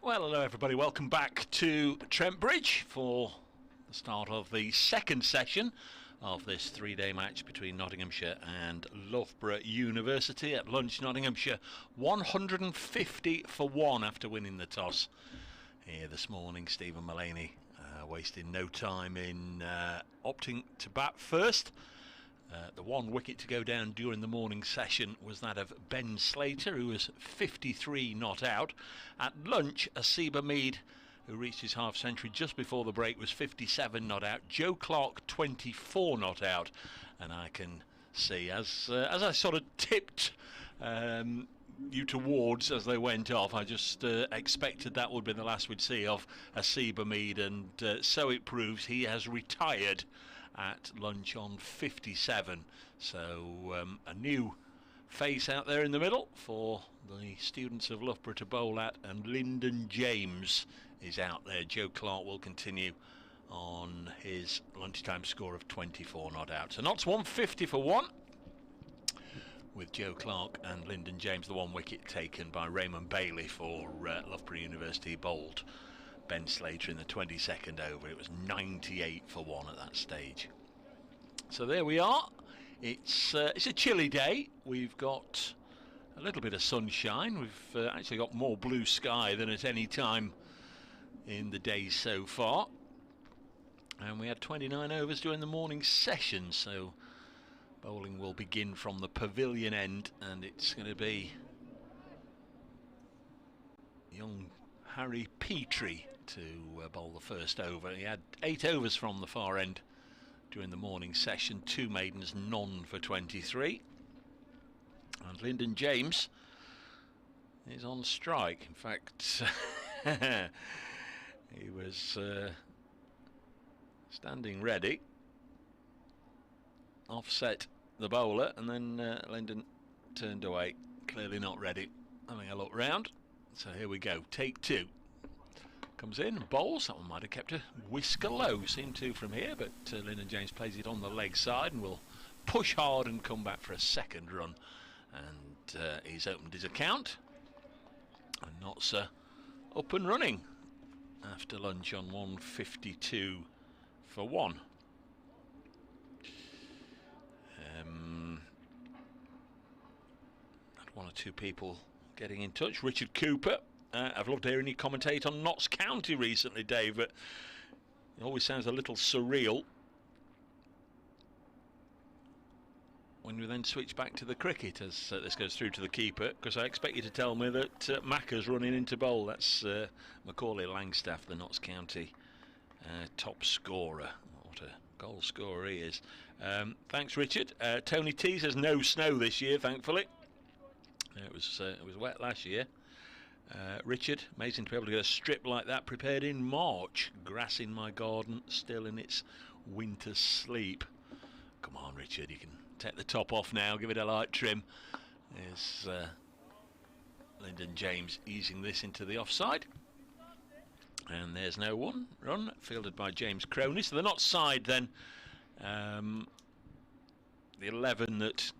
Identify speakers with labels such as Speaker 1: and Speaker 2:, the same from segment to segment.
Speaker 1: Well, hello everybody, welcome back to Trent Bridge for the start of the second session of this three-day match between Nottinghamshire and Loughborough University at lunch. Nottinghamshire 150 for 1 after winning the toss here this morning. Stephen Mullaney wasting no time in opting to bat first. The one wicket to go down during the morning session was that of Ben Slater, who was 53 not out. At lunch, Asiba Mead, who reached his half century just before the break, was 57 not out. Joe Clark 24 not out, and I can see as I sort of tipped you towards as they went off, I just expected that would be the last we'd see of Asiba Mead, and so it proves. He has retired at lunch on 57, so a new face out there in the middle for the students of Loughborough to bowl at, and Lyndon James is out there. Joe Clark will continue on his lunchtime score of 24 not out. So Notts 150 for 1 with Joe Clark and Lyndon James. The one wicket taken by Raymond Bailey for Loughborough University. Bowled Ben Slater in the 22nd over. It was 98 for 1 at that stage. So there we are. It's a chilly day. We've got a little bit of sunshine. We've actually got more blue sky than at any time in the days so far. And we had 29 overs during the morning session, so bowling will begin from the pavilion end, and it's going to be young Harry Petrie to bowl the first over. He had 8 overs from the far end during the morning session, 2 maidens, none for 23. And Lyndon James is on strike. In fact, he was standing ready, offset the bowler, and then Lyndon turned away, clearly not ready, having a look round. So here we go, take 2. Comes in and bowls. That one might have kept a whisker low, seemed to from here, but Lyndon James plays it on the leg side and will push hard and come back for a second run. And he's opened his account, and Notts up and running after lunch on 152 for 1. Had 1 or 2 people getting in touch. Richard Cooper, I've loved hearing you commentate on Notts County recently, Dave, but it always sounds a little surreal when we then switch back to the cricket as this goes through to the keeper, because I expect you to tell me that Macca's running into bowl. That's Macaulay Langstaff, the Notts County top scorer. What a goal scorer he is. Thanks, Richard. Tony T says no snow this year, thankfully. It was wet last year. Richard, amazing to be able to get a strip like that prepared in March. Grass in my garden, still in its winter sleep. Come on, Richard, you can take the top off now, give it a light trim. There's Lyndon James easing this into the offside. And there's no one run, fielded by James Croney. So they're not side then. The 11 that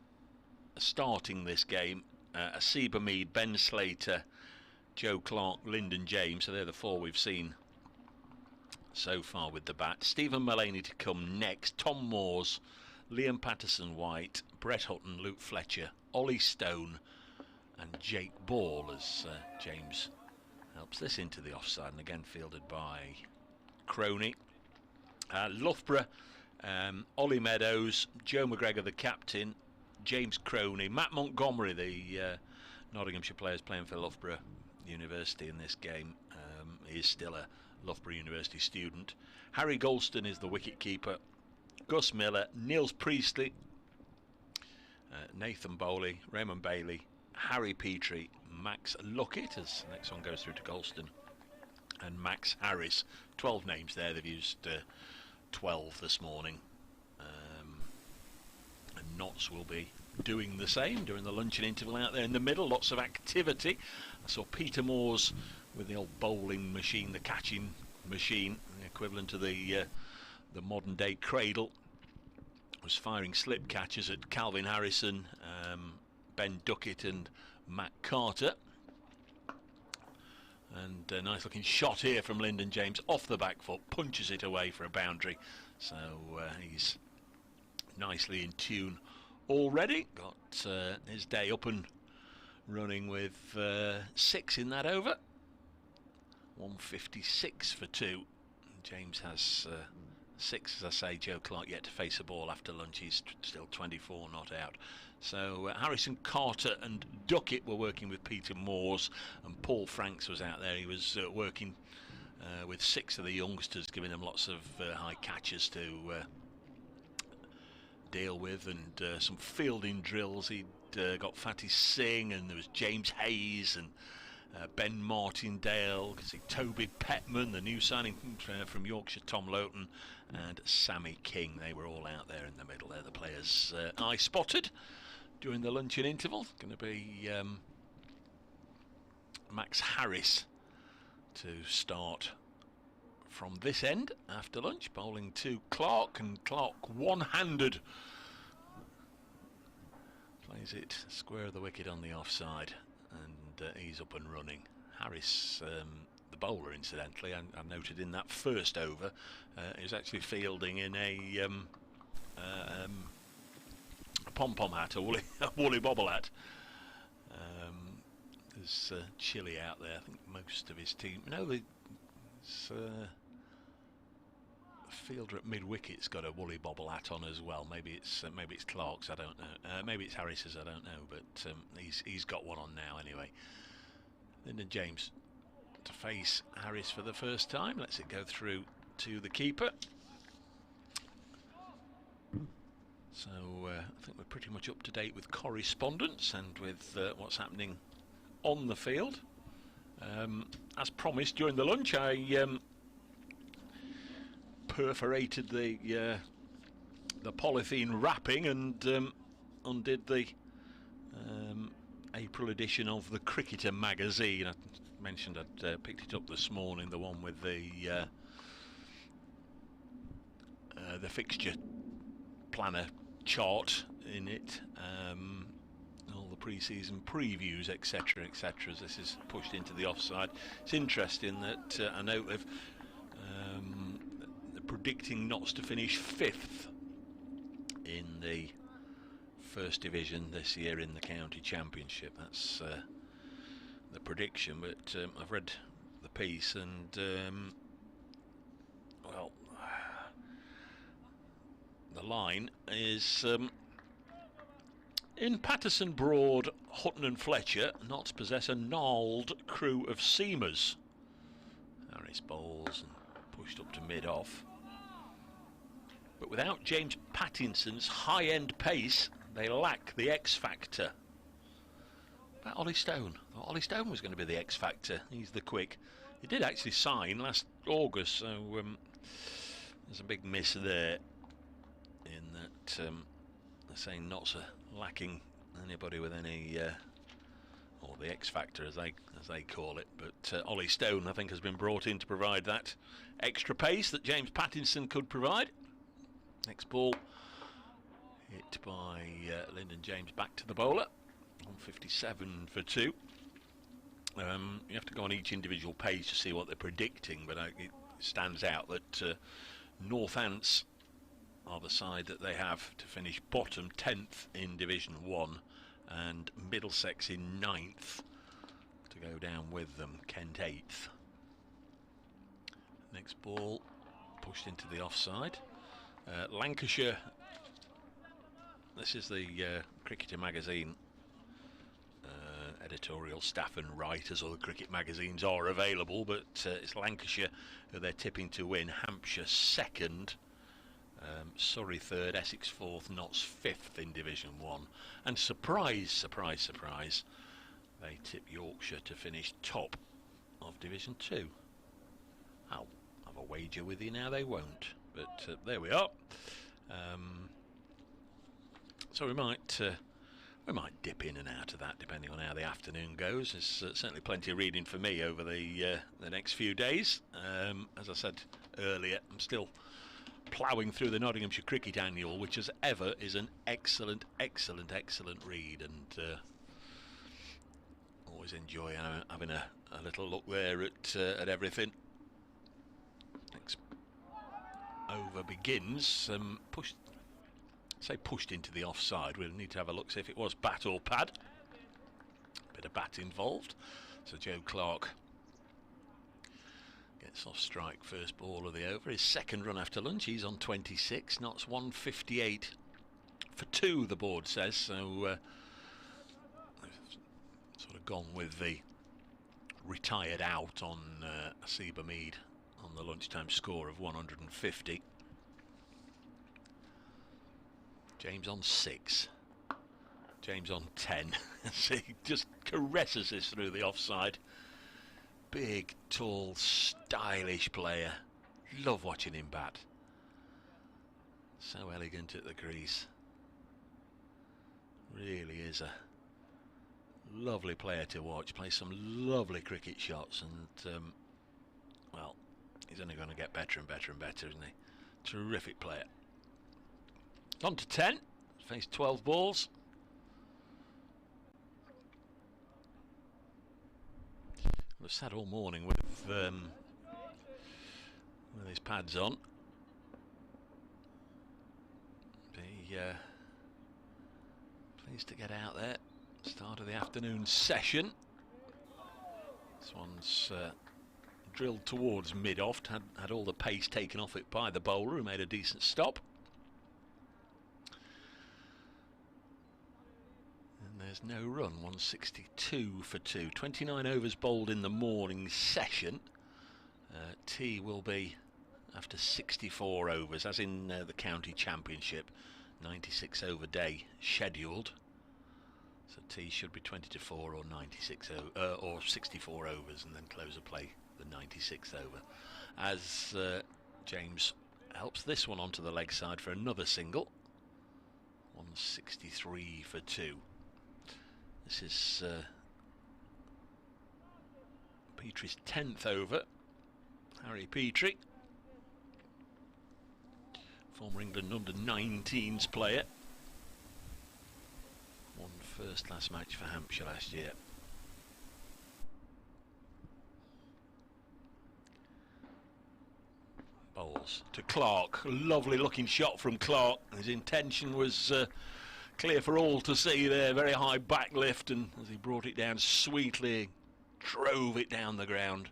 Speaker 1: are starting this game, Asiba Mead, Ben Slater, Joe Clark, Lyndon James. So they're the 4 we've seen so far with the bat. Stephen Mullaney to come next. Tom Moores, Liam Patterson-White, Brett Hutton, Luke Fletcher, Ollie Stone and Jake Ball as James helps this into the offside, and again fielded by Croney. Loughborough, Ollie Meadows, Joe McGregor the captain, James Croney, Matt Montgomery, the Nottinghamshire players playing for Loughborough University in this game. He is still a Loughborough University student. Harry Golston is the wicket keeper. Gus Miller, Niels Priestley, Nathan Bowley, Raymond Bailey, Harry Petrie, Max Luckett, as the next one goes through to Golston, and Max Harris. 12 names there. They've used 12 this morning. And Notts will be doing the same during the luncheon interval out there in the middle. Lots of activity. I saw Peter Moores with the old bowling machine, the catching machine, the equivalent to the modern day cradle, was firing slip catches at Calvin Harrison, Ben Duckett and Matt Carter. And a nice looking shot here from Lyndon James off the back foot, punches it away for a boundary. So he's nicely in tune already. Got his day up and running with 6 in that over. 156 for 2. James has 6, as I say. Joe Clark yet to face a ball after lunch. He's still 24 not out. So Harrison Carter and Duckett were working with Peter Moores, and Paul Franks was out there. He was working with 6 of the youngsters, giving them lots of high catches to deal with, and some fielding drills. He'd got Fatty Singh, and there was James Hayes and Ben Martindale, Toby Petman, the new signing from Yorkshire, Tom Loughton, and Sammy King. They were all out there in the middle. They're the players I spotted during the luncheon interval. Going to be Max Harris to start from this end after lunch, bowling to Clark, and Clark one-handed plays it square of the wicket on the offside, and he's up and running. Harris, the bowler, incidentally, I noted in that first over, is actually fielding in a pom-pom hat, a woolly bobble hat. There's chilly out there. I think most of his team. No, there's fielder at mid-wicket's got a woolly bobble hat on as well. Maybe it's Clark's. I don't know. Maybe it's Harris's. I don't know. But he's got one on now anyway. Lyndon James to face Harris for the first time. Lets it go through to the keeper. So I think we're pretty much up to date with correspondence and with what's happening on the field. As promised during the lunch, I perforated the polythene wrapping and undid the April edition of the Cricketer magazine. I mentioned I'd picked it up this morning, the one with the fixture planner chart in it, all the pre-season previews, etc, etc, as this is pushed into the offside. It's interesting that I know they're predicting Notts to finish 5th in the First Division this year in the County Championship. That's the prediction, but I've read the piece, and well, the line is in Patterson, Broad, Hutton and Fletcher, Notts possess a gnarled crew of seamers. Harris bowls and pushed up to mid-off. But without James Pattinson's high-end pace, they lack the X-factor. About Ollie Stone. I thought Ollie Stone was going to be the X-factor. He's the quick. He did actually sign last August, so there's a big miss there in that they're saying Notts are lacking anybody with any or the X-factor as they call it. But Ollie Stone, I think, has been brought in to provide that extra pace that James Pattinson could provide. Next ball hit by Lyndon James back to the bowler. 157 for 2. You have to go on each individual page to see what they're predicting, but it stands out that Northants are the side that they have to finish bottom 10th in Division 1, and Middlesex in 9th to go down with them, Kent 8th. Next ball pushed into the offside. Lancashire, this is the Cricketer magazine editorial staff and writers. Other cricket magazines are available, but it's Lancashire who they're tipping to win, Hampshire 2nd, Surrey 3rd, Essex 4th, Notts 5th in Division 1. And surprise, surprise, surprise, they tip Yorkshire to finish top of Division 2. I'll have a wager with you now they won't, but there we are. So we might dip in and out of that depending on how the afternoon goes. There's certainly plenty of reading for me over the next few days. As I said earlier, I'm still ploughing through the Nottinghamshire Cricket Annual, which as ever is an excellent, excellent, excellent read, and always enjoy having a a little look there at everything. Next over begins. Pushed into the offside. We'll need to have a look, see if it was bat or pad. Bit of bat involved. So Joe Clark gets off strike, first ball of the over. His second run after lunch. He's on 26. Knots 158 for 2, the board says. So sort of gone with the retired out on Asiba Mead on the lunchtime score of 150. James on 6. James on 10. He just caresses this through the offside. Big, tall, stylish player. Love watching him bat. So elegant at the crease. Really is a lovely player to watch. Plays some lovely cricket shots, and well, he's only going to get better and better and better, isn't he? Terrific player. On to 10. Faced 12 balls. I've sat all morning with his pads on. Be pleased to get out there. Start of the afternoon session. This one's drilled towards mid-off. Had all the pace taken off it by the bowler, who made a decent stop. There's no run, 162 for 2. 29 overs bowled in the morning session. Tea will be after 64 overs, as in the county championship. 96 over day scheduled. So tea should be 20 to 4 or 96 or 64 overs, and then close of play the 96th over. As James helps this one onto the leg side for another single. 163 for 2. This is Petrie's 10th over. Harry Petrie, former England under-19s player. Won first class match for Hampshire last year. Bowls to Clark. Lovely looking shot from Clark. His intention was clear for all to see there. Very high back lift, and as he brought it down sweetly, drove it down the ground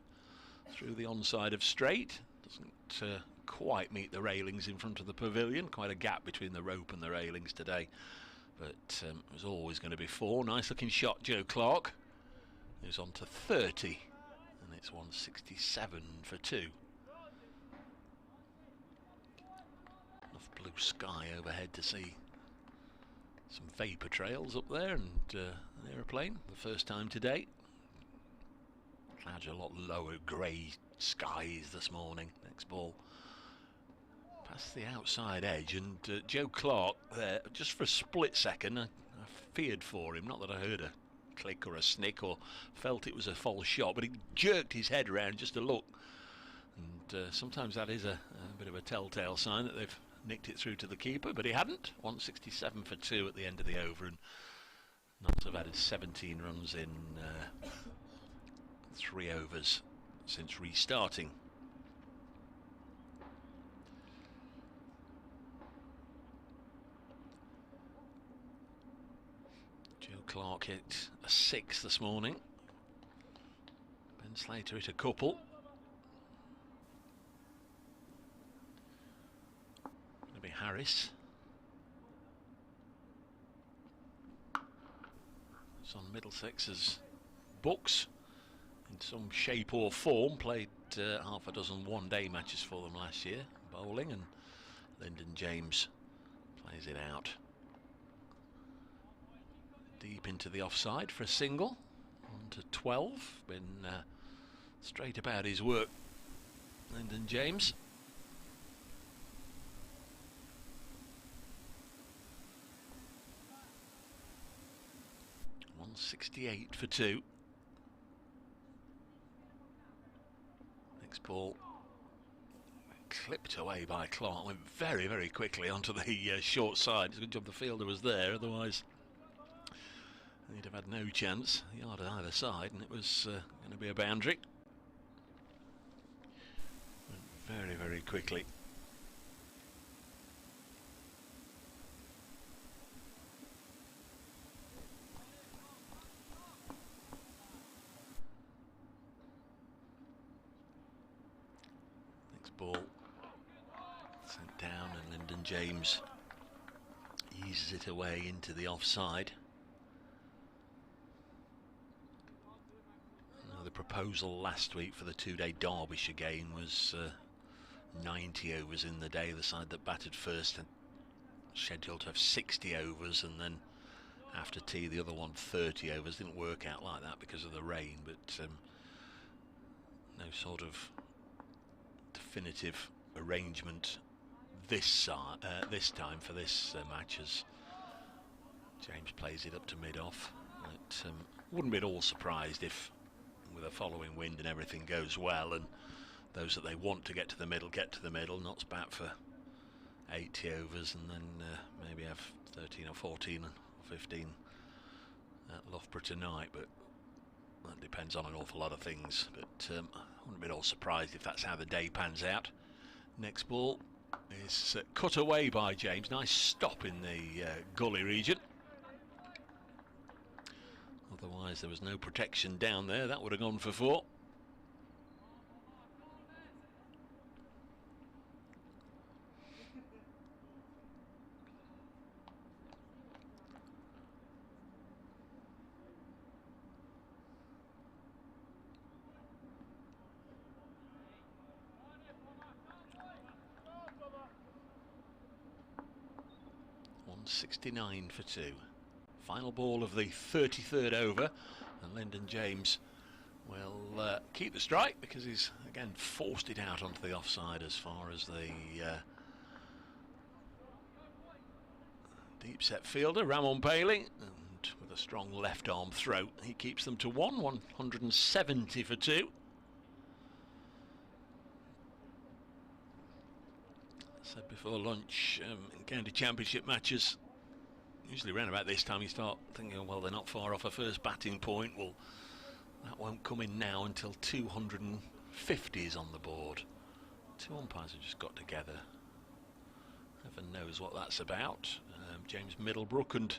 Speaker 1: through the onside of straight. Doesn't quite meet the railings in front of the pavilion. Quite a gap between the rope and the railings today, but it was always going to be 4. Nice looking shot, Joe Clark. He's on to 30, and it's 167 for 2. Enough blue sky overhead to see some vapour trails up there, and an aeroplane, the first time today. Clouds are a lot lower, grey skies this morning. Next ball past the outside edge, and Joe Clark there, just for a split second, I feared for him. Not that I heard a click or a snick or felt it was a false shot, but he jerked his head around just to look, and sometimes that is a bit of a telltale sign that they've nicked it through to the keeper, but he hadn't. 167 for 2 at the end of the over, and Notts have added 17 runs in 3 overs since restarting. Joe Clark hit a 6 this morning. Ben Slater hit a couple. Harris. It's on Middlesex's books in some shape or form. Played half a dozen one-day matches for them last year, bowling, and Lyndon James plays it out. Deep into the offside for a single. On to 12. Been straight about his work, Lyndon James. 168 for 2. Next ball clipped away by Clark. Went very, very quickly onto the short side. It's a good job the fielder was there, otherwise He'd have had no chance. A yard at either side, and it was going to be a boundary. Went very, very quickly. Next ball sent down, and Lyndon James eases it away into the offside. The proposal last week for the two-day Derbyshire game was 90 overs in the day. The side that batted first had scheduled to have 60 overs, and then after tea the other one 30 overs. Didn't work out like that because of the rain, but no sort of definitive arrangement this time for this match, as James plays it up to mid-off. Wouldn't be at all surprised if, with a following wind and everything goes well, and those that they want to get to the middle get to the middle, not bat for 80 overs and then maybe have 13 or 14 or 15 at Loughborough tonight. But that depends on an awful lot of things. But I wouldn't be at all surprised if that's how the day pans out. Next ball is cut away by James. Nice stop in the gully region. Otherwise there was no protection down there. That would have gone for 4. .169 for 2. Final ball of the 33rd over, and Lyndon James will keep the strike because he's again forced it out onto the offside as far as the deep set fielder Ramon Paley, and with a strong left arm throw he keeps them to 170 for 2. Said before lunch, in county championship matches, usually around about this time you start thinking, well, they're not far off a first batting point. Well, that won't come in now until 250 is on the board. 2 umpires have just got together. Heaven knows what that's about. James Middlebrook and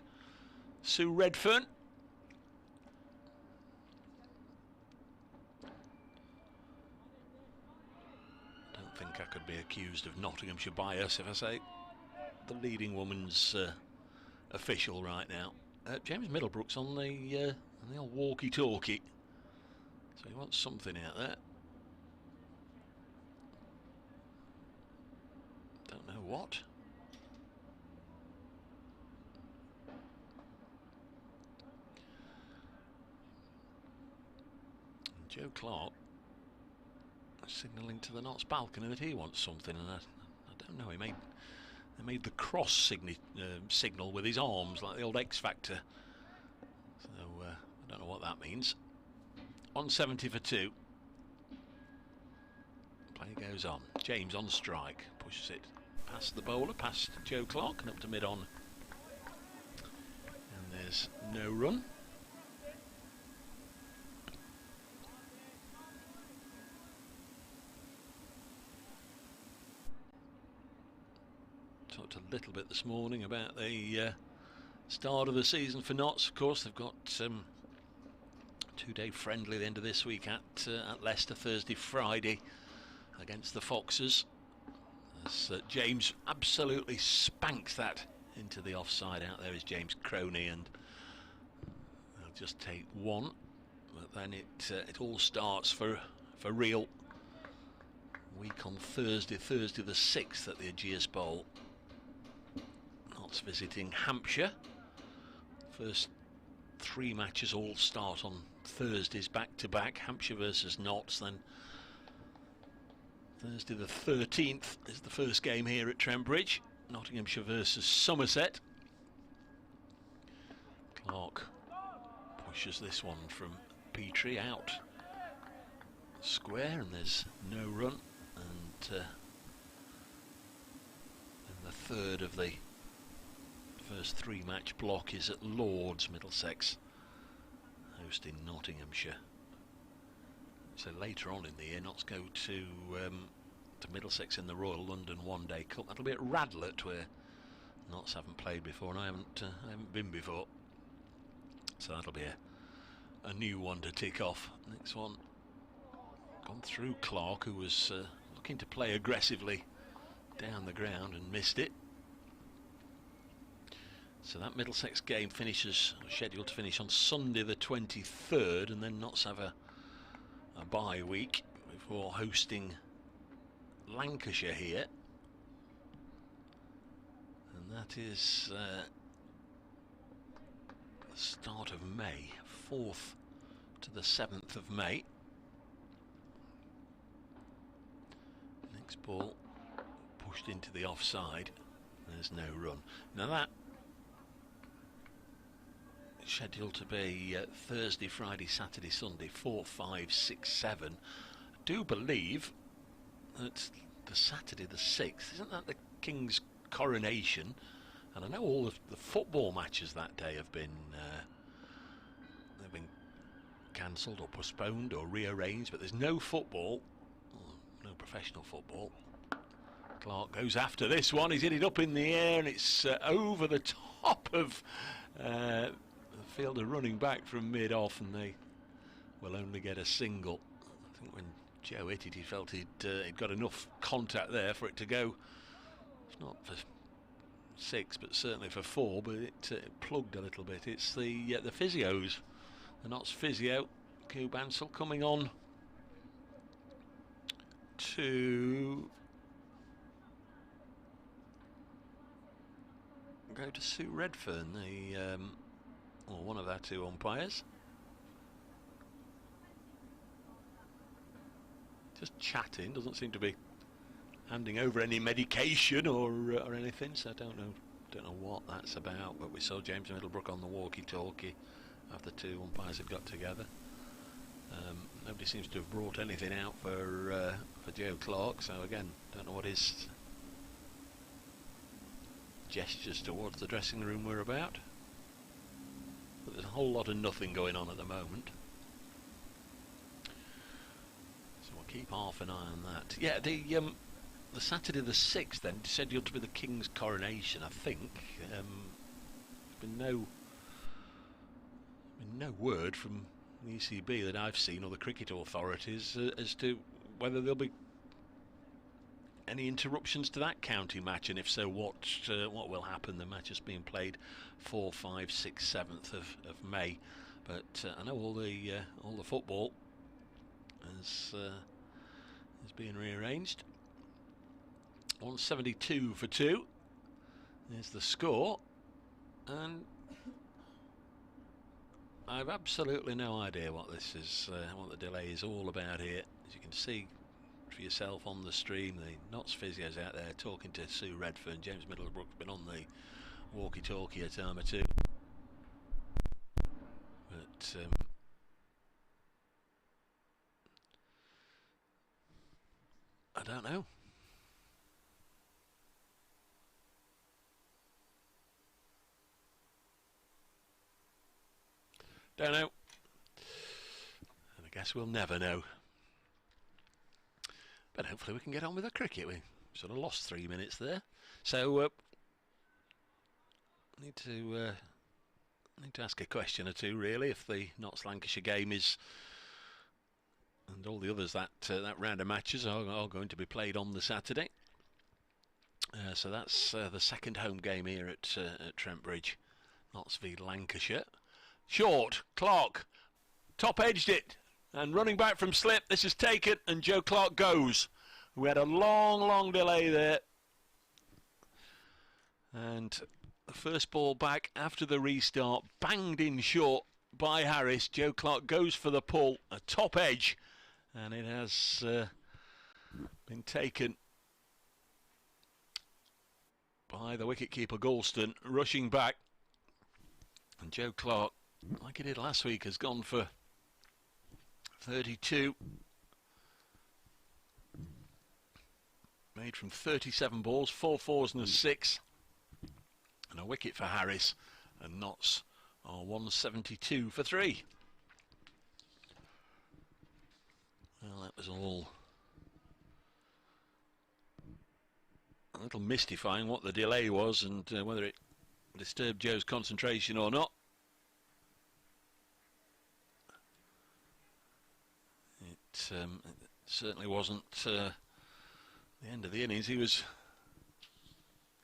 Speaker 1: Sue Redfern. Don't think I could be accused of Nottinghamshire bias if I say the leading woman's official right now. James Middlebrook's on the old walkie-talkie, so he wants something out there. Don't know what. And Joe Clark signalling to the Notts balcony that he wants something, and I don't know. He made the cross signal with his arms, like the old X Factor. So I don't know what that means. 170 for 2. Play goes on. James on strike, pushes it past the bowler, past Joe Clark, and up to mid-on. And there's no run. Talked a little bit this morning about the start of the season for Notts. Of course, they've got 2-day friendly at the end of this week at Leicester, Thursday, Friday against the Foxes. As James absolutely spanks that into the offside. Out there is James Croney, and they'll just take 1. But then it all starts for real. Week on Thursday the 6th at the Ageas Bowl. Notts visiting Hampshire. First 3 matches all start on Thursdays back to back. Hampshire versus Notts, then Thursday the 13th is the first game here at Trent Bridge. Nottinghamshire versus Somerset. Clark pushes this one from Petrie out square, and there's no run. And the third of the first 3 match block is at Lords, Middlesex hosting Nottinghamshire. So later on in the year, Notts go to Middlesex in the Royal London One Day Cup. That'll be at Radlett, where Notts haven't played before, and I haven't been before. So that'll be a new one to tick off. Next one, gone through Clark, who was looking to play aggressively down the ground and missed it. So that Middlesex game finishes, scheduled to finish on Sunday the 23rd, and then Notts have a bye week before hosting Lancashire here. And that is the start of May, 4th to the 7th of May. Next ball pushed into the offside. There's no run. Now that is scheduled to be Thursday, Friday, Saturday, Sunday, 4, 5, 6, 7. I do believe that the Saturday the 6th, isn't that the King's coronation? And I know all of the football matches that day have been they've been cancelled or postponed or rearranged, but there's no football, no professional football. Clark goes after this one. He's hit it up in the air, and it's over the top of the fielder running back from mid-off, and they will only get a single. I think when Joe hit it, he felt he'd got enough contact there for it to go. It's not for 6, but certainly for 4. But it plugged a little bit. It's the physios, the Notts physio, Cube Ansell, coming on to go to Sue Redfern, or one of our 2 umpires. Just chatting, doesn't seem to be handing over any medication or anything, so I don't know what that's about. But we saw James Middlebrook on the walkie-talkie after 2 umpires had got together. Nobody seems to have brought anything out for Joe Clark, so again, don't know what his gestures towards the dressing room were about. But there's a whole lot of nothing going on at the moment. So we'll keep half an eye on that. Yeah, the Saturday the 6th then, scheduled to be the King's coronation, I think. There's been no word from the ECB that I've seen, or the cricket authorities, as to whether there'll be any interruptions to that county match, and if so, what will happen. The match is being played 4, 5, 6, 7th of May, but I know all the football is being rearranged. 172 for 2. There's the score, and I've absolutely no idea what this is, what the delay is all about here. As you can see for yourself on the stream, the Notts physios out there talking to Sue Redfern. James Middlebrook's been on the walkie-talkie a time or 2, but I don't know. Don't know, and I guess we'll never know. But hopefully we can get on with the cricket. We sort of lost 3 minutes there, so need to ask a question or 2 really. If the Notts Lancashire game is, and all the others, that round of matches are going to be played on the Saturday. So that's the second home game here at Trent Bridge. Notts v Lancashire. Short, Clark, top edged it, and running back from slip, this is taken, and Joe Clark goes. We had a long delay there, and the first ball back after the restart, banged in short by Harris. Joe Clark goes for the pull, a top edge, and it has been taken by the wicketkeeper Galston, rushing back, and Joe Clark, like he did last week, has gone for 32. Made from 37 balls, 4 fours and a 6. And a wicket for Harris. And Notts are 172 for 3. was all a little mystifying what the delay was and whether it disturbed Joe's concentration or not. It certainly wasn't the end of the innings he was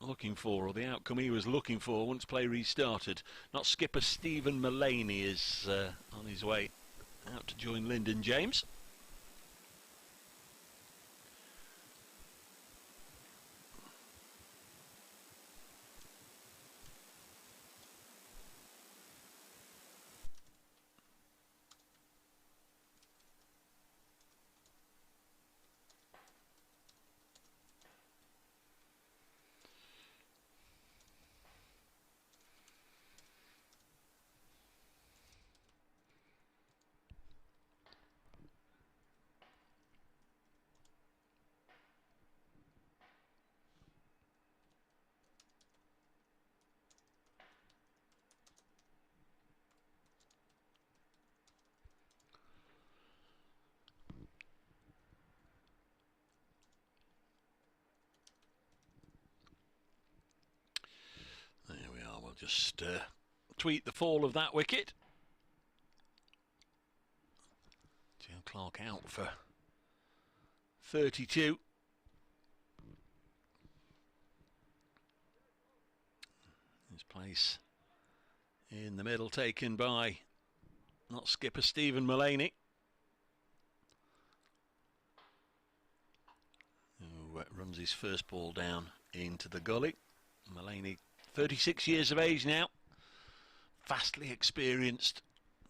Speaker 1: looking for, or the outcome he was looking for once play restarted. Not skipper Stephen Mullaney is on his way out to join Lyndon James. There we are, we'll just tweet the fall of that wicket. Joe Clarke out for 32. His place in the middle taken by not skipper Stephen Mullaney, who runs his first ball down into the gully. Mullaney, 36 years of age now, vastly experienced,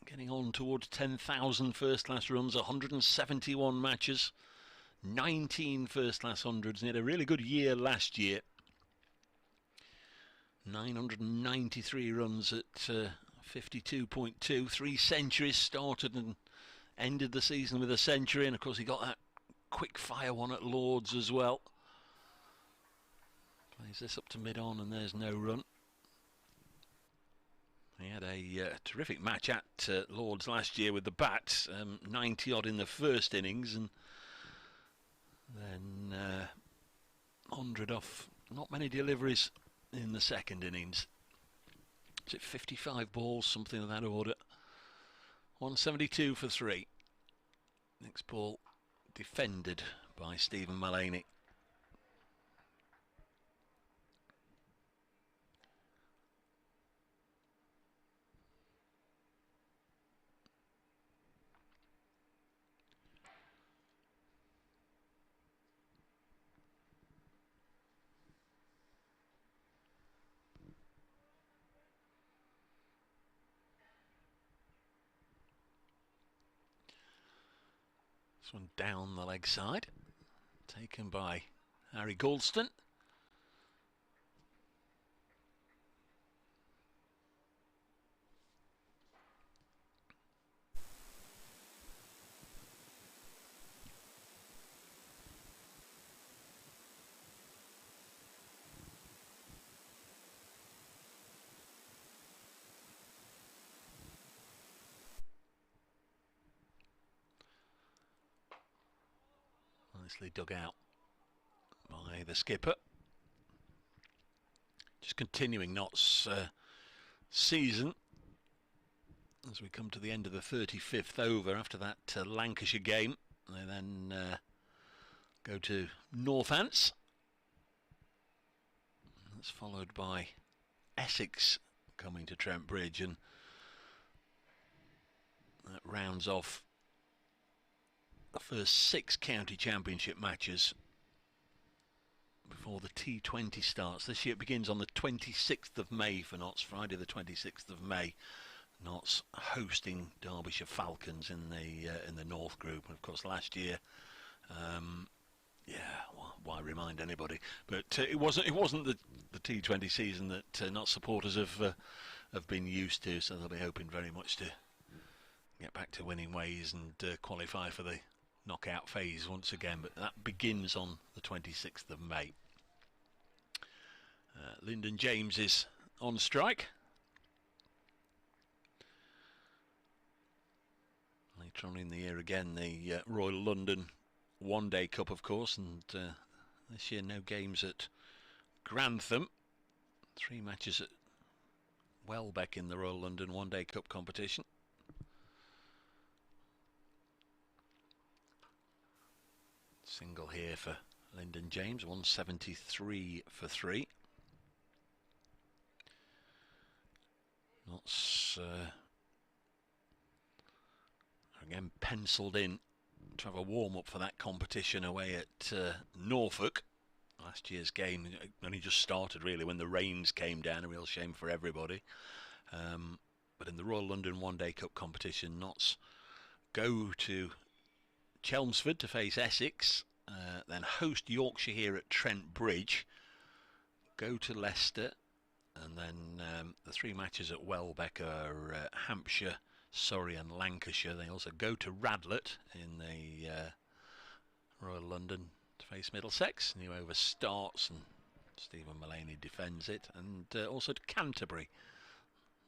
Speaker 1: getting on towards 10,000 first-class runs, 171 matches, 19 first-class hundreds, and he had a really good year last year. 993 runs at 52.2, 3 centuries, started and ended the season with a century, and of course he got that quick fire one at Lords as well. Plays this up to mid-on and there's no run. He had a terrific match at Lords last year with the bat, 90 odd in the first innings, and then 100 off, not many deliveries in the second innings. Is it 55 balls, something of that order? 172 for 3. Next ball defended by Stephen Mullaney. This one down the leg side, taken by Harry Galston. Nicely dug out by the skipper. Just continuing Nott's season as we come to the end of the 35th over. After that Lancashire game, they then go to Northants. That's followed by Essex coming to Trent Bridge, and that rounds off the first 6 county championship matches before the T20 starts. This year it begins on the 26th of May for Notts, Friday the 26th of May. Notts hosting Derbyshire Falcons in the North Group, and of course last year, why remind anybody? But it wasn't the T20 season that Notts supporters have been used to, so they'll be hoping very much to get back to winning ways and qualify for the knockout phase once again, but that begins on the 26th of May. Lyndon James is on strike. They Later on in the year again, the Royal London One Day Cup, of course, and this year no games at Grantham. 3 matches at Welbeck in the Royal London One Day Cup competition. Single here for Lyndon James, 173 for 3. That's again penciled in to have a warm-up for that competition away at Norfolk. Last year's game only just started really when the rains came down, a real shame for everybody. But in the Royal London One Day Cup competition, Notts go to Chelmsford to face Essex, then host Yorkshire here at Trent Bridge, go to Leicester, and then the 3 matches at Welbeck are Hampshire, Surrey and Lancashire. They also go to Radlett in the Royal London to face Middlesex. New over starts and Stephen Mullaney defends it, and also to Canterbury.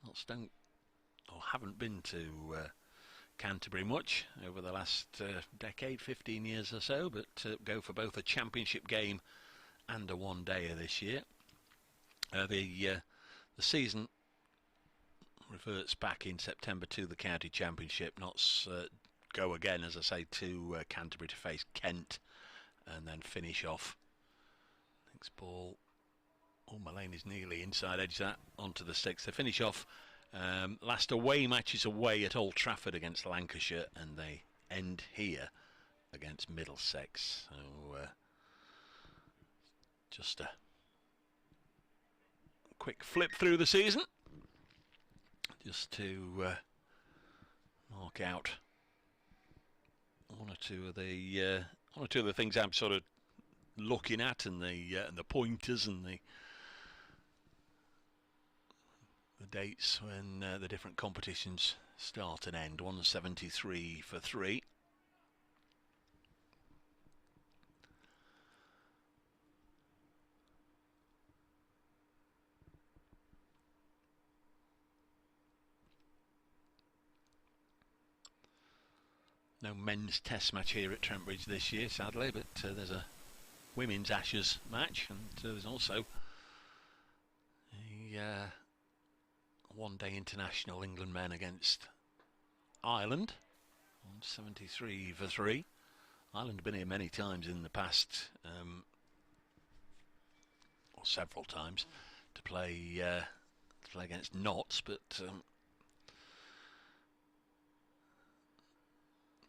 Speaker 1: Notts don't or haven't been to Canterbury much over the last decade, 15 years or so, but go for both a championship game and a one-dayer this year. The season reverts back in September to the county championship. Notts go again, as I say, to Canterbury to face Kent, and then finish off. Next ball, Mullaney's nearly inside edge that onto the sticks. They finish off last away matches away at Old Trafford against Lancashire, and they end here against Middlesex. So just a quick flip through the season, just to mark out one or two of the things I'm sort of looking at, and the pointers and the dates when the different competitions start and end. 173 for 3. No men's test match here at Trent Bridge this year, sadly, but there's a women's Ashes match, and there's also a one-day international, England men against Ireland. 173 for 3. Ireland have been here many times in the past, or several times, to play against Notts, but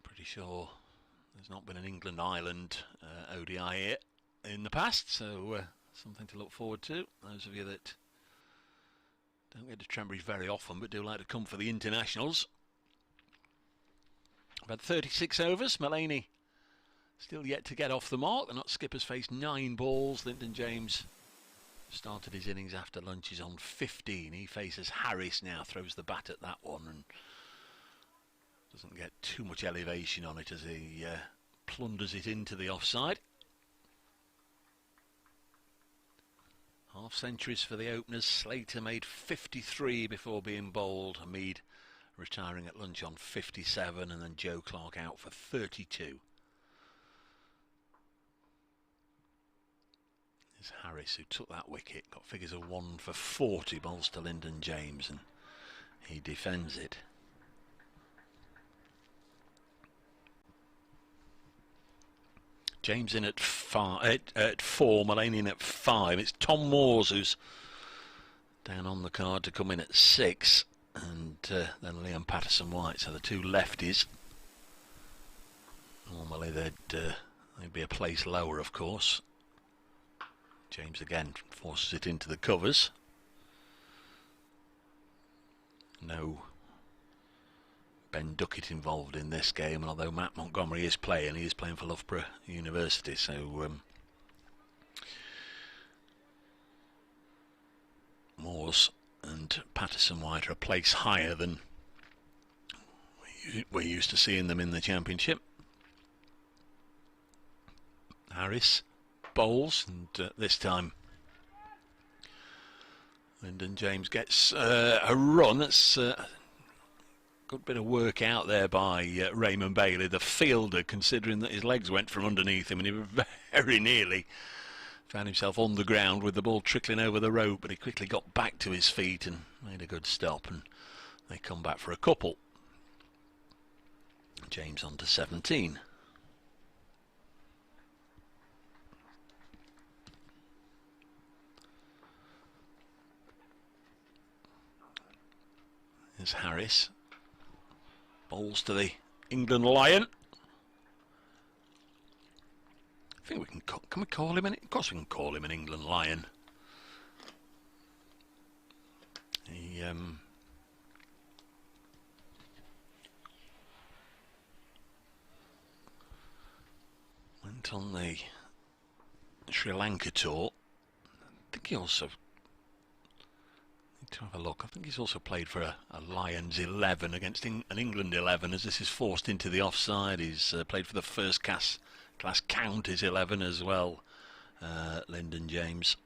Speaker 1: pretty sure there's not been an England-Ireland ODI here in the past, so something to look forward to. Those of you that don't get to Trent Bridge very often but do like to come for the internationals. I've had 36 overs. Mullaney still yet to get off the mark. The Notts skipper's faced 9 balls. Lyndon James started his innings after lunch. He's on 15. He faces Harris now, throws the bat at that one and doesn't get too much elevation on it as he plunders it into the offside. Half centuries for the openers. Slater made 53 before being bowled. Hamid retiring at lunch on 57, and then Joe Clark out for 32. There's Harris, who took that wicket, got figures of 1 for 40, bowls to Lyndon James, and he defends it. James in at 4, Mullaney in at 5. It's Tom Moores who's down on the card to come in at 6, and then Liam Patterson-White, so the 2 lefties. Normally they'd be a place lower, of course. James again forces it into the covers. No Ben Duckett involved in this game, and although Matt Montgomery is playing, he is playing for Loughborough University, so Moores and Patterson-White are a place higher than we're used to seeing them in the Championship. Harris bowls, and this time Lyndon James gets a run. That's Good bit of work out there by Raymond Bailey, the fielder, considering that his legs went from underneath him and he very nearly found himself on the ground with the ball trickling over the rope, but he quickly got back to his feet and made a good stop, and they come back for a couple. James on to 17. There's Harris. Bowls to the England Lion. I think we can we call him of course we can call him an England Lion. He went on the Sri Lanka tour. I think he also, to have a look, I think he's also played for a Lions 11 against an England 11, as this is forced into the offside. He's played for the first class counties 11 as well, Lyndon James.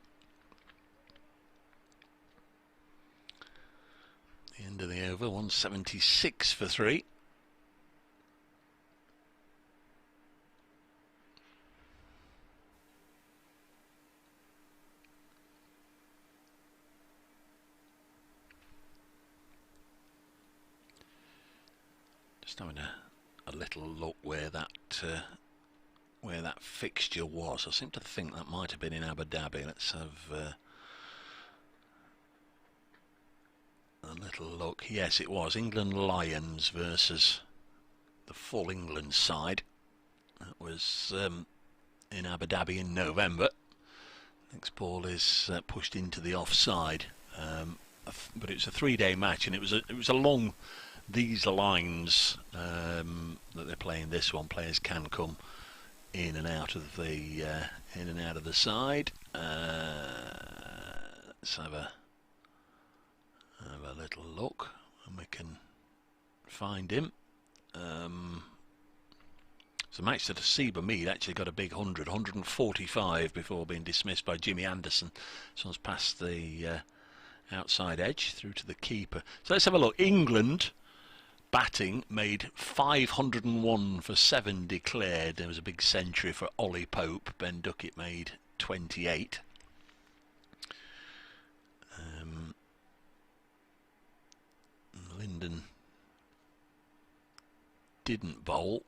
Speaker 1: The end of the over, 176 for 3. Just having a little look where that fixture was. I seem to think that might have been in Abu Dhabi. Let's have a little look. Yes, it was England Lions versus the full England side. That was in Abu Dhabi in November. Next ball is pushed into the offside, but it was a 3-day match, and it was along these lines that they're playing this one. Players can come in and out of the side. Let's have a little look and we can find him. So match that Seba Mead actually got a big 145 before being dismissed by Jimmy Anderson. This one's past the outside edge through to the keeper. So let's have a look. England batting made 501 for 7 declared. There was a big century for Ollie Pope. Ben Duckett made 28. Lyndon didn't bowl,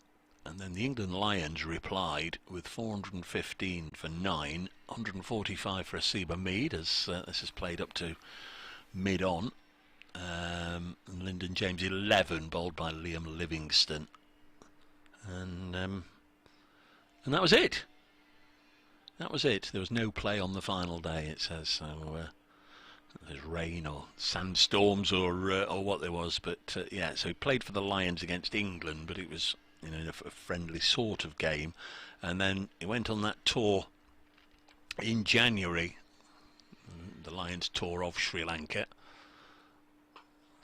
Speaker 1: and then the England Lions replied with 415 for 9, 145 for Seba Mead, as this is played up to mid-on. Lyndon James 11, bowled by Liam Livingston, and that was it. That was it. There was no play on the final day, it says. So there's rain or sandstorms or what there was, but yeah. So he played for the Lions against England, but it was, you know, a friendly sort of game, and then he went on that tour in January, the Lions tour of Sri Lanka.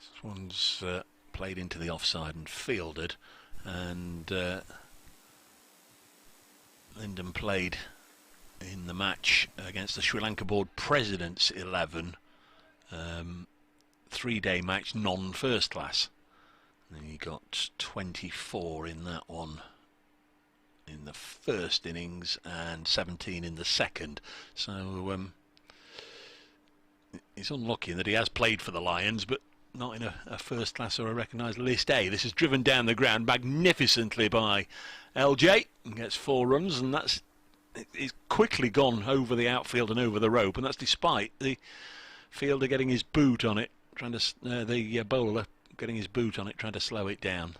Speaker 1: This one's played into the offside and fielded, and Lyndon played in the match against the Sri Lanka Board President's 11, 3-day match, non-first class. And he got 24 in that one in the first innings and 17 in the second. So he's unlucky in that he has played for the Lions, but not in a first class or a recognised list A. This is driven down the ground magnificently by LJ and gets 4 runs, and that's it's quickly gone over the outfield and over the rope, and that's despite the fielder getting his boot on it, trying to the bowler getting his boot on it, trying to slow it down.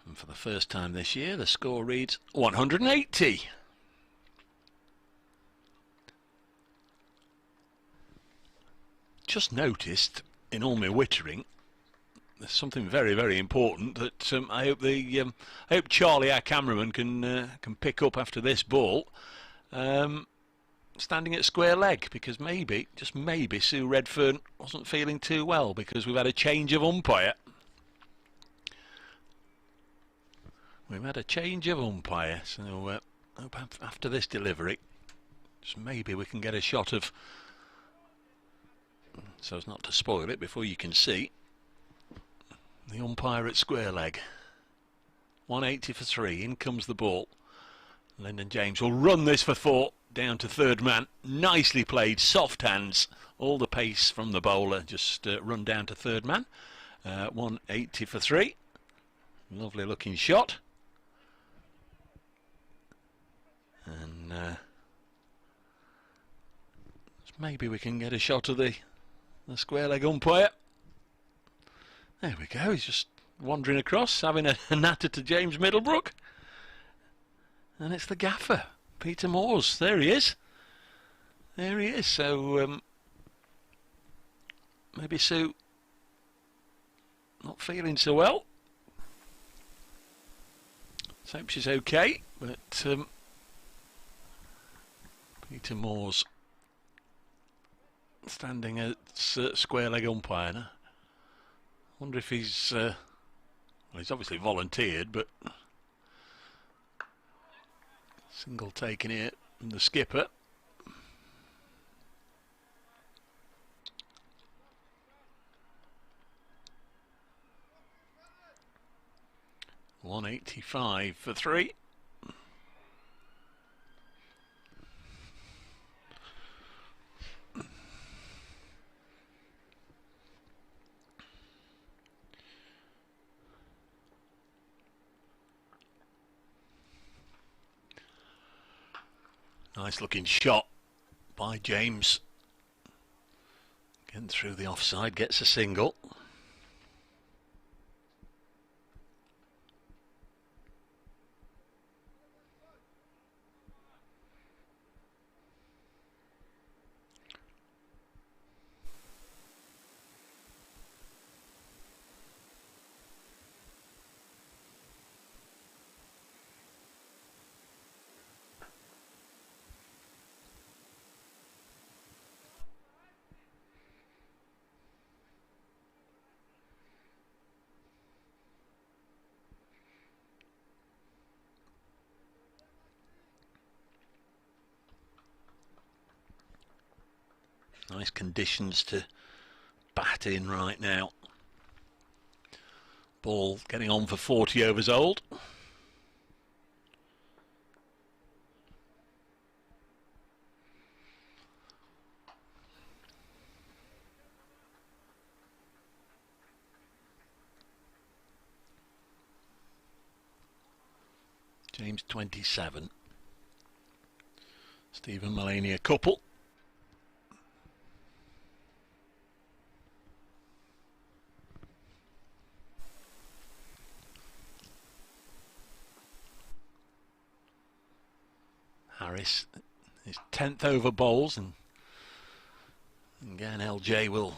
Speaker 1: And for the first time this year, the score reads 180. Just noticed in all my wittering, there's something very, very important that I hope Charlie, our cameraman, can pick up after this ball. Standing at square leg, because maybe, just maybe, Sue Redfern wasn't feeling too well, because we've had a change of umpire. We've had a change of umpire, so hope after this delivery, just maybe we can get a shot of so as not to spoil it before you can see. The umpire at square leg. 180 for 3. In comes the ball. Lyndon James will run this for 4. Down to third man. Nicely played. Soft hands. All the pace from the bowler. Just run down to third man. 180 for 3. Lovely looking shot. And maybe we can get a shot of the square leg umpire. There we go. He's just wandering across, having a natter to James Middlebrook. And it's the gaffer, Peter Moores. There he is. There he is. So maybe Sue not feeling so well. Let's hope she's okay. But Peter Moores standing at square leg umpire now. Wonder if he's well, he's obviously volunteered, but single taken here from the skipper. $185 for 3. Nice looking shot by James. Getting through the offside, gets a single. Nice conditions to bat in right now. Ball getting on for 40 overs old. James 27. Stephen Mullaney a couple. Harris, his 10th over bowls, and again LJ will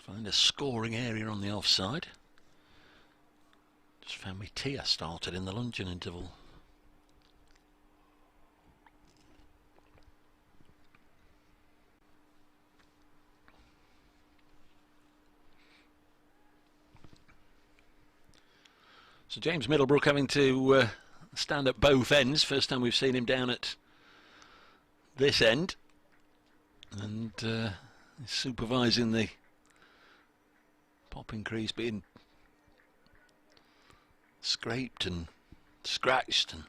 Speaker 1: find a scoring area on the offside. Just found me Tia started in the luncheon interval. So James Middlebrook having to stand at both ends. First time we've seen him down at this end, and supervising the popping crease being scraped and scratched and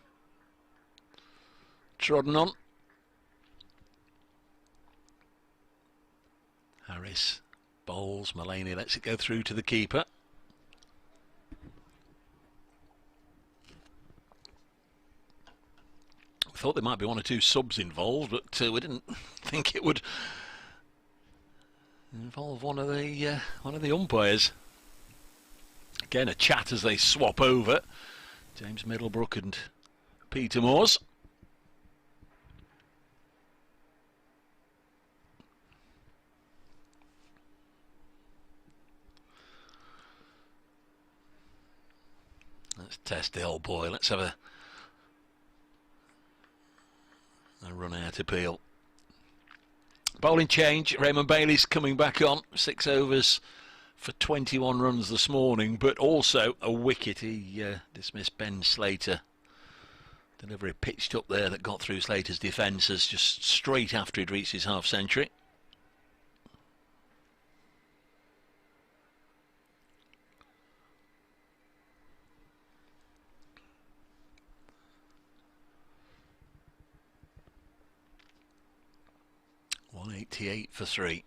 Speaker 1: trodden on. Harris bowls, Mullaney lets it go through to the keeper. Thought there might be one or two subs involved, but we didn't think it would involve one of the umpires. Again, a chat as they swap over. James Middlebrook and Peter Moores. Let's test the old boy. Let's have a run out appeal. Bowling change. Raymond Bailey's coming back on. 6 overs for 21 runs this morning, but also a wicket. He dismissed Ben Slater Delivery pitched up there that got through Slater's defences just straight after he'd reached his half century. .188 for 3.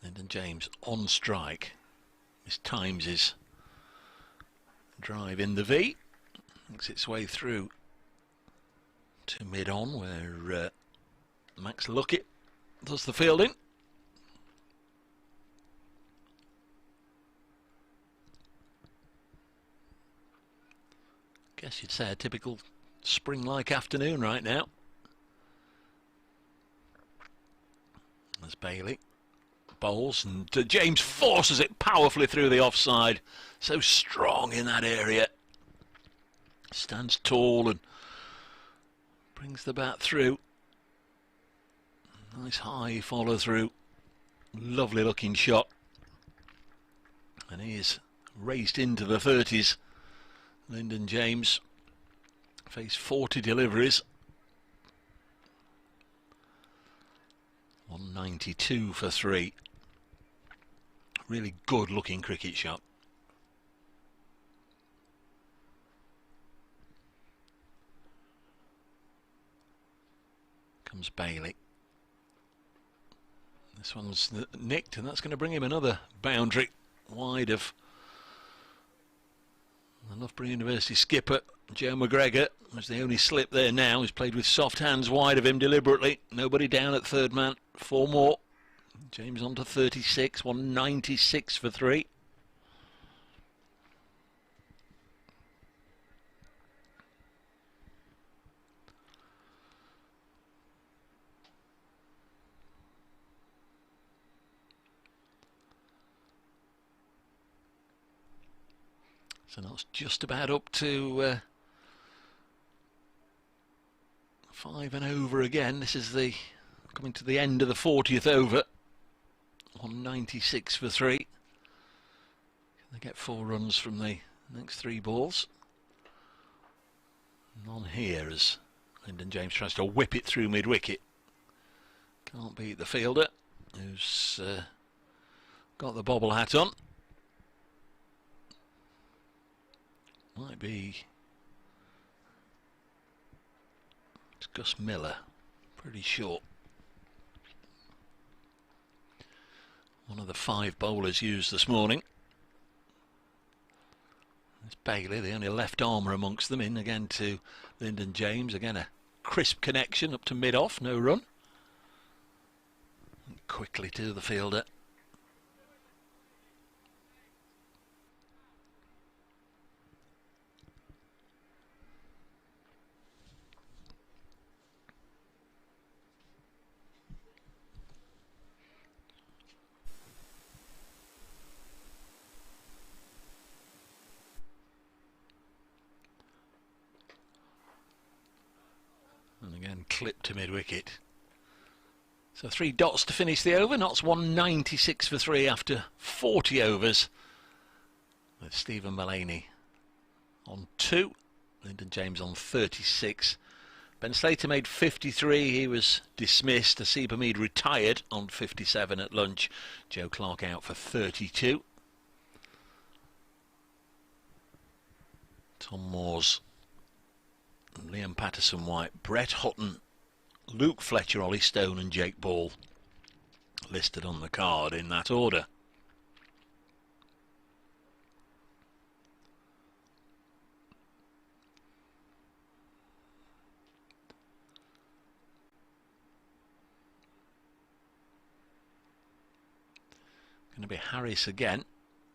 Speaker 1: Lyndon James on strike. This times his drive in the V. Makes its way through to mid-on where Max Luckett does the fielding. Guess you'd say a typical spring-like afternoon right now. There's Bailey. Bowls and James forces it powerfully through the offside. So strong in that area. Stands tall and brings the bat through. Nice high follow through. Lovely looking shot. And he is raced into the 30s. Lyndon James faced 40 deliveries. 192 for 3. Really good looking cricket shot. Comes Bailey. This one's nicked, and that's going to bring him another boundary wide of the Loughborough University skipper Joe McGregor. Was the only slip there now. He's played with soft hands wide of him deliberately. Nobody down at third man. 4 more. James on to 36. 196 for 3. So that's just about up to 5 and over again. This is the coming to the end of the 40th over. 196 for 3. Can they get 4 runs from the next 3 balls? None here as Lyndon James tries to whip it through mid-wicket. Can't beat the fielder, who's got the bobble hat on. Might be it's Gus Miller, pretty short. One of the 5 bowlers used this morning. It's Bailey, the only left armer amongst them, in again to Lyndon James. Again a crisp connection up to mid-off, no run. And quickly to the fielder. And again clipped to mid-wicket. So 3 dots to finish the over. Notts 196 for 3 after 40 overs. With Stephen Mullaney on 2. Lyndon James on 36. Ben Slater made 53. He was dismissed. Asib Hamid retired on 57 at lunch. Joe Clark out for 32. Tom Moores, Liam Patterson-White, Brett Hutton, Luke Fletcher, Ollie Stone and Jake Ball listed on the card in that order. Going to be Harris again.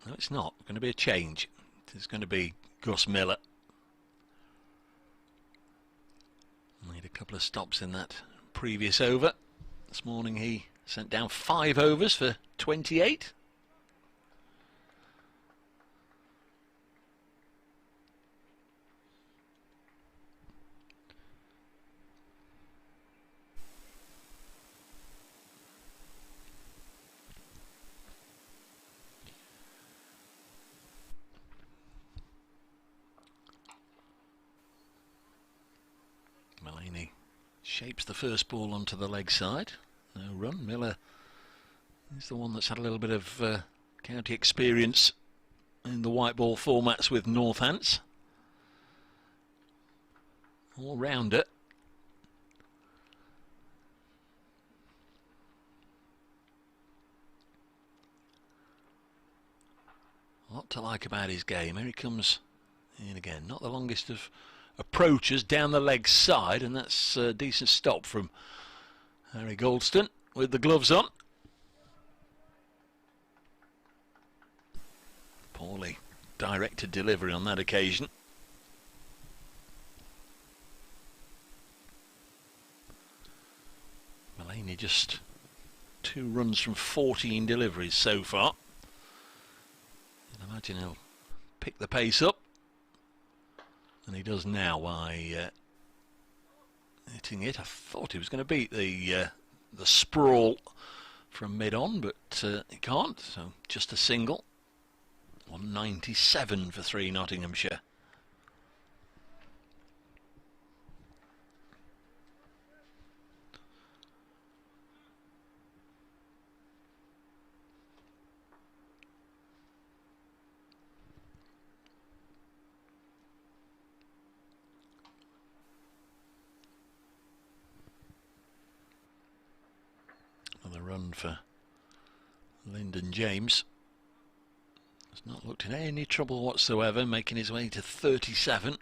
Speaker 1: No, it's not. Going to be a change. It's going to be Gus Miller. Made a couple of stops in that previous over. This morning he sent down 5 overs for 28. shapes the first ball onto the leg side. No run. Miller is the one that's had a little bit of county experience in the white ball formats with Northants. All rounder. A lot to like about his game. Here he comes in again. Not the longest of approaches down the leg side, and that's a decent stop from Harry Goldston with the gloves on. Poorly directed delivery on that occasion. Mulaney just 2 runs from 14 deliveries so far. I imagine he'll pick the pace up, and he does now by hitting it. I thought he was going to beat the sprawl from mid-on, but he can't, so just a single. 197 for 3 Nottinghamshire. Another run for Lyndon James. Has not looked in any trouble whatsoever, making his way to 37.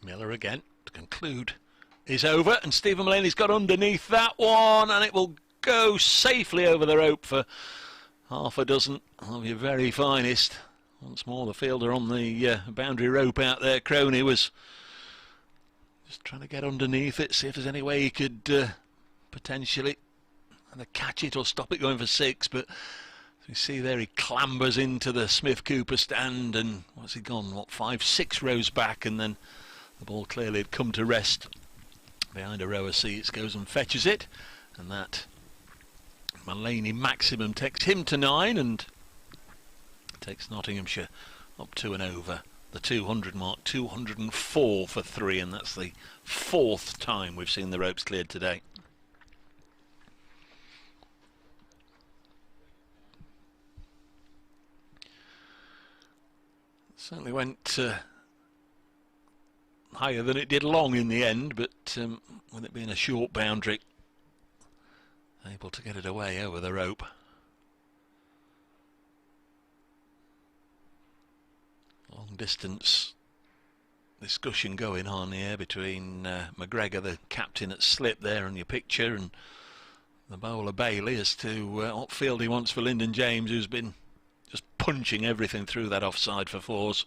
Speaker 1: Miller again to conclude is over, and Stephen Mulaney's got underneath that one, and it will go safely over the rope for half a dozen of your very finest. Once more the fielder on the boundary rope out there. Crony was just trying to get underneath it, see if there's any way he could potentially either catch it or stop it going for 6, but as we see there, he clambers into the Smith-Cooper stand, and what's he gone, 5-6 rows back, and then the ball clearly had come to rest behind a row of seats, goes and fetches it, and that Mulaney maximum takes him to 9 and takes Nottinghamshire up to and over the 200 mark. 204 for 3, and that's the 4th time we've seen the ropes cleared today. Certainly went higher than it did long in the end, but with it being a short boundary, able to get it away over the rope. Long distance discussion going on here between McGregor, the captain at slip there on your picture, and the bowler Bailey as to what field he wants for Lyndon James, who's been just punching everything through that offside for 4s.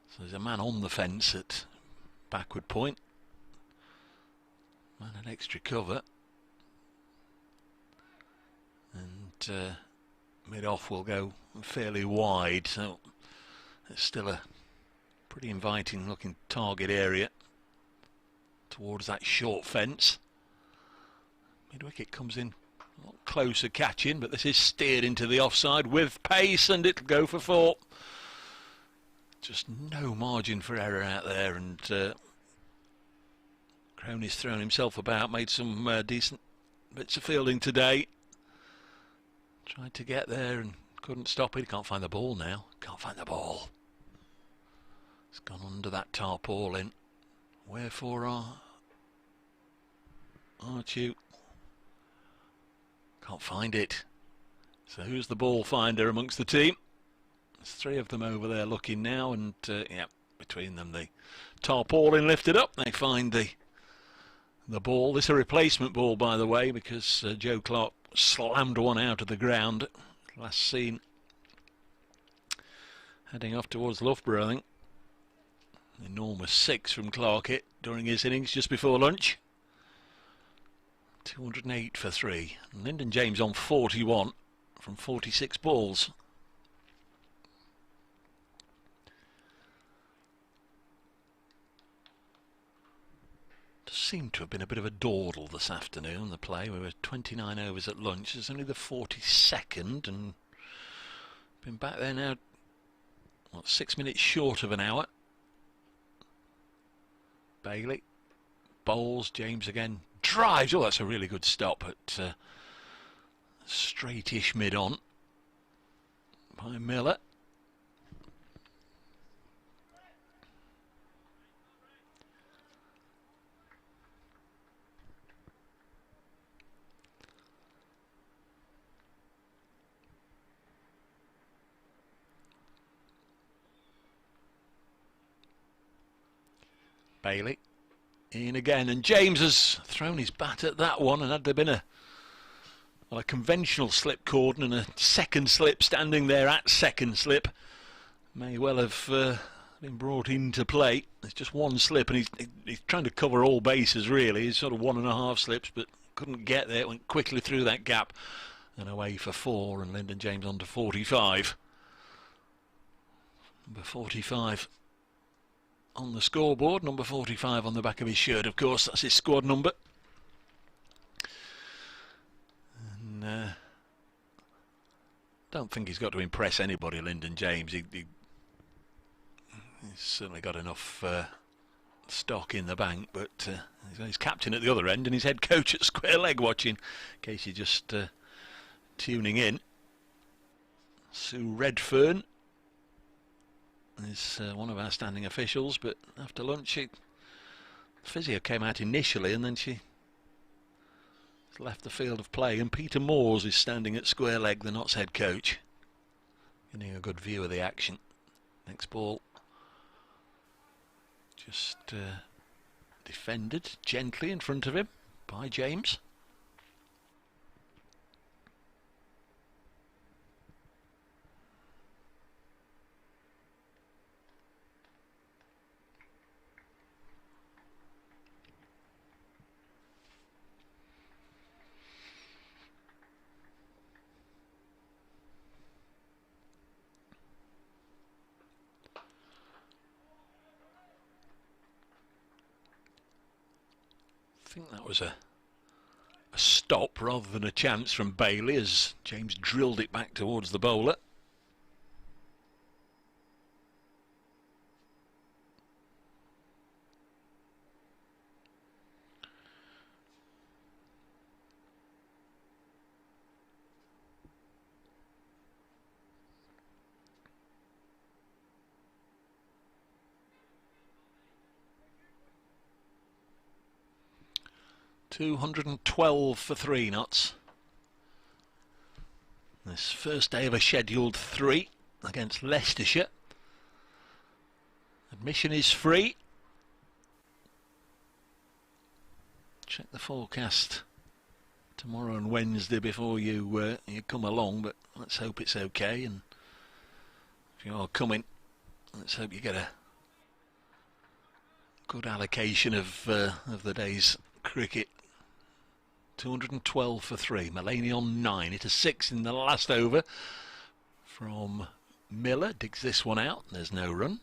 Speaker 1: So there's a man on the fence at backward point. Man had extra cover. And mid-off will go fairly wide, so it's still a pretty inviting looking target area towards that short fence. Mid-wicket comes in a lot closer catching, but this is steered into the offside with pace, and it'll go for 4. Just no margin for error out there, and Crony's thrown himself about, made some decent bits of fielding today. Tried to get there and couldn't stop it. Can't find the ball now. Can't find the ball. It's gone under that tarpaulin. Wherefore aren't you? Can't find it. So who's the ball finder amongst the team? There's 3 of them over there looking now, and yeah, between them the tarpaulin lifted up. They find the the ball. This is a replacement ball, by the way, because Joe Clark slammed one out of the ground. Last seen heading off towards Loughborough, I think. Enormous 6 from Clark hit during his innings just before lunch. 208 for 3. And Lyndon James on 41 from 46 balls. Does seem to have been a bit of a dawdle this afternoon, the play. We were 29 overs at lunch. It's only the 42nd and been back there now, what, 6 minutes short of an hour. Bailey bowls, James again drives. Oh, that's a really good stop at straightish mid-on by Miller. Bailey in again, and James has thrown his bat at that one, and had there been a conventional slip cordon and a second slip standing there at second slip, may well have been brought into play. There's just one slip, and he's trying to cover all bases really. He's sort of 1.5 slips, but couldn't get there. It went quickly through that gap and away for 4, and Lyndon James on to 45. Number 45 on the scoreboard, number 45 on the back of his shirt, of course. That's his squad number. And don't think he's got to impress anybody, Lyndon James. He's certainly got enough stock in the bank, but he's captain at the other end and he's head coach at square leg watching, in case you're just tuning in. Sue Redfern is one of our standing officials, but after lunch physio came out initially and then she left the field of play, and Peter Moores is standing at square leg, the Notts head coach, getting a good view of the action. Next ball just defended gently in front of him by James. I think that was a stop rather than a chance from Bailey as James drilled it back towards the bowler. $212 for 3 Notts. This first day of a scheduled 3 against Leicestershire. Admission is free. Check the forecast tomorrow and Wednesday before you come along, but let's hope it's okay. And if you are coming, let's hope you get a good allocation of the day's cricket. 212 for 3. Mulaney on 9. Hit a 6 in the last over from Miller. Digs this one out. There's no run.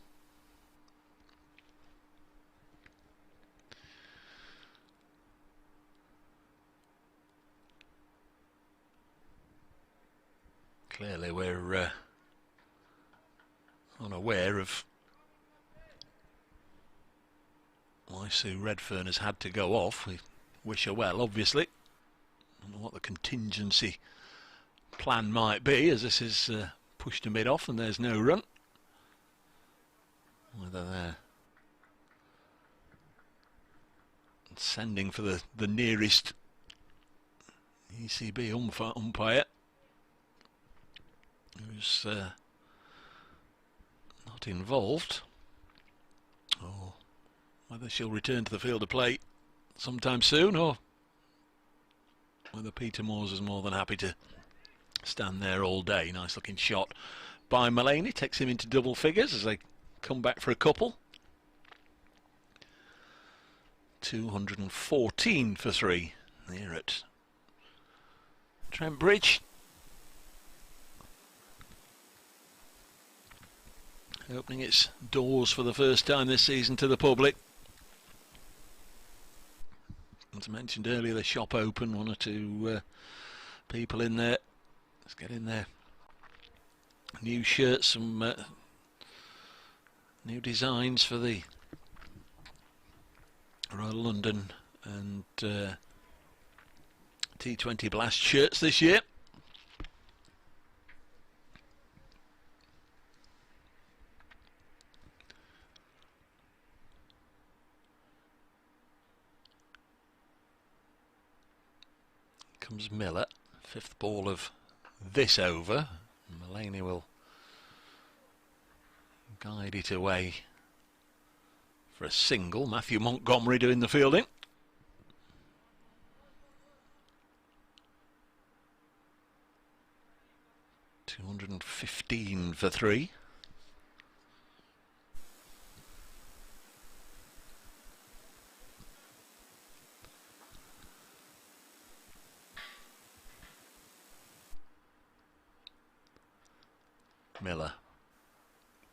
Speaker 1: Clearly we're unaware of why Sue Redfern has had to go off. We wish her well, obviously. I don't know what the contingency plan might be, as this is pushed to mid-off and there's no run. Whether they're sending for the nearest ECB umpire who's not involved, or whether she'll return to the field of play sometime soon, or whether Peter Moores is more than happy to stand there all day. Nice looking shot by Mullaney, takes him into double figures as they come back for a couple. 214 for 3 here at Trent Bridge. Opening its doors for the first time this season to the public. As I mentioned earlier, the shop open, 1 or 2 people in there. Let's get in there. New shirts, some new designs for the Royal London and T20 Blast shirts this year. Comes Miller, 5th ball of this over. Mullaney will guide it away for a single. Matthew Montgomery doing the fielding. $215 for 3. Miller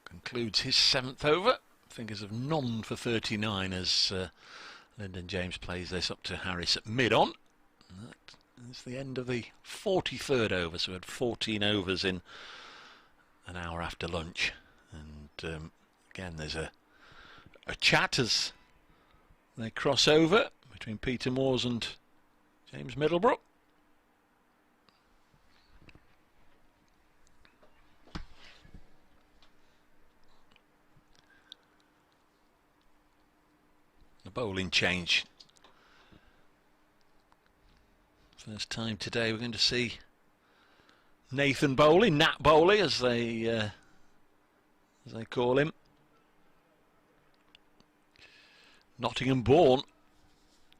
Speaker 1: concludes his 7th over. Fingers of none for 39 as Lyndon James plays this up to Harris at mid-on. That is the end of the 43rd over, so we had 14 overs in an hour after lunch. And again, there's a chat as they cross over between Peter Moores and James Middlebrook. The bowling change. First time today we're going to see Nathan Bowley, Nat Bowley as they call him. Nottingham born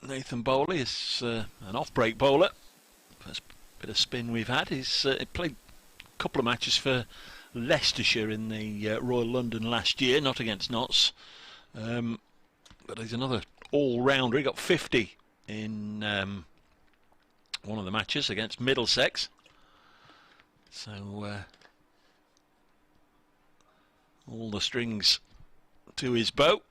Speaker 1: Nathan Bowley is an off-break bowler. First bit of spin we've had. He played a couple of matches for Leicestershire in the Royal London last year, not against Notts. But he's another all-rounder. He got 50 in one of the matches against Middlesex. So all the strings to his bow.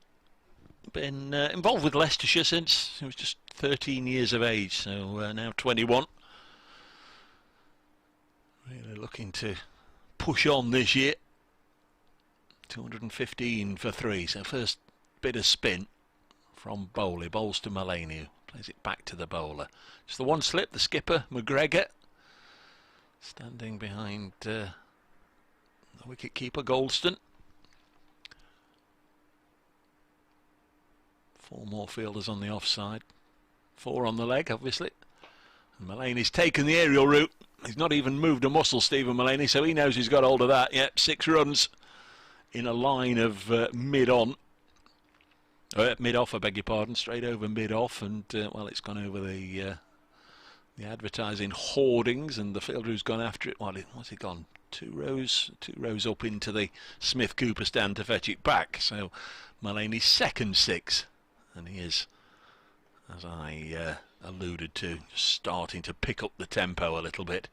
Speaker 1: Been involved with Leicestershire since he was just 13 years of age, so now 21. Really looking to push on this year. 215 for 3, so first bit of spin from Bowley. Bowls to Mullaney, who plays it back to the bowler. Just the one slip, the skipper, McGregor, standing behind the wicket-keeper, Goldston. 4 more fielders on the offside. 4 on the leg, obviously. And Mullaney's taken the aerial route. He's not even moved a muscle, Stephen Mullaney, so he knows he's got hold of that. Yep, 6 runs in a line of mid-on. Mid-off, I beg your pardon, straight over mid-off, and well, it's gone over the advertising hoardings, and the fielder who's gone after it, well, what's he gone? 2 rows up into the Smith Cooper stand to fetch it back. So Mullaney's second 6, and he is, as I alluded to, just starting to pick up the tempo a little bit.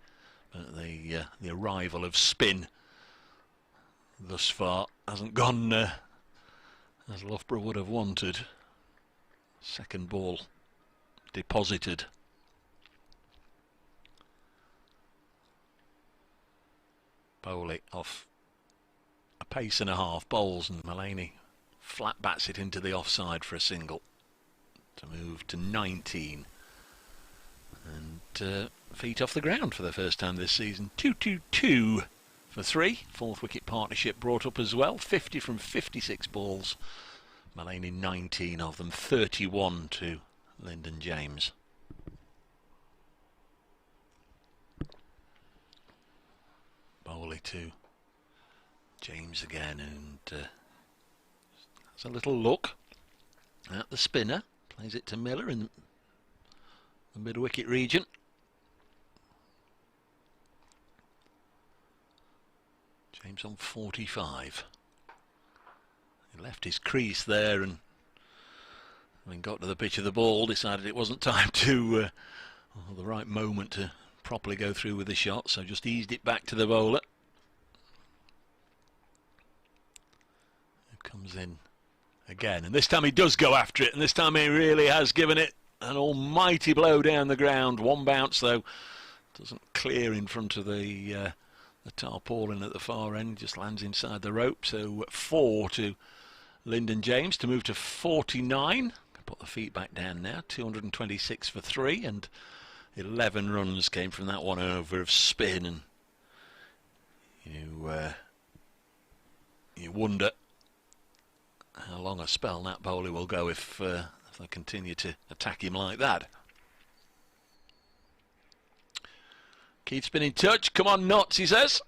Speaker 1: But the arrival of spin thus far hasn't gone as Loughborough would have wanted. Second ball deposited. Bowley off a pace and a half, bowls, and Mullaney flat bats it into the offside for a single to move to 19. And feet off the ground for the first time this season. 2-2-2 for 3. 4th wicket partnership brought up as well. 50 from 56 balls. Mullaney 19 of them. 31 to Lyndon James. Bowley to James again, and has a little look at the spinner. Plays it to Miller in the mid-wicket region. James on 45. He left his crease there and when got to the pitch of the ball decided it wasn't time to or the right moment to properly go through with the shot, so just eased it back to the bowler. Who comes in again, and this time he does go after it, and this time he really has given it an almighty blow down the ground. One bounce though, doesn't clear in front of the tarpaulin at the far end, just lands inside the rope. So 4 to Lyndon James to move to 49. Put the feet back down now. 226 for 3, and 11 runs came from that one over of spin. And you wonder how long a spell that bowler will go if they continue to attack him like that. Keith's been in touch. Come on, Nuts, he says.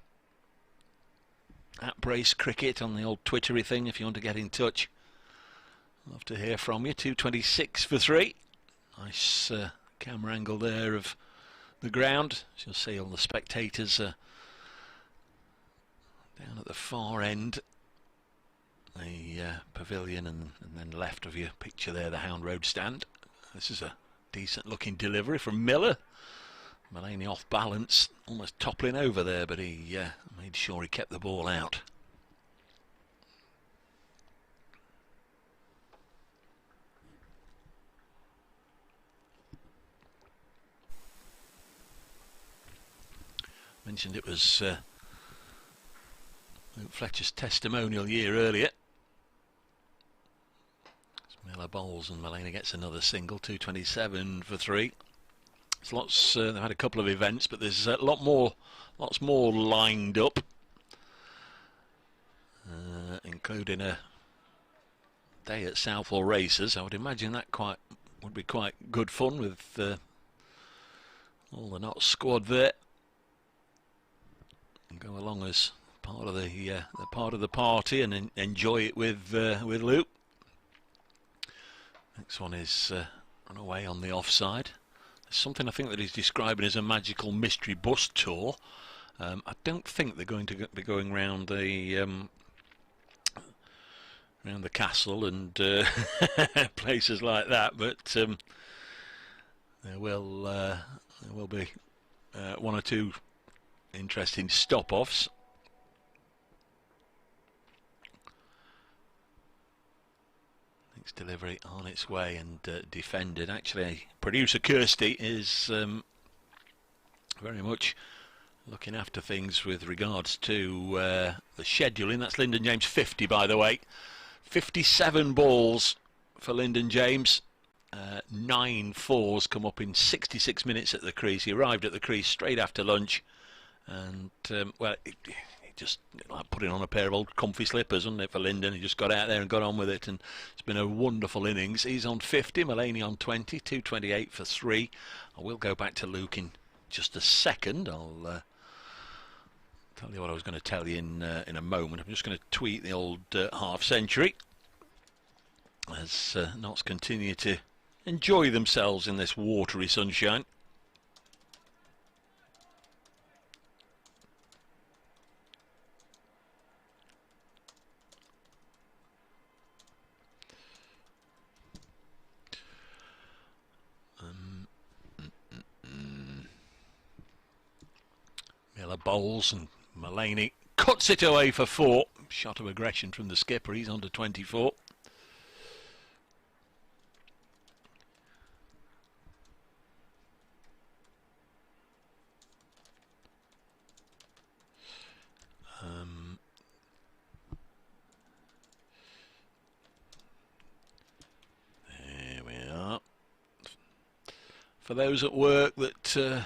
Speaker 1: At Brace Cricket on the old Twittery thing if you want to get in touch. Love to hear from you. 226 for 3. Nice camera angle there of the ground. As you'll see all the spectators down at the far end. The pavilion and then left of your picture there, the Hound Road stand. This is a decent looking delivery from Miller. Mullaney off balance, almost toppling over there, but he made sure he kept the ball out. Mentioned it was Luke Fletcher's testimonial year earlier. Miller bowls and Mullaney gets another single. 227 for 3. There's lots. They've had a couple of events, but there's lots more lined up, including a day at Southwell Races. I would imagine that would be quite good fun with all the Notts squad there. And go along as part of the party and enjoy it with Luke. Next one is run away on the offside. Something I think that he's describing as a magical mystery bus tour. I don't think they're going to be going round the castle and places like that, but there will be one or two interesting stop-offs. Delivery on its way and defended. Actually, producer Kirsty is very much looking after things with regards to the scheduling. That's Lyndon James 50, by the way. 57 balls for Lyndon James. 9 fours come up in 66 minutes at the crease. He arrived at the crease straight after lunch, and just like putting on a pair of old comfy slippers, wasn't it, for Lyndon? He just got out there and got on with it, and it's been a wonderful innings. He's on 50, Mullaney on 20, 228 for 3. I will go back to Luke in just a second. I'll tell you what I was going to tell you in a moment. I'm just going to tweet the old half century as Notts continue to enjoy themselves in this watery sunshine. Miller bowls and Mullaney cuts it away for 4. Shot of aggression from the skipper. He's on to 24. There we are. For those at work that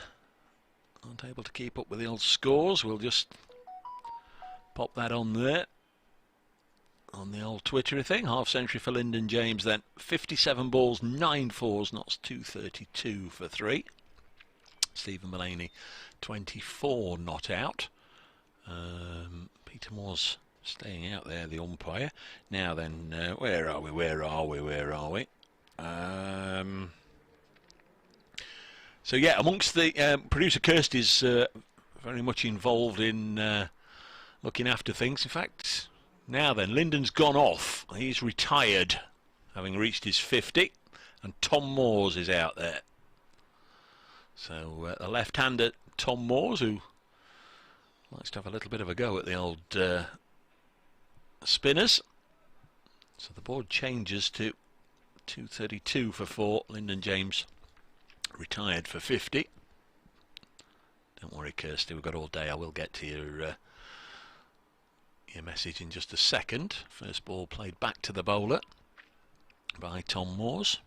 Speaker 1: aren't able to keep up with the old scores, we'll just pop that on there on the old Twittery thing. Half century for Lyndon James then. 57 balls, 9 fours, Notts 232 for 3. Stephen Mullaney 24 not out. Peter Moore's staying out there, the umpire. Now then, where are we? So yeah, amongst the producer Kirsty's very much involved in looking after things. In fact, now then, Lyndon's gone off. He's retired, having reached his 50, and Tom Moores is out there. So the left-hander Tom Moores, who likes to have a little bit of a go at the old spinners. So the board changes to 232 for 4. Lyndon James retired for 50. Don't worry, Kirsty, we've got all day. I will get to your message in just a second. First ball played back to the bowler by Tom Moores.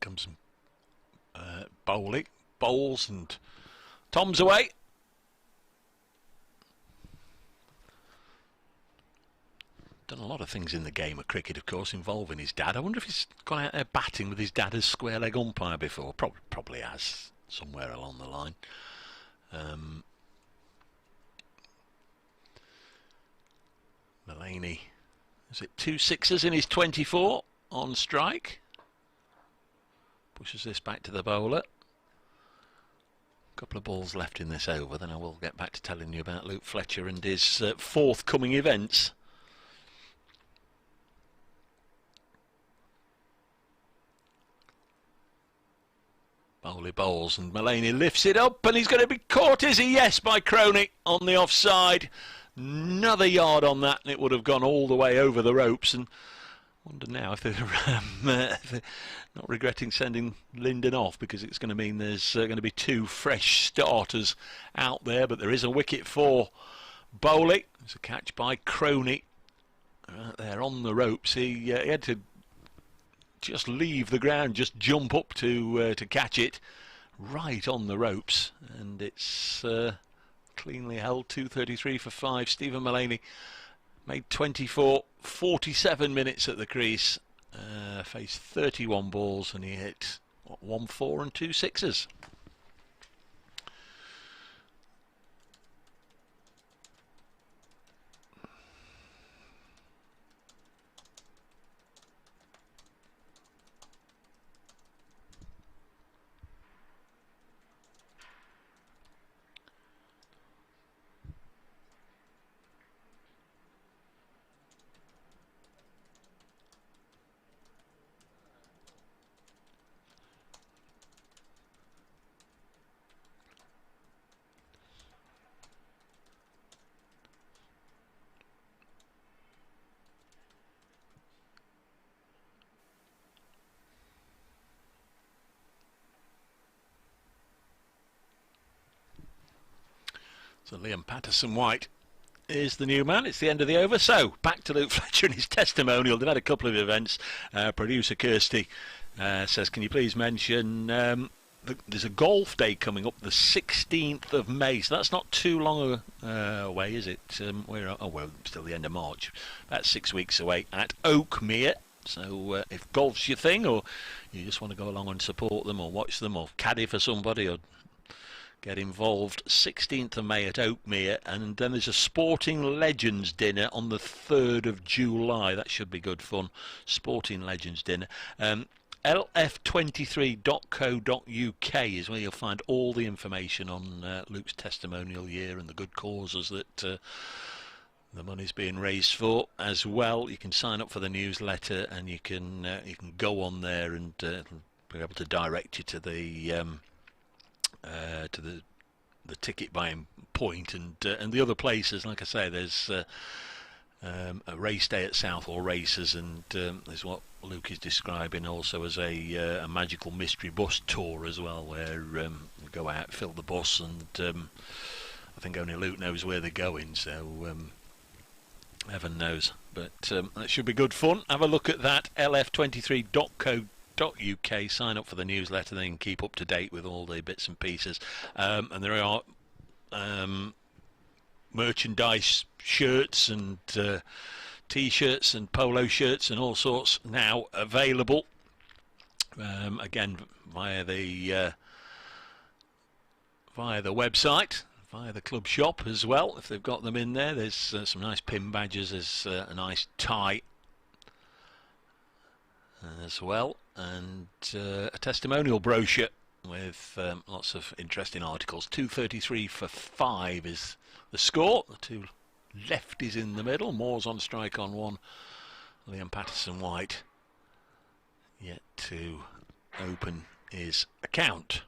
Speaker 1: Comes Bowley, bowls, and Tom's away. Done a lot of things in the game of cricket, of course, involving his dad. I wonder if he's gone out there batting with his dad as square leg umpire before. Probably has, somewhere along the line. Mullaney, is it 2 sixes in his 24 on strike? Pushes this back to the bowler. A couple of balls left in this over, then I will get back to telling you about Luke Fletcher and his forthcoming events. Bowley bowls and Mullaney lifts it up, and he's going to be caught, is he? Yes, by Crony on the offside. Another yard on that, and it would have gone all the way over the ropes. And I wonder now if they're not regretting sending Lyndon off, because it's going to mean there's going to be 2 fresh starters out there. But there is a wicket for Bowley. There's a catch by Crony right there on the ropes. He had to just leave the ground, just jump up to catch it right on the ropes, and it's cleanly held. 233 for 5. Stephen Mullaney made 24, 47 minutes at the crease, faced 31 balls, and he hit 1 4 and 2 sixes. So Liam Patterson-White is the new man. It's the end of the over. So back to Luke Fletcher and his testimonial. They've had a couple of events. Producer Kirsty says, can you please mention there's a golf day coming up the 16th of May. So that's not too long away, is it? We're still the end of March. About 6 weeks away at Oakmere. So if golf's your thing, or you just want to go along and support them or watch them or caddy for somebody or get involved, 16th of May at Oakmere, and then there's a Sporting Legends dinner on the 3rd of July. That should be good fun. Sporting Legends dinner. lf23.co.uk is where you'll find all the information on Luke's testimonial year and the good causes that the money's being raised for as well. You can sign up for the newsletter, and you can go on there, and it'll be able to direct you to the ticket buying point and the other places. Like I say, there's a race day at Southall Races, and there's what Luke is describing also as a magical mystery bus tour as well, where we go out, fill the bus, and I think only Luke knows where they're going, so heaven knows. But that should be good fun. Have a look at that, lf23.co.uk. Sign up for the newsletter, then keep up to date with all the bits and pieces. And there are merchandise, shirts and t-shirts and polo shirts and all sorts now available. Again, via the website, via the club shop as well, if they've got them in there. There's some nice pin badges. There's a nice tie as well, and a testimonial brochure with lots of interesting articles. 2:33 for 5 is the score. The two lefties in the middle. Moore's on strike on one. Liam Patterson-White yet to open his account.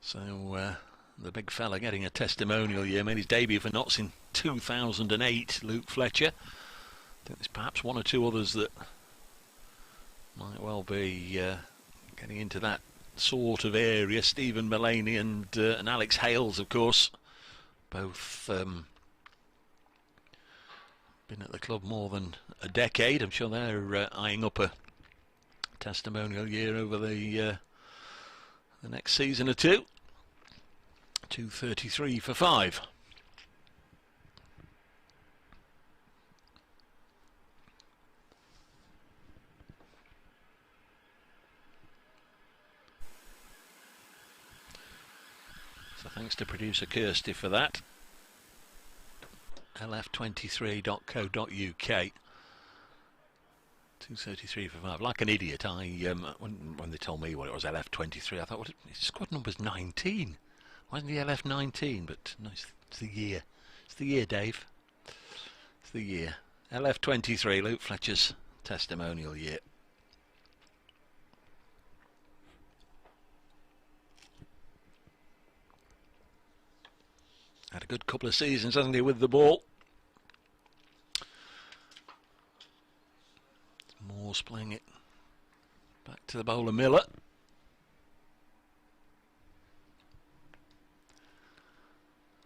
Speaker 1: So the big fella getting a testimonial year. Made his debut for Notts in 2008, Luke Fletcher. I think there's perhaps one or two others that might well be getting into that sort of area. Stephen Mullaney and Alex Hales, of course, both been at the club more than a decade. I'm sure they're eyeing up a testimonial year over the next season or two. 2:33 for 5. So thanks to producer Kirsty for that. lf23.co.uk. 2:33 for 5. Like an idiot, when they told me what it was, LF23, I thought, what, squad number's 19. Why isn't he LF19? But no, it's the year. It's the year, Dave. It's the year. LF23, Luke Fletcher's testimonial year. Had a good couple of seasons, hasn't he, with the ball? Moore's playing it back to the bowler Miller.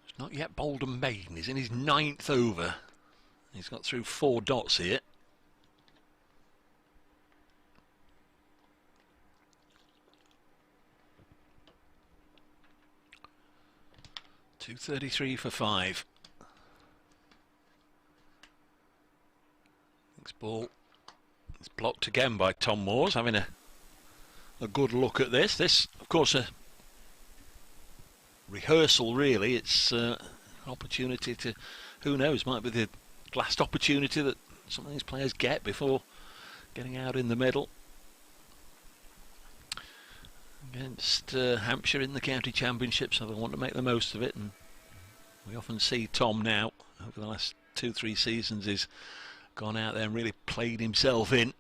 Speaker 1: It's not yet bowled a maiden. He's in his 9th over. He's got through 4 dots here. .233 for 5. Next ball. It's blocked again by Tom Moores, having a good look at this. This, of course, a rehearsal, really. It's an opportunity to, who knows, might be the last opportunity that some of these players get before getting out in the middle. Against Hampshire in the county championship, so they want to make the most of it. And we often see Tom now, over the last 2-3 seasons, he's gone out there and really played himself in,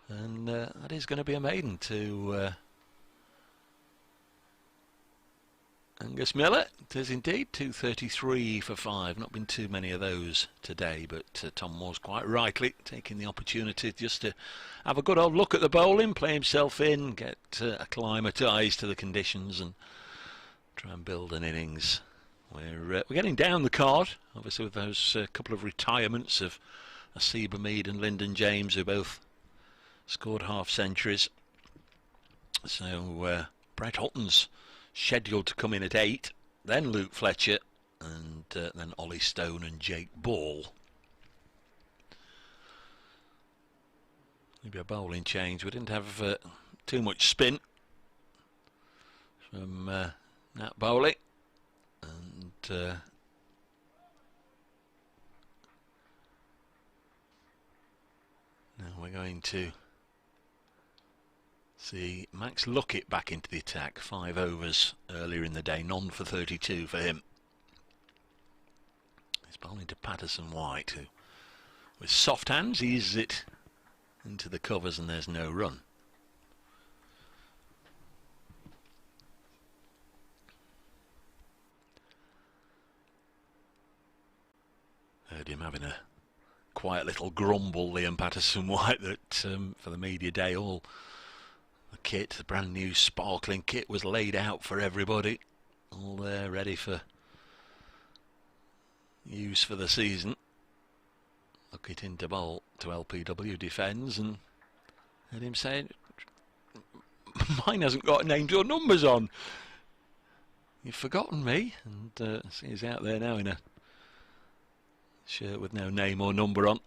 Speaker 1: and that is going to be a maiden to Angus Miller. It is indeed. 2:33 for 5. Not been too many of those today, but Tom Moore's quite rightly taking the opportunity just to have a good old look at the bowling, play himself in, get acclimatised to the conditions, and try and build an innings. We're getting down the card, obviously, with those couple of retirements of Asiba Mead and Lyndon James, who both scored half centuries. So Brett Hutton's scheduled to come in at 8, then Luke Fletcher, and then Ollie Stone and Jake Ball. Maybe a bowling change. We didn't have too much spin from Nat Bowley, and now we're going to see Max Luckett back into the attack. 5 overs earlier in the day, none for 32 for him. He's bowling to Patterson-White, who with soft hands eases it into the covers, and there's no run. Heard him having a quiet little grumble, Liam Patterson-White, that for the media day, all the kit, the brand new sparkling kit, was laid out for everybody, all there ready for use for the season. Look it into bowl to LPW, defends, and Heard him saying, mine hasn't got names or numbers on. You've forgotten me. And he's out there now in a shirt with no name or number on.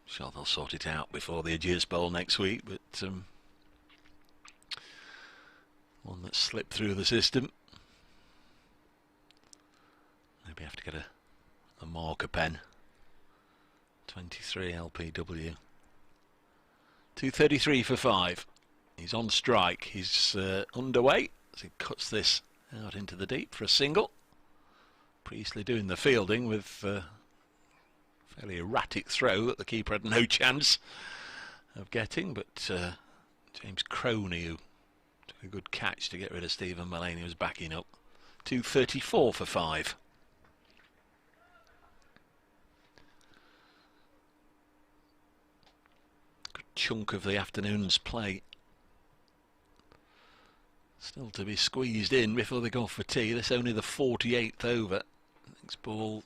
Speaker 1: Sure, they'll sort it out before the Aegeus Bowl next week, but one that's slipped through the system. Maybe have to get a marker pen. 23 LPW. 2:33 for 5. He's on strike. He's underway as he cuts this out into the deep for a single. Priestley doing the fielding with a fairly erratic throw that the keeper had no chance of getting, but James Croney, who took a good catch to get rid of Stephen Mullaney, was backing up. 2:34 for 5. Good chunk of the afternoon's play still to be squeezed in before they go for tea. This only the 48th over. Next ball,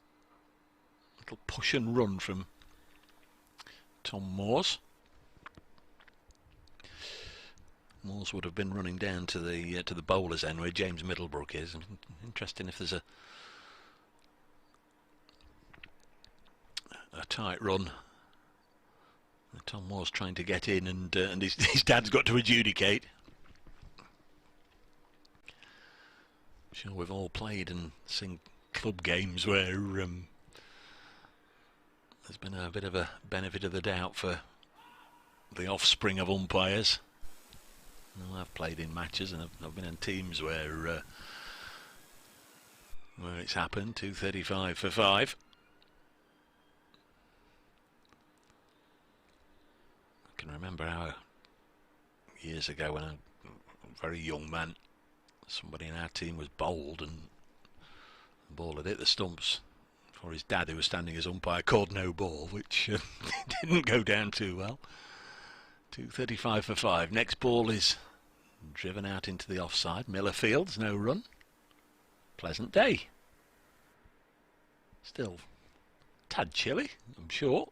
Speaker 1: little push and run from Tom Moores. Moores would have been running down to the bowler's end where James Middlebrook is. Interesting if there's a tight run. Tom Moores trying to get in, and his dad's got to adjudicate. I'm sure we've all played and seen club games where there's been a bit of a benefit of the doubt for the offspring of umpires. Well, I've played in matches and I've been in teams where it's happened. 2:35 for 5. I can remember how years ago when I was a very young man, somebody in our team was bowled and the ball had hit the stumps before his dad, who was standing as umpire, called no ball, which didn't go down too well. 2:35 for 5. Next ball is driven out into the offside. Miller fields, no run. Pleasant day. Still tad chilly, I'm sure.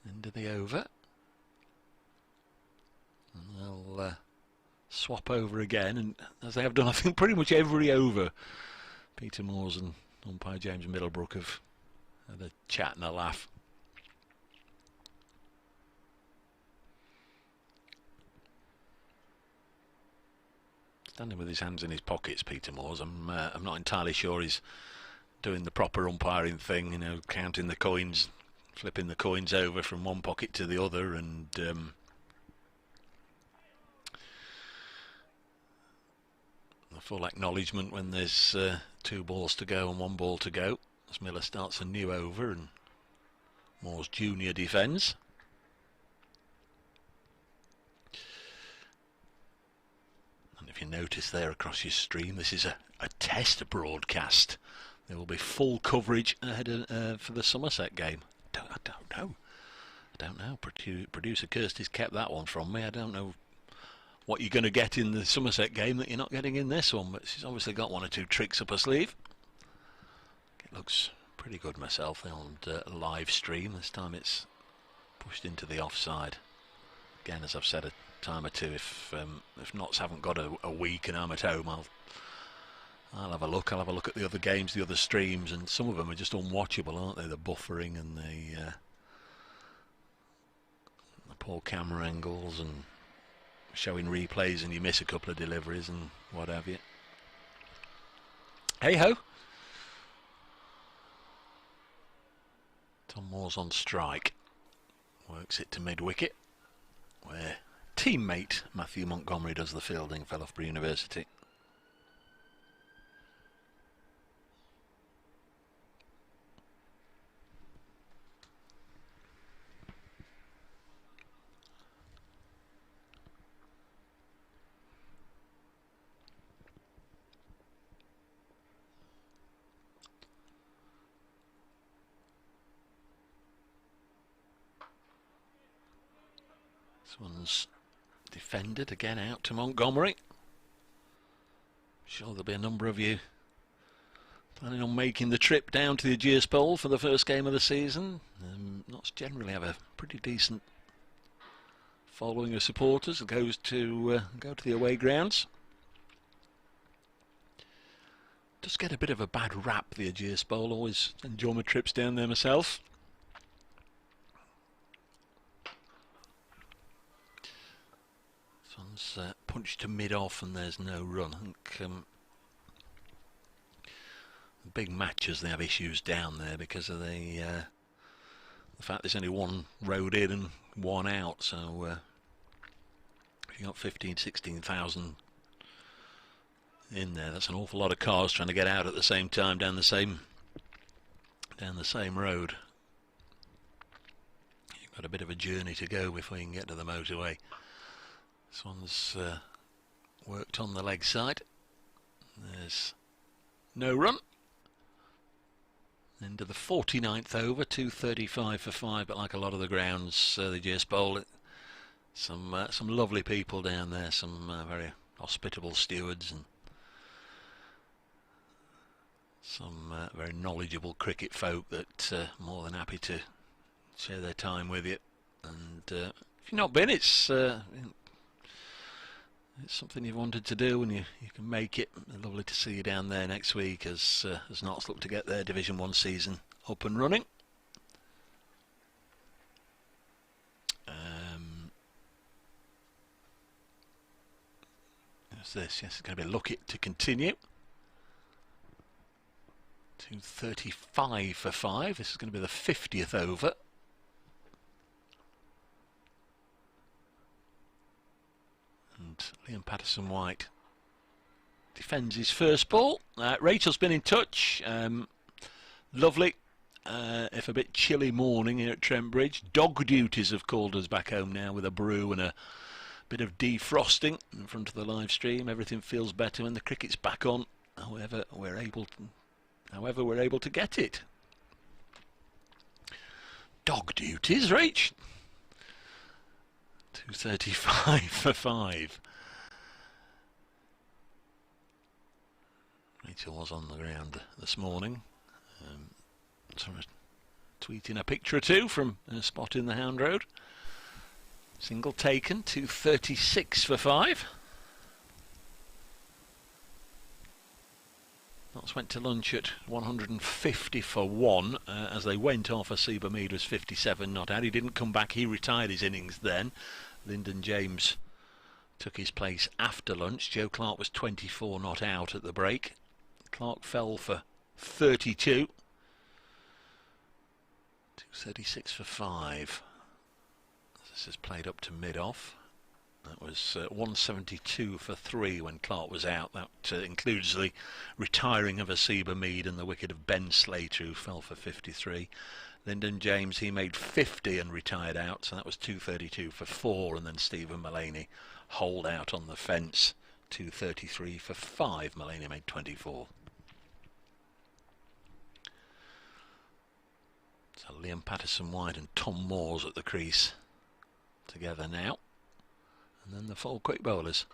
Speaker 1: End of the over. And they'll swap over again, and as they have done, I think, pretty much every over, Peter Moores and umpire James Middlebrook have had a chat and a laugh. Standing with his hands in his pockets, Peter Moores. I'm not entirely sure he's doing the proper umpiring thing, you know, counting the coins, flipping the coins over from one pocket to the other, and a full acknowledgement when there's 2 balls to go and 1 ball to go, as Miller starts a new over and Moores Junior defends. And if you notice there across your stream, this is a test broadcast. There will be full coverage ahead for the Somerset game. I don't know. Producer Kirsty's kept that one from me. I don't know what you're going to get in the Somerset game that you're not getting in this one, but she's obviously got 1 or 2 tricks up her sleeve. It looks pretty good myself, the old live stream. This time it's pushed into the offside. Again, as I've said a time or two, if Notts haven't got a week and I'm at home, I'll have a look. I'll have a look at the other games, the other streams, and some of them are just unwatchable, aren't they? The buffering and the poor camera angles and showing replays, and you miss a couple of deliveries and what have you. Hey ho! Tom Moores on strike. Works it to mid-wicket, where teammate Matthew Montgomery does the fielding for Loughborough University. This one's defended again, out to Montgomery. Sure there'll be a number of you planning on making the trip down to the Aegeus Bowl for the first game of the season. Notts generally have a pretty decent following of supporters goes to go to the away grounds. Does get a bit of a bad rap, the Aegis Bowl. Always enjoy my trips down there myself. This one's punched to mid-off and there's no run. I think big matches, they have issues down there because of the fact there's only one road in and one out. So if you've got 16,000 in there, that's an awful lot of cars trying to get out at the same time down the same road. You've got a bit of a journey to go before you can get to the motorway. This one's worked on the leg side. There's no run. Into the 49th over, 2:35 for 5, but like a lot of the grounds, the GS Bowl, some lovely people down there, some very hospitable stewards and some very knowledgeable cricket folk that more than happy to share their time with you. And if you've not been, it's something you've wanted to do and you can make it. Lovely to see you down there next week as Notts look to get their Division 1 season up and running. What's this? Yes, it's going to be lucky to continue. 2:35 for 5. This is going to be the 50th over. And Liam Patterson-White defends his first ball. Rachel's been in touch. Lovely, if a bit chilly morning here at Trent Bridge. Dog duties have called us back home now with a brew and a bit of defrosting in front of the live stream. Everything feels better when the cricket's back on. However, we're able to get it. Dog duties, Rach. 2:35 for 5. Rachel was on the ground this morning. Tweeting a picture or two from a spot in the Hound Road. Single taken, 2:36 for 5. Notts went to lunch at 150 for 1 as they went off. Asiba Mead was 57 not out. He didn't come back, he retired his innings then. Lyndon James took his place after lunch. Joe Clark was 24 not out at the break. Clark fell for 32. 2:36 for 5. This is played up to mid-off. That was 172 for 3 when Clark was out. That includes the retiring of Asiba Mead and the wicket of Ben Slater, who fell for 53. Lyndon James, he made 50 and retired out, so that was 2:32 for 4. And then Stephen Mullaney holed out on the fence, 2:33 for 5. Mullaney made 24. So Liam Patterson-White and Tom Moores at the crease together now. And then the full quick bowlers.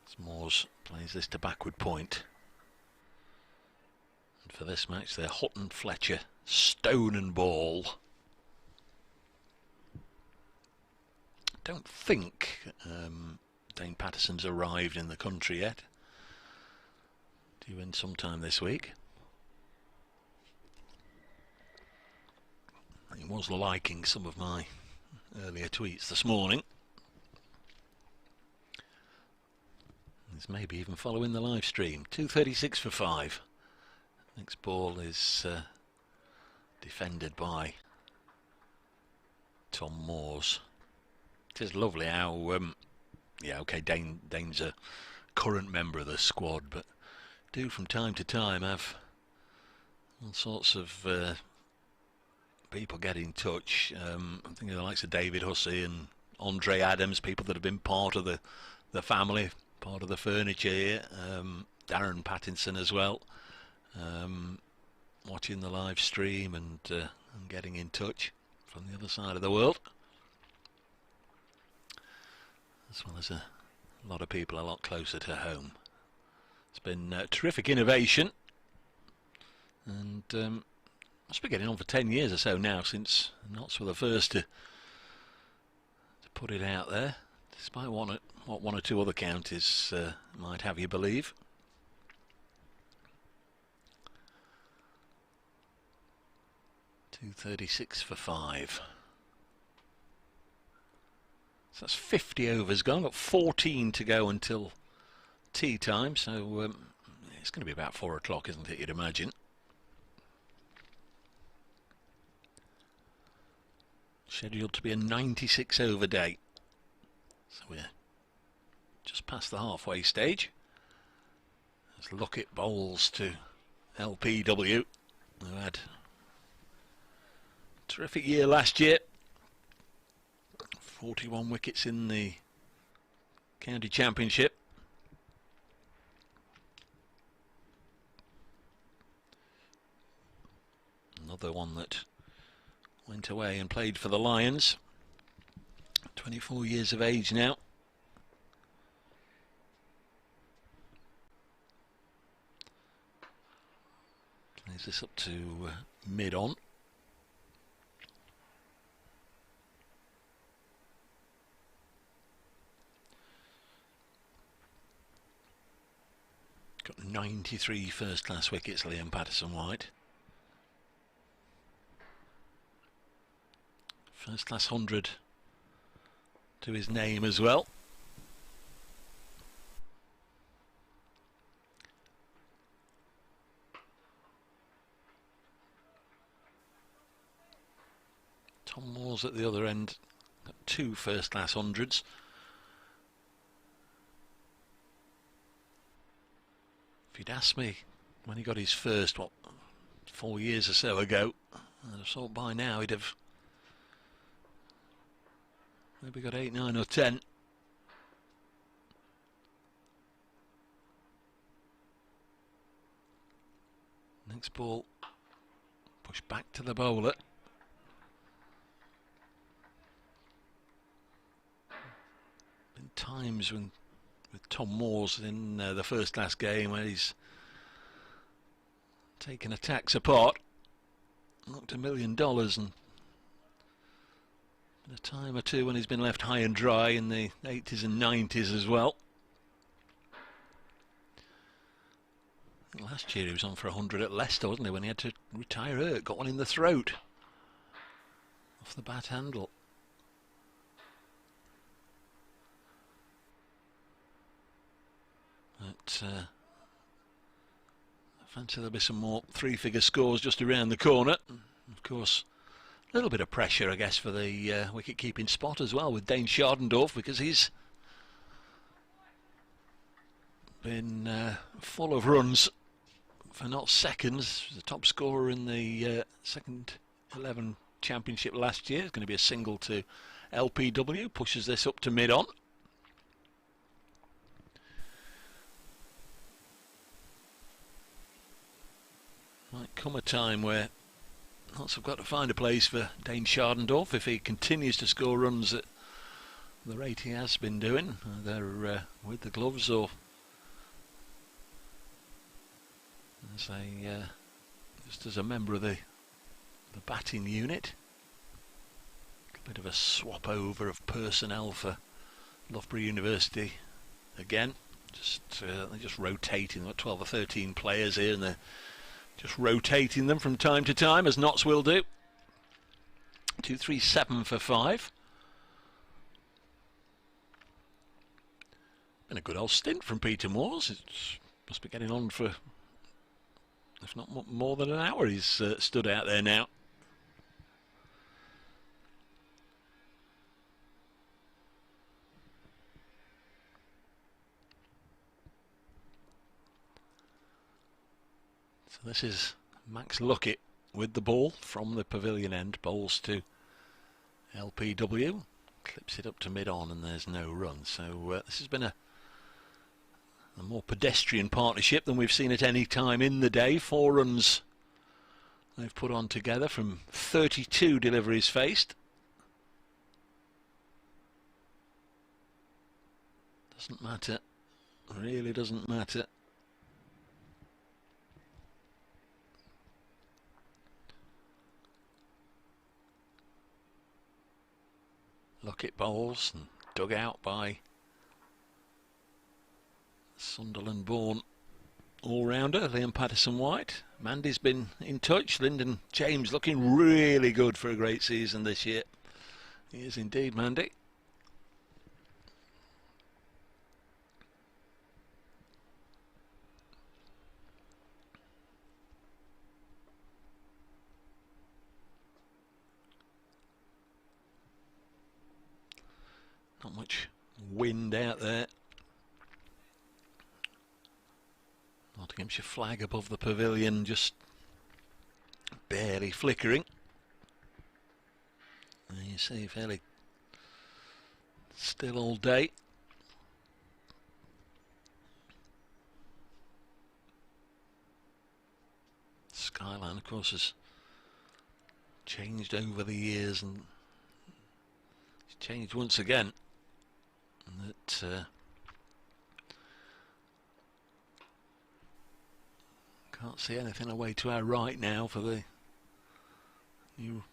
Speaker 1: As Moores plays this to backward point. And for this match, they're Hutton, Fletcher, Stone and Ball. Don't think Dane Patterson's arrived in the country yet. Due in sometime this week. He was liking some of my earlier tweets this morning. He's maybe even following the live stream. 2:36 for 5. Next ball is defended by Tom Moores. It is lovely how yeah, okay, Dane's a current member of the squad, but do from time to time have all sorts of people get in touch. I'm thinking of the likes of David Hussey and Andre Adams, people that have been part of the family, part of the furniture here. Darren Pattinson as well, watching the live stream and getting in touch from the other side of the world, as well as a lot of people a lot closer to home. It's been terrific innovation, and must be getting on for 10 years or so now since Notts were the first to put it out there, despite what one or two other counties might have you believe. .236 for 5. So that's 50 overs gone. Got 14 to go until tea time, so it's going to be about 4 o'clock, isn't it, you'd imagine. Scheduled to be a 96 over day. So we're just past the halfway stage. Let's look at bowls to LPW, who had a terrific year last year. 41 wickets in the county championship. Another one that went away and played for the Lions. 24 years of age now. Plays this up to mid-on. Got 93 first-class wickets, Liam Patterson-White. First-class 100 to his name as well. Tom Moore's at the other end, got 2 first-class 100s. If you'd asked me when he got his first, 4 years or so ago, I'd have thought by now he'd have maybe got 8, 9 or 10. Next ball, push back to the bowler. Been times when with Tom Moore's in the first class game where he's taken attacks apart, knocked $1 million, and a time or two when he's been left high and dry in the 80s and 90s as well. Last year he was on for 100 at Leicester, wasn't he, when he had to retire hurt, got one in the throat off the bat handle. But I fancy there'll be some more 3-figure scores just around the corner. Of course, a little bit of pressure, I guess, for the wicket-keeping spot as well with Dane Schardendorf, because he's been full of runs for not seconds. The top scorer in the second 11 championship last year. It's going to be a single to LPW, pushes this up to mid-on. Might come a time where lots have got to find a place for Dane Schardendorf if he continues to score runs at the rate he has been doing, either with the gloves or as just as a member of the batting unit. A bit of a swap over of personnel for Loughborough University again. They're just rotating. They've got 12 or 13 players here, and they're just rotating them from time to time, as Notts will do. 237 for 5. Been a good old stint from Peter Moores. It must be getting on for, if not more than an hour, he's stood out there now. So this is Max Luckett with the ball from the pavilion end, bowls to LPW, clips it up to mid-on, and there's no run. So this has been a more pedestrian partnership than we've seen at any time in the day. 4 runs they've put on together from 32 deliveries faced. Doesn't matter, really doesn't matter. bucket bowls and dug out by Sunderland-born all-rounder Liam Patterson-White. Mandy's been in touch. Lyndon James looking really good for a great season this year. He is indeed, Mandy. Not much wind out there. Nottinghamshire flag above the pavilion, just barely flickering. There you see, fairly still all day. Skyline, of course, has changed over the years, and it's changed once again. That can't see anything away to our right now for the new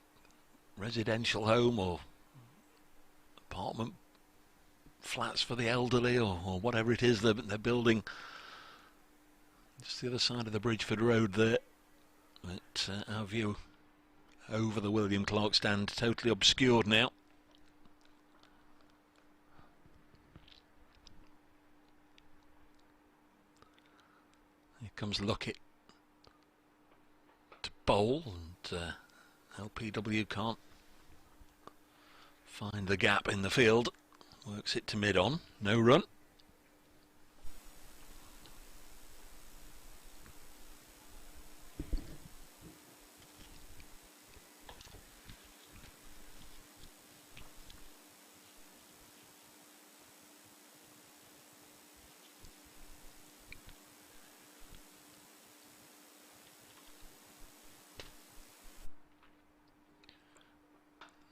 Speaker 1: residential home or apartment flats for the elderly, or whatever it is they're building. Just the other side of the Bridgeford Road there. But our view over the William Clark stand totally obscured now. Here comes Luckett to bowl, and LPW can't find the gap in the field. Works it to mid-on, no run.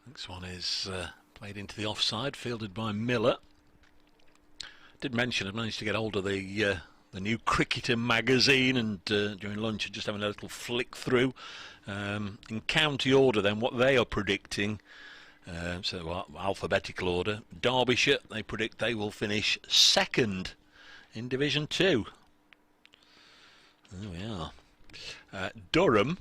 Speaker 1: Next one is played into the offside, fielded by Miller. Did mention I've managed to get hold of the new Cricketer magazine, and during lunch just having a little flick through. In county order then, what they are predicting, alphabetical order, Derbyshire, they predict they will finish second in Division 2. There we are. Durham,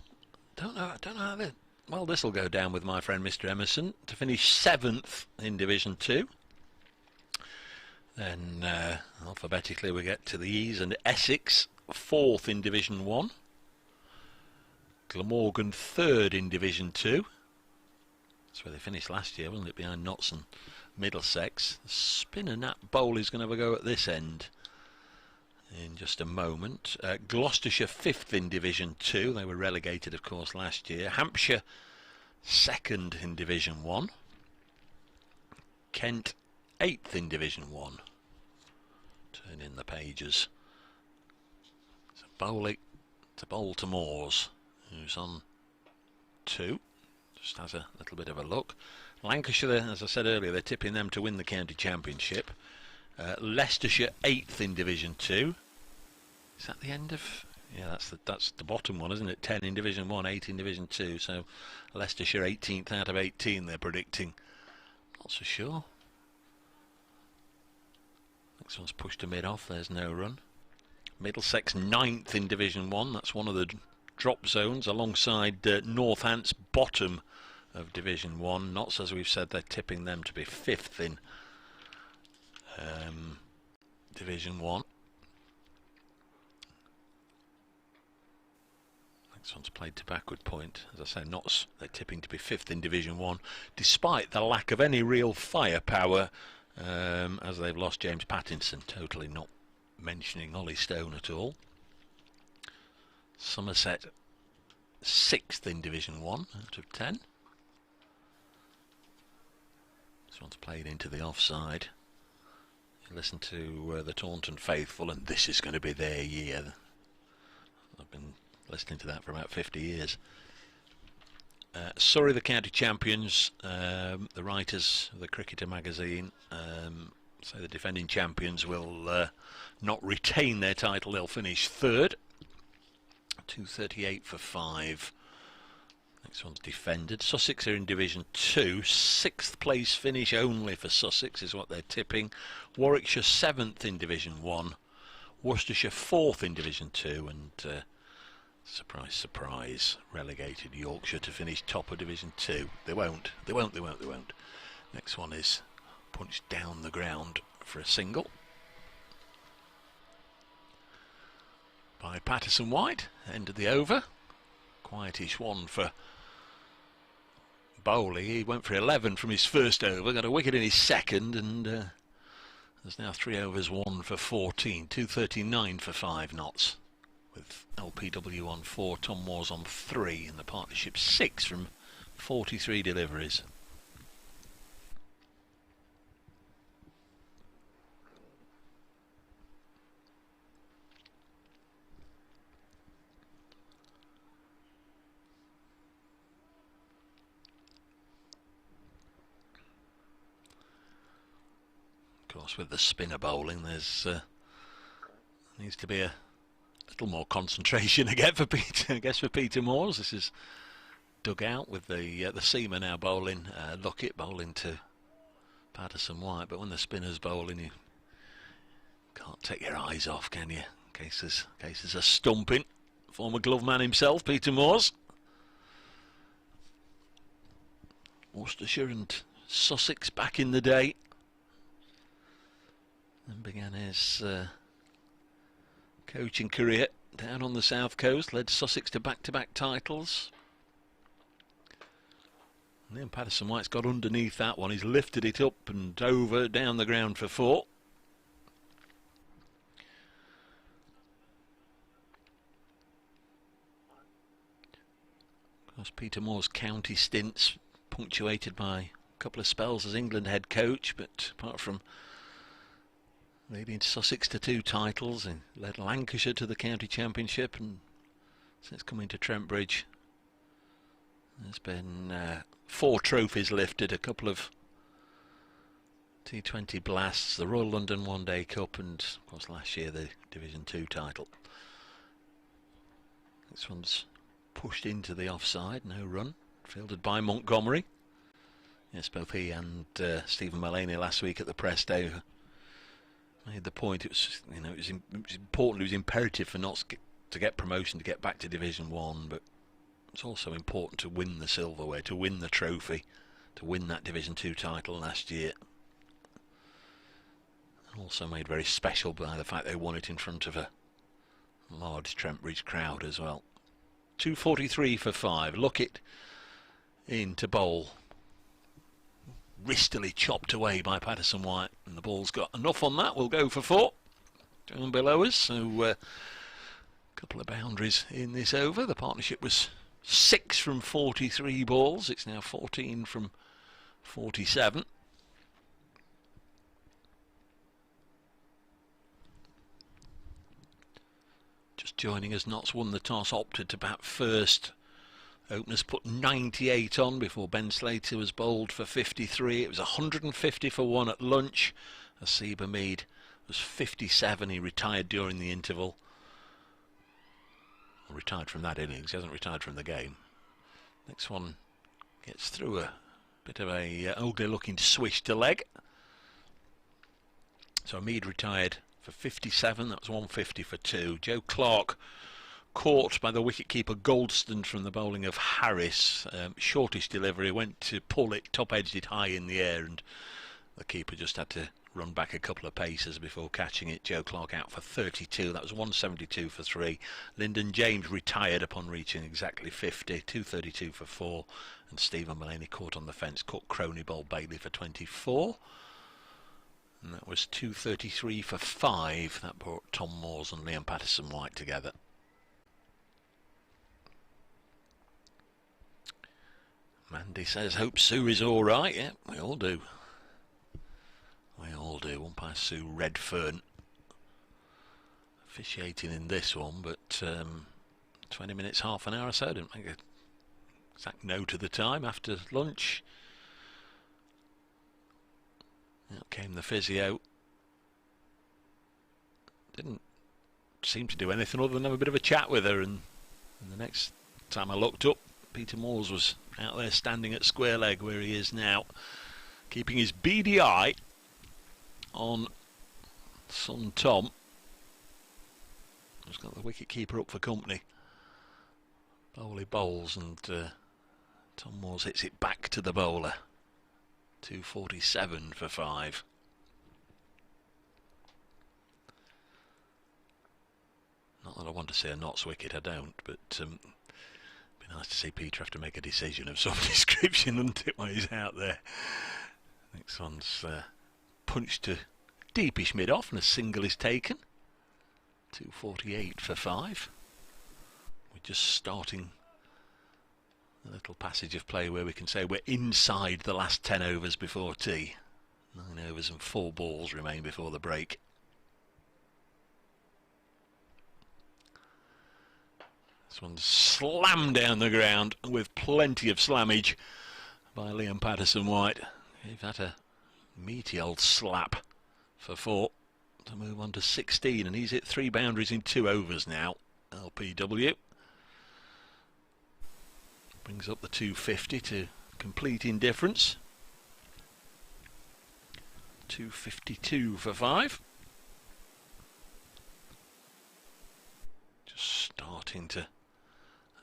Speaker 1: don't know how they... Well, this will go down with my friend Mr. Emerson to finish 7th in Division 2. Then alphabetically we get to the E's, and Essex 4th in Division 1. Glamorgan 3rd in Division 2. That's where they finished last year, wasn't it, behind Notts and Middlesex. The Spinner Nat Bowl is going to have a go at this end in just a moment. Gloucestershire 5th in Division 2. They were relegated, of course, last year. Hampshire 2nd in Division 1. Kent 8th in Division 1. Turn in the pages. So Bowley to Baltimore's, who's on 2. Just has a little bit of a look. Lancashire, as I said earlier, they're tipping them to win the county championship. Leicestershire 8th in Division 2. Is that the end of... Yeah, that's the bottom one, isn't it? 10 in Division 1, 8 in Division 2. So Leicestershire 18th out of 18 they're predicting. Not so sure. Next one's pushed to mid-off. There's no run. Middlesex 9th in Division 1. That's one of the drop zones alongside Northants, bottom of Division 1. Notts, as we've said, they're tipping them to be 5th in Division 1. Next one's played to backward point. As I say, Notts, they're tipping to be 5th in Division 1, despite the lack of any real firepower, as they've lost James Pattinson, totally not mentioning Ollie Stone at all. Somerset 6th in Division 1 out of 10. This one's played into the offside. Listen to the Taunton faithful, and this is going to be their year. I've been listening to that for about 50 years. Surrey, the county champions, the writers of the Cricketer magazine say the defending champions will not retain their title. They'll finish 3rd. 238 for 5. This one's defended. Sussex are in Division 2. 6th place finish only for Sussex is what they're tipping. Warwickshire 7th in Division 1. Worcestershire 4th in Division 2. And surprise, surprise, relegated Yorkshire to finish top of Division 2. They won't. Next one is punched down the ground for a single by Patterson White. End of the over. Quietish one for Bowley. He went for 11 from his first over, got a wicket in his second, and there's now 3 overs, 1 for 14, 239 for 5 knots. With LPW on 4, Tom Moore's on 3, and the partnership 6 from 43 deliveries. Of course, with the spinner bowling, there's needs to be a little more concentration again for Peter. I guess for Peter Moores, this is dug out with the seamer now bowling. Lockett bowling to Patterson White, but when the spinner's bowling, you can't take your eyes off, can you? Cases are stumping. Former glove man himself, Peter Moores. Worcestershire and Sussex back in the day. And began his coaching career down on the south coast, led Sussex to back-to-back titles. And then Patterson White's got underneath that one. He's lifted it up and over down the ground for 4. Of course, Peter Moore's county stints punctuated by a couple of spells as England head coach, but apart from leading Sussex to 2 titles, and led Lancashire to the county championship, and since coming to Trent Bridge there's been 4 trophies lifted, a couple of T20 blasts, the Royal London One Day Cup, and of course last year the Division 2 title. This one's pushed into the offside, no run, fielded by Montgomery. Yes, both he and Stephen Mullaney last week at the press day made the point. It was, it was important. It was imperative for Notts to get promotion, to get back to Division 1, but it's also important to win the silverware, to win the trophy, to win that Division 2 title last year. And also made very special by the fact they won it in front of a large Trent Bridge crowd as well. 243 for 5. Lockett in to bowl. Wristily chopped away by Patterson White, and the ball's got enough on that. We'll go for 4 down below us. So a couple of boundaries in this over. The partnership was 6 from 43 balls. It's now 14 from 47. Just joining us, Notts won the toss, opted to bat first. Openers put 98 on before Ben Slater was bowled for 53. It was 150 for 1 at lunch. Asiba Mead was 57. He retired during the interval. Well, retired from that innings. He hasn't retired from the game. Next one gets through a bit of a ugly looking swish to leg. So Mead retired for 57. That was 150 for 2. Joe Clark caught by the wicketkeeper Goldston from the bowling of Harris. Shortish delivery, went to pull it, top edged it high in the air, and the keeper just had to run back a couple of paces before catching it. Joe Clark out for 32. That was 172 for 3. Lyndon James retired upon reaching exactly 50. 232 for 4. And Stephen Mullaney caught on the fence, caught Crony Bowl Bailey for 24. And that was 233 for 5. That brought Tom Moores and Liam Patterson White together. Mandy says, hope Sue is all right. Yeah, we all do. We all do. Umpire Sue Redfern officiating in this one, but 20 minutes, half an hour or so. Didn't make a exact note of the time after lunch. Out came the physio. Didn't seem to do anything other than have a bit of a chat with her, and the next time I looked up, Peter Moores was out there standing at square leg where he is now, keeping his beady eye on son Tom, who's got the wicket keeper up for company. Bowley bowls and Tom Moores hits it back to the bowler. 247 for 5. Not that I want to see a Notts wicket, I don't, but it'd be nice to see Peter have to make a decision of some description, wouldn't it, when he's out there. Next one's punched to deepish mid-off and a single is taken. 248 for 5. We're just starting a little passage of play where we can say we're inside the last 10 overs before tea. 9 overs and 4 balls remain before the break. This one's slammed down the ground with plenty of slammage by Liam Patterson-White. He's had a meaty old slap for 4 to move on to 16, and he's hit 3 boundaries in 2 overs now. LPW brings up the 250 to complete indifference. 252 for 5. Just starting to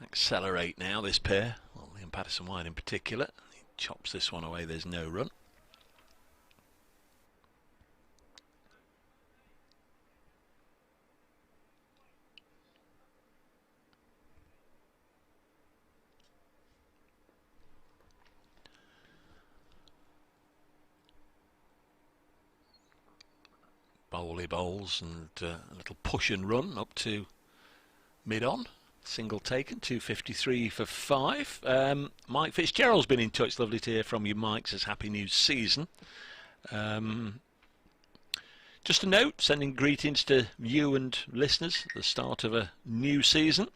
Speaker 1: accelerate now, this pair. Well, Liam Patterson-White in particular. He chops this one away, there's no run. Bowley bowls and a little push and run up to mid-on. Single taken, 253 for 5. Mike Fitzgerald's been in touch. Lovely to hear from you, Mike. Says happy new season. Just a note, sending greetings to you and listeners at the start of a new season.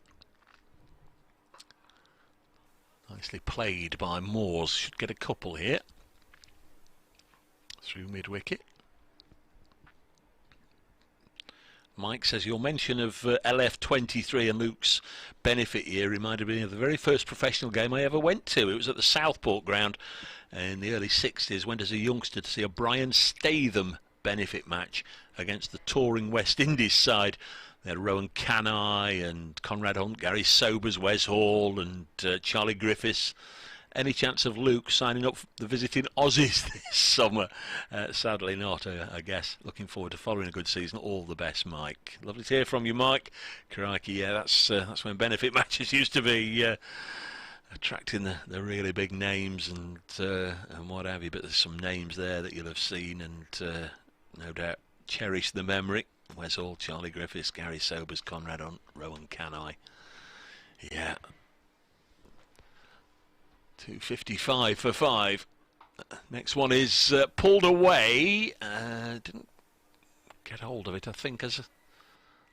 Speaker 1: Nicely played by Moores. Should get a couple here. Through mid-wicket. Mike says your mention of LF23 and Luke's benefit year reminded me of the very first professional game I ever went to. It was at the Southport ground in the early 60s. Went as a youngster to see a Brian Statham benefit match against the touring West Indies side. They had Rowan Canai and Conrad Hunt, Gary Sobers, Wes Hall and Charlie Griffiths. Any chance of Luke signing up for the visiting Aussies this summer? Sadly not, I guess. Looking forward to following a good season. All the best, Mike. Lovely to hear from you, Mike. Crikey, yeah, that's when benefit matches used to be attracting the really big names and what have you. But there's some names there that you'll have seen and no doubt cherish the memory. Wes Hall, Charlie Griffiths, Gary Sobers, Conrad Hunt, Rowan Canai. Yeah. 255 for 5. Next one is pulled away. Didn't get hold of it, I think, as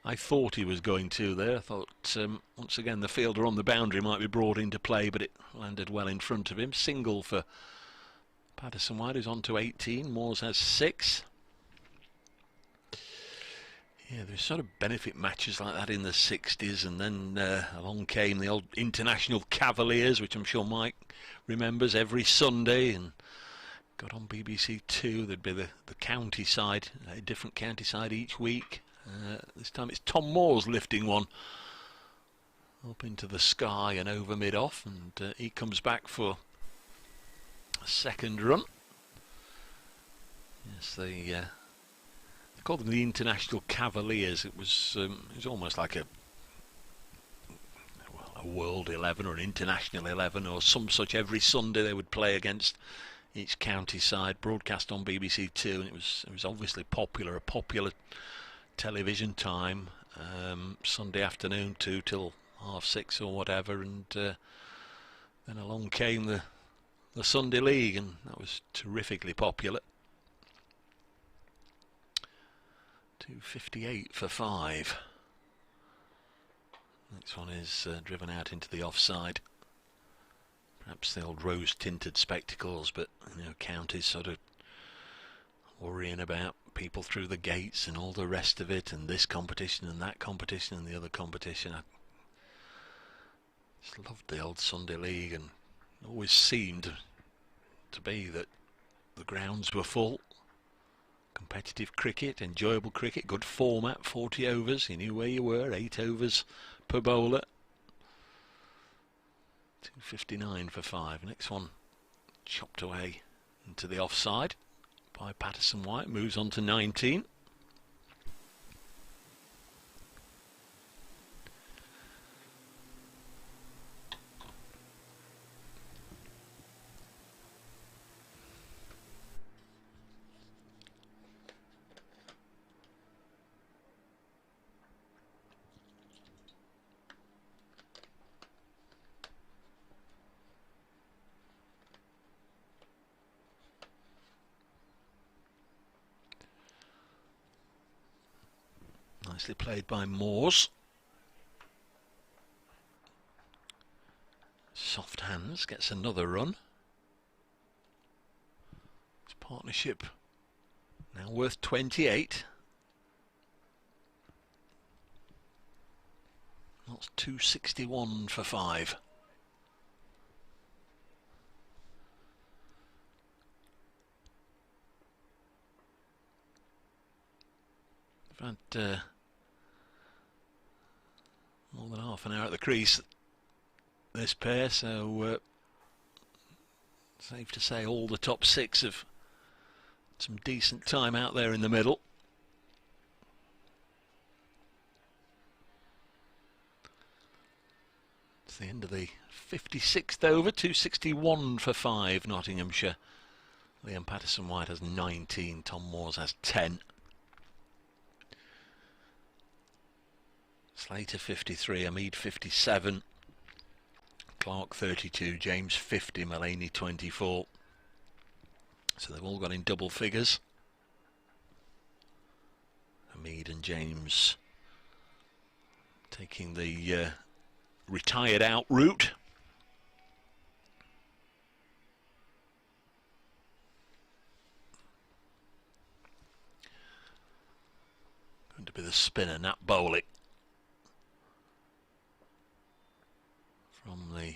Speaker 1: I thought he was going to there. I thought once again the fielder on the boundary might be brought into play, but it landed well in front of him. Single for Patterson-White, who's on to 18. Moores has 6. Yeah, there's sort of benefit matches like that in the 60s, and then along came the old International Cavaliers, which I'm sure Mike remembers, every Sunday, and got on BBC Two. There'd be the county side, a different county side each week. This time it's Tom Moores lifting one up into the sky and over mid-off, and he comes back for a second run. Yes, they called them the International Cavaliers. It was almost like a World 11 or an International 11 or some such. Every Sunday they would play against each county side, broadcast on BBC Two, and it was obviously a popular television time. Sunday afternoon 2 till 6:30 or whatever, and then along came the Sunday League, and that was terrifically popular. 258 for 5. Next one is driven out into the offside. Perhaps the old rose-tinted spectacles, but counties sort of worrying about people through the gates and all the rest of it, and this competition and that competition and the other competition. Just loved the old Sunday League, and always seemed to be that the grounds were full. Competitive cricket, enjoyable cricket, good format, 40 overs, you knew where you were, 8 overs per bowler. 259 for 5. Next one chopped away into the offside by Patterson-White, moves on to 19. Nicely played by Moores. Soft hands, gets another run. It's partnership now worth 28. That's 261 for 5. We've had more than half an hour at the crease, this pair, so safe to say all the top 6 have some decent time out there in the middle. It's the end of the 56th over, 261 for 5, Nottinghamshire. Liam Patterson-White has 19, Tom Moores has 10. Slater 53, Hamid 57, Clark 32, James 50, Mullaney 24. So they've all got in double figures. Hamid and James taking the retired out route. Going to be the spinner, Nat Bowley, from the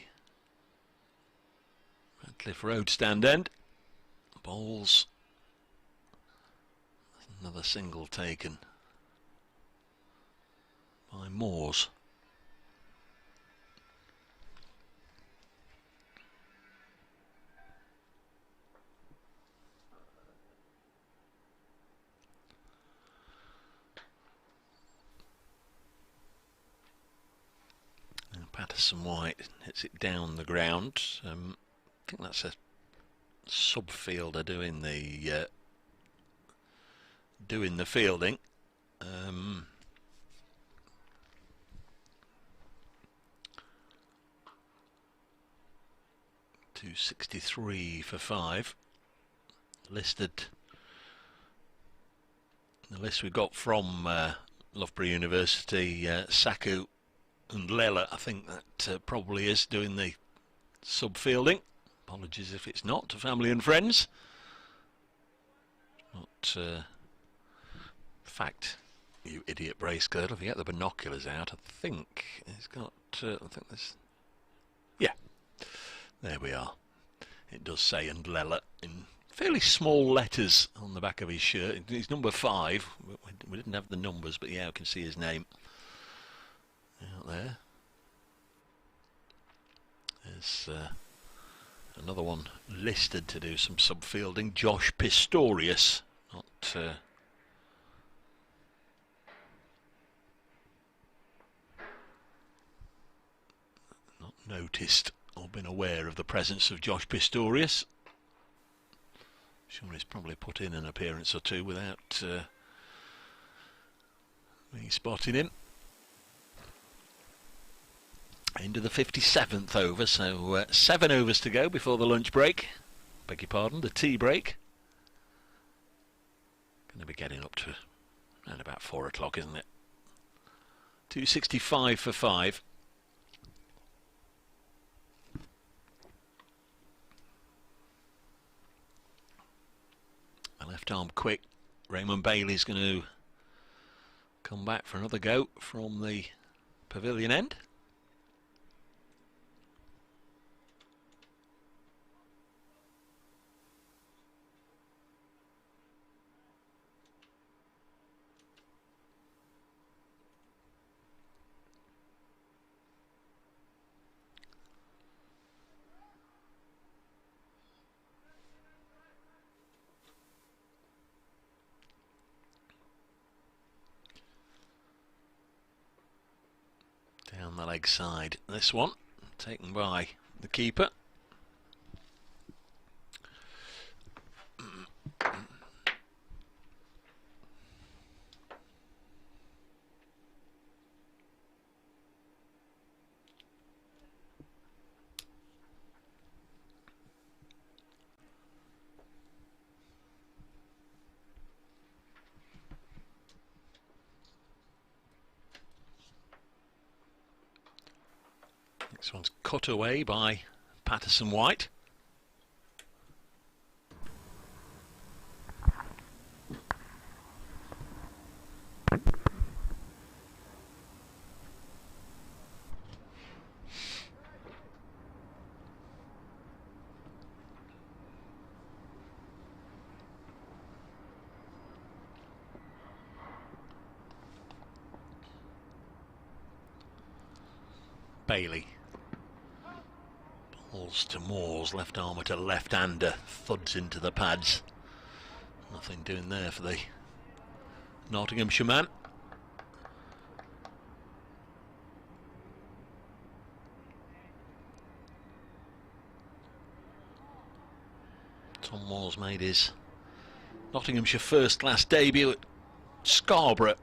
Speaker 1: Radcliffe Road stand end. Bowls. Another single taken by Moores. Patterson-White hits it down the ground. I think that's a sub-fielder doing the fielding. 263 for 5. Listed. The list we got from Loughborough University, Saku and Lela, I think that probably is doing the sub-fielding. Apologies if it's not, to family and friends. Not fact, you idiot Bracegirdle, if you get the binoculars out, I think it's got, I think there's, yeah, there we are. It does say and Lela in fairly small letters on the back of his shirt. He's number 5. We didn't have the numbers, but yeah, I can see his name out there. There's another one listed to do some sub-fielding, Josh Pistorius, not noticed or been aware of the presence of Josh Pistorius. Sure, he's probably put in an appearance or two without me spotting him. Into the 57th over, so 7 overs to go before the lunch break. Beg your pardon, the tea break. Going to be getting up to around about 4 o'clock, isn't it? 265 for 5. A left arm quick. Raymond Bailey's going to come back for another go from the pavilion end. down the leg side. This one taken by the keeper. This one's cut away by Patterson White. Bailey. Balls to Moores, left armour to left-hander, thuds into the pads. Nothing doing there for the Nottinghamshire man. Tom Moores made his Nottinghamshire first-class debut at Scarborough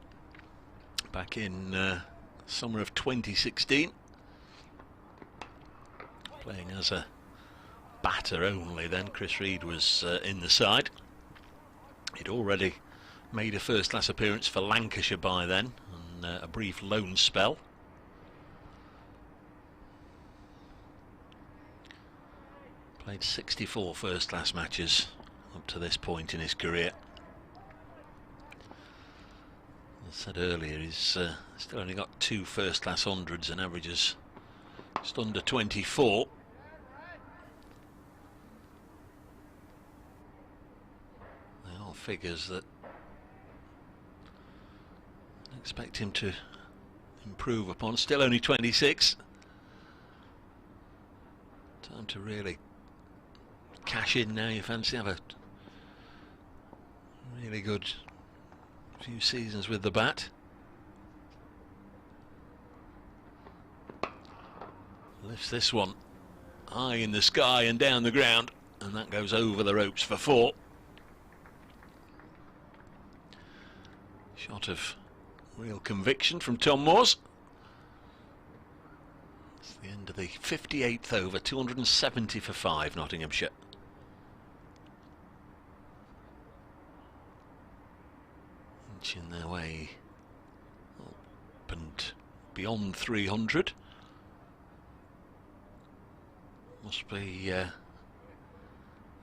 Speaker 1: back in summer of 2016. Playing as a batter only then. Chris Reed was in the side. He'd already made a first-class appearance for Lancashire by then, and a brief loan spell. Played 64 first-class matches up to this point in his career. As I said earlier, he's still only got 2 first-class hundreds and averages just under 24. They are figures that I expect him to improve upon. Still only 26. Time to really cash in now. You fancy have a really good few seasons with the bat. Lifts this one high in the sky and down the ground, and that goes over the ropes for 4. Shot of real conviction from Tom Moores. It's the end of the 58th over, 270 for 5, Nottinghamshire. Inching their way up and beyond 300. Must be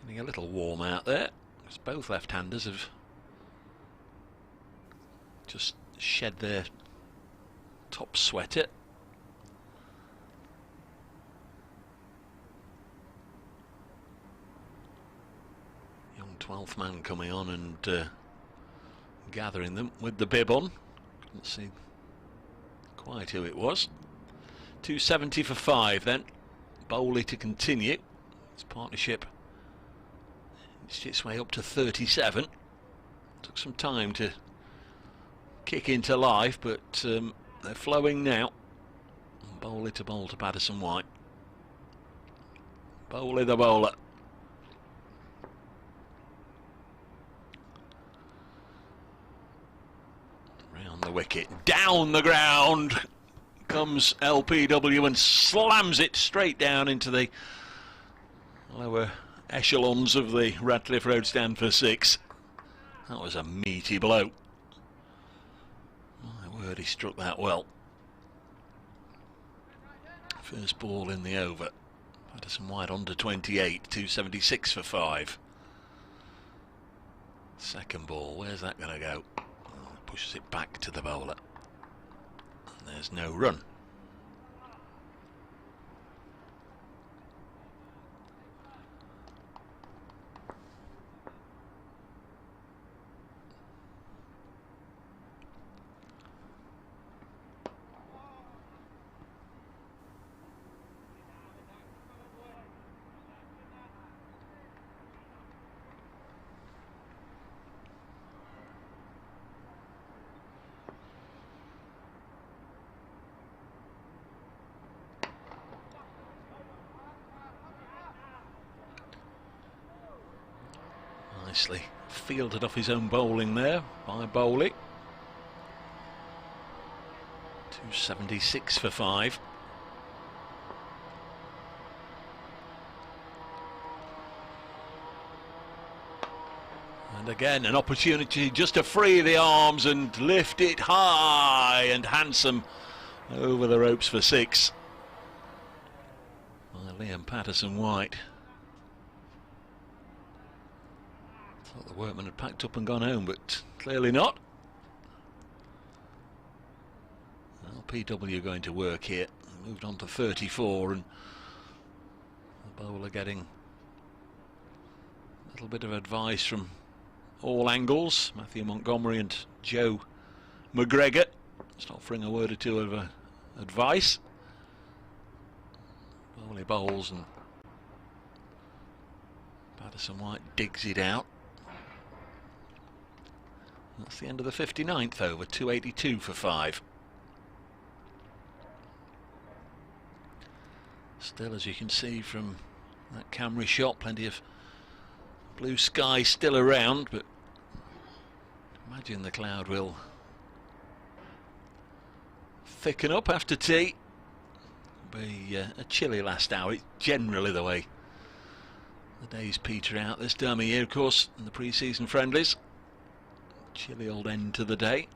Speaker 1: getting a little warm out there, because both left-handers have just shed their top sweater. Young 12th man coming on and gathering them with the bib on. Couldn't see quite who it was. 270 for 5 then. Bowley to continue. His partnership inched its way up to 37. Took some time to kick into life, but they're flowing now. Bowley to bowl to Patterson White. Bowley the bowler. Round the wicket, down the ground comes LPW and slams it straight down into the lower echelons of the Radcliffe Road stand for 6. That was a meaty blow. My word, he struck that well. First ball in the over. Patterson White under 28, 276 for 5. Second ball, where's that going to go? Oh, pushes it back to the bowler. There's no run. Nicely fielded off his own bowling there by Bowley. 276 for 5. And again an opportunity just to free the arms and lift it high and handsome over the ropes for 6 by Liam Patterson-White. Thought the workman had packed up and gone home, but clearly not. PW going to work here. Moved on to 34, and the bowler getting a little bit of advice from all angles. Matthew Montgomery and Joe McGregor. Let's not offering a word or two of advice. Bowley bowls and Patterson-White digs it out. That's the end of the 59th over. 282 for 5. Still, as you can see from that camera shot, plenty of blue sky still around, but imagine the cloud will thicken up after tea. It'll be a chilly last hour. It's generally the way the days peter out this time of year, of course, in the pre-season friendlies. Chilly old end to the day.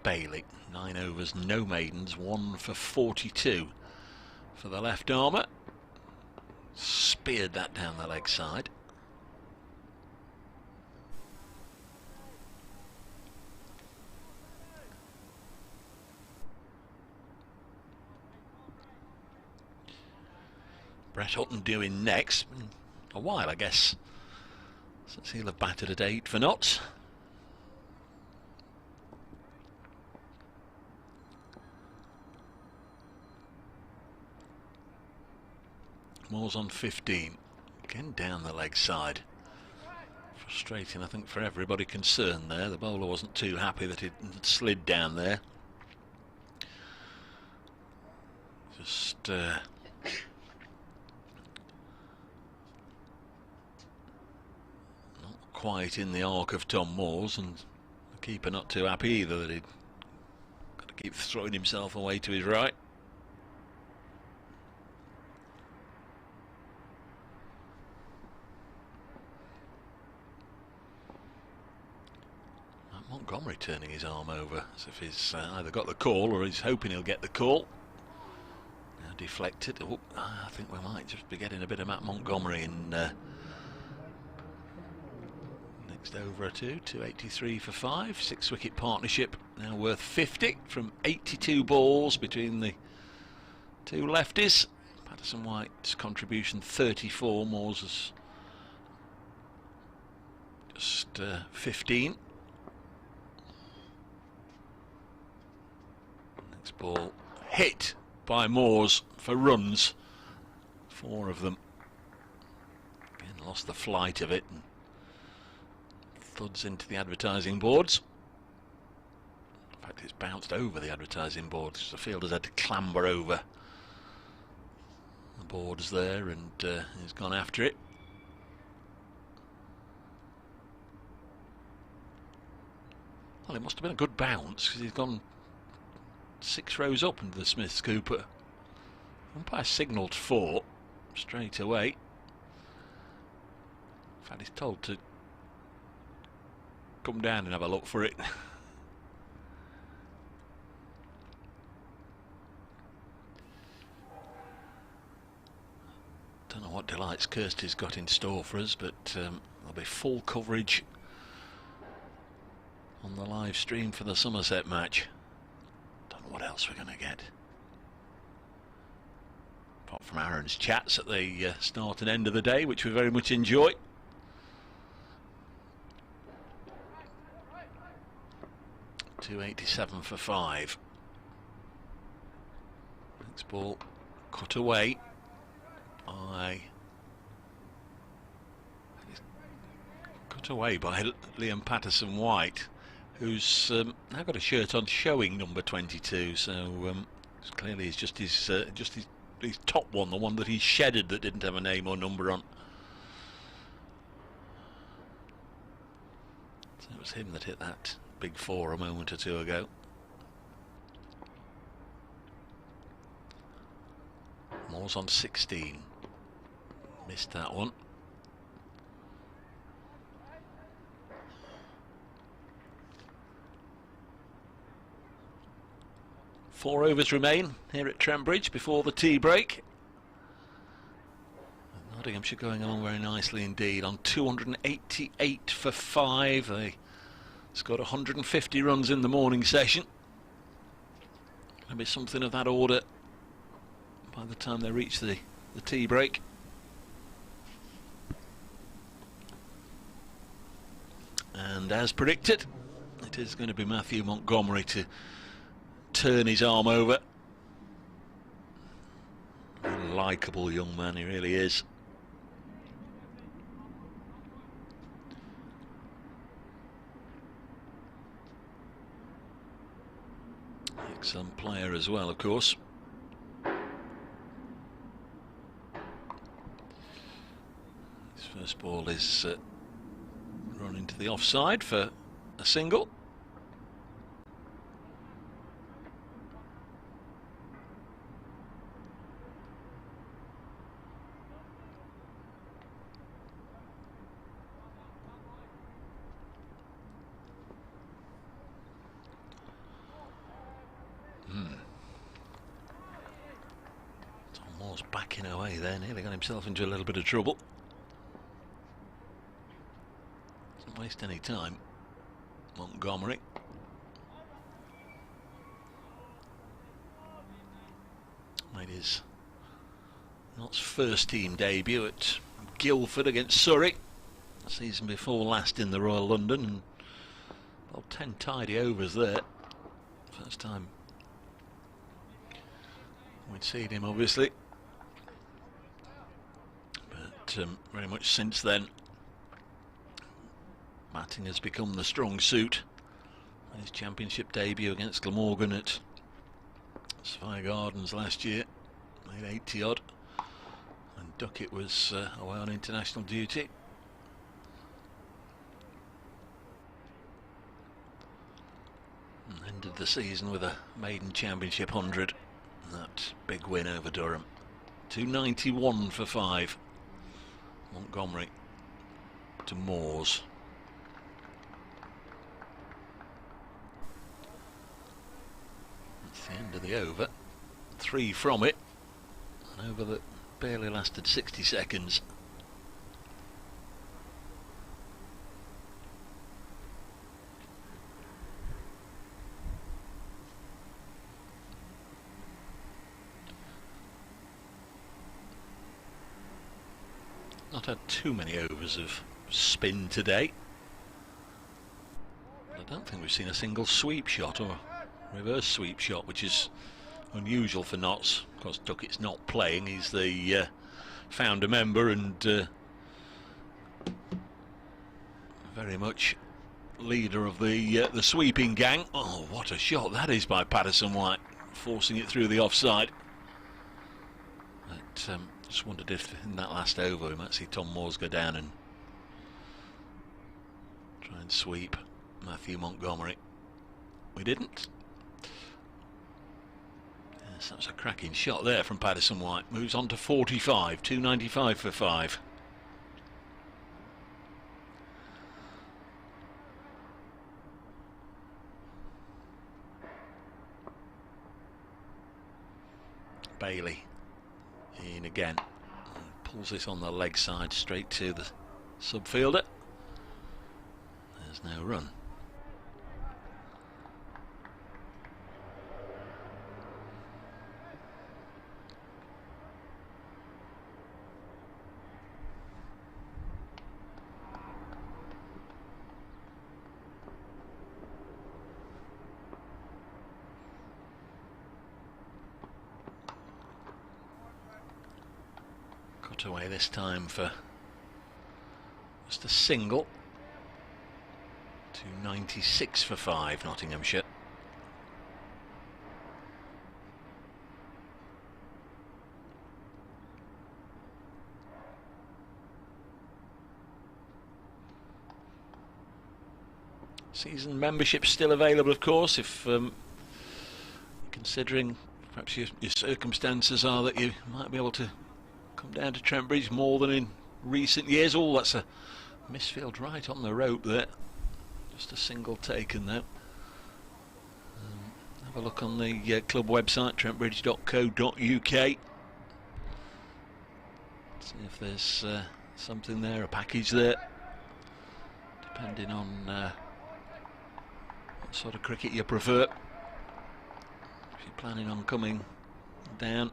Speaker 1: Bailey, 9 overs, no maidens, 1 for 42 for the left armour. Speared that down the leg side. Brett Hutton doing next. A while, I guess, since he'll have batted at 8 for knots. Moore's on 15, again down the leg side. Frustrating, I think, for everybody concerned there. The bowler wasn't too happy that it slid down there. Just not quite in the arc of Tom Moore's, and the keeper not too happy either that he'd got to keep throwing himself away to his right. Montgomery turning his arm over as if he's either got the call or he's hoping he'll get the call. Now deflected. Oh, I think we might just be getting a bit of Matt Montgomery in next over or two. 283 for 5. 6-wicket partnership now worth 50 from 82 balls between the two lefties. Patterson-White's contribution 34. Moore's is just 15. Ball hit by Moores for runs, 4 of them. Again, lost the flight of it and thuds into the advertising boards. In fact, it's bounced over the advertising boards. The fielder's had to clamber over the boards there, and he's gone after it. Well, it must have been a good bounce because he's gone 6 rows up into the Smith's Cooper. Umpire signalled 4 straight away. In fact, he's told to come down and have a look for it. Don't know what delights Kirsty's got in store for us, but there'll be full coverage on the live stream for the Somerset match. What else we're going to get, apart from Aaron's chats at the start and end of the day, which we very much enjoy. .287 for 5. Next ball cut away by, Cut away by Liam Patterson-White, who's now got a shirt on showing number 22. So clearly it's just his top one, the one that he shedded that didn't have a name or number on. So it was him that hit that big four a moment or two ago. Moore's on 16. Missed that one. Four overs remain here at Trent Bridge before the tea break. Nottinghamshire going along very nicely indeed on 288 for 5. They scored 150 runs in the morning session. Going to be something of that order by the time they reach the tea break. And as predicted, it is going to be Matthew Montgomery to turn his arm over. A likeable young man, he really is. Excellent player as well, of course. His first ball is run into the offside for a single. Tom Moore's backing away there, nearly got himself into a little bit of trouble. Doesn't waste any time, Montgomery. Made his Notts first team debut at Guildford against Surrey the season before last in the Royal London, and well, 10 tidy overs there. First time we'd seen him, obviously, but very much since then batting has become the strong suit. His championship debut against Glamorgan at Spire Gardens last year, made 80 odd, and Duckett was away on international duty. And ended the season with a maiden championship 100, that big win over Durham. 291 for 5. Montgomery to Moores. That's the end of the over. 3 from it. An over that barely lasted 60 seconds. Not had too many overs of spin today. I don't think we've seen a single sweep shot or reverse sweep shot, which is unusual for Notts. Of course, Duckett's not playing. He's the founder member and very much leader of the sweeping gang. Oh, what a shot that is by Patterson-White, forcing it through the offside. But just wondered if in that last over we might see Tom Moores go down and try and sweep Matthew Montgomery. We didn't. Yes, that's a cracking shot there from Patterson-White. Moves on to 45, 295 for 5. Bailey in again. Pulls this on the leg side straight to the subfielder. There's no run. Cut away this time for just a single. 296 for 5, Nottinghamshire. Season membership still available, of course, if considering perhaps your circumstances are that you might be able to come down to Trent Bridge more than in recent years. Oh, that's a misfield right on the rope there. Just a single taken though. Have a look on the club website, trentbridge.co.uk. See if there's something there, a package there, depending on what sort of cricket you prefer. If you're planning on coming down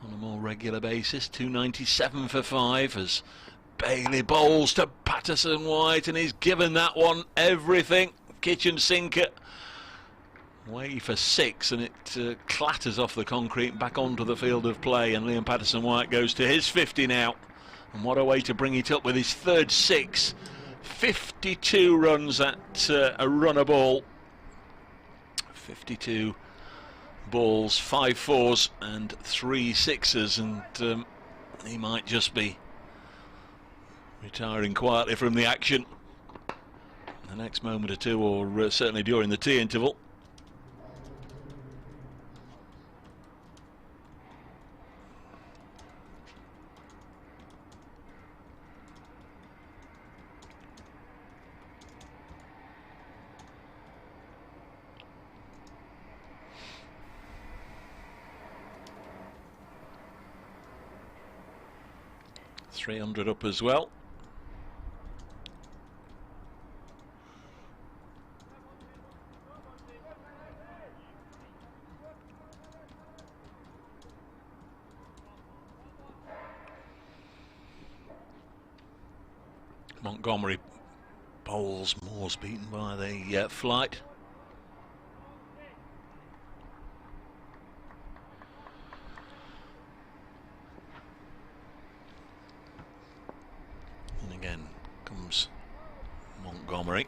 Speaker 1: on a more regular basis. 297 for 5 as Bailey bowls to Patterson White, and he's given that one everything. Kitchen sinker. Way for 6, and it clatters off the concrete back onto the field of play, and Liam Patterson White goes to his 50 now. And what a way to bring it up with his third 6. 52 runs at a runner ball. 52 balls, 5 4s and 3 6s, and he might just be retiring quietly from the action the next moment or two, or certainly during the tea interval. .300 up as well. Montgomery bowls. Moore's beaten by the flight. And again comes Montgomery.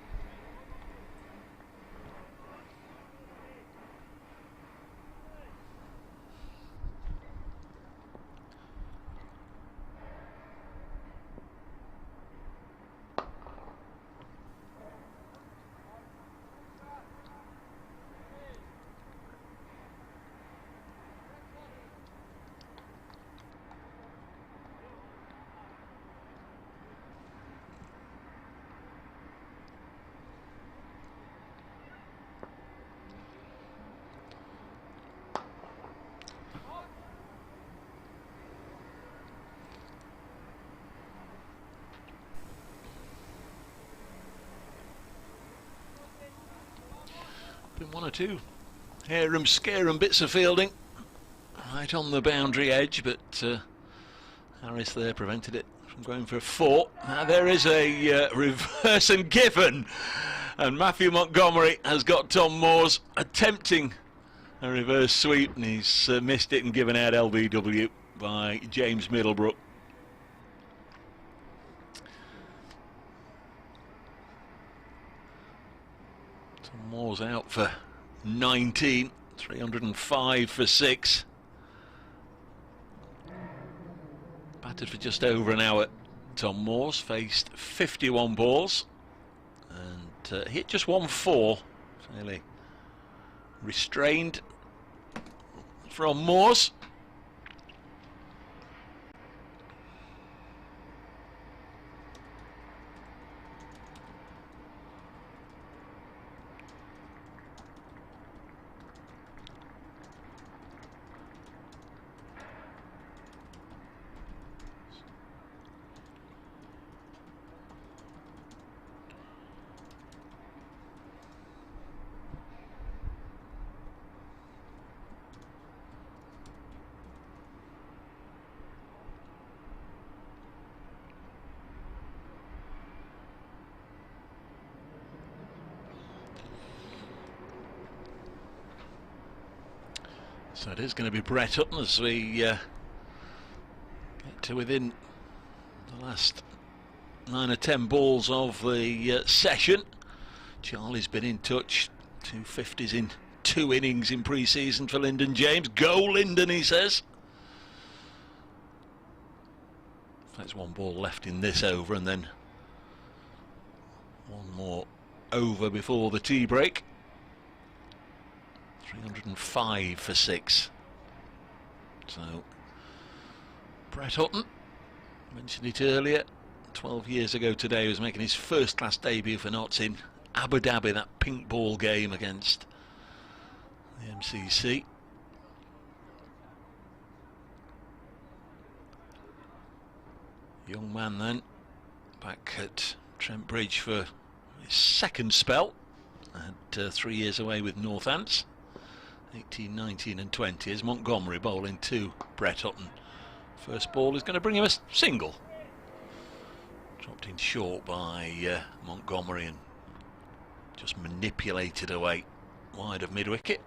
Speaker 1: Been one or two harum scarum bits of fielding right on the boundary edge, but Harris there prevented it from going for a 4. Now there is a reverse and given, and Matthew Montgomery has got Tom Moores attempting a reverse sweep, and he's missed it and given out LBW by James Middlebrook. Moore's out for 19, 305 for 6. Batted for just over an hour. Tom Moore's faced 51 balls and hit just 1 4. Fairly restrained from Moore's. So it is going to be Brett Hutton as we get to within the last 9 or 10 balls of the session. Charlie's been in touch. 250s in 2 innings in pre-season for Lyndon James. Go Lyndon, he says. There's 1 ball left in this over, and then 1 more over before the tea break. 305 for 6. So Brett Hutton, mentioned it earlier, 12 years ago today, he was making his first class debut for Notts in Abu Dhabi, that pink ball game against the MCC. Young man then, back at Trent Bridge for his second spell. Had 3 years away with Northants, 18, 19 and 20, as Montgomery bowling to Brett Hutton. First ball is going to bring him a single. Dropped in short by Montgomery and just manipulated away wide of mid-wicket.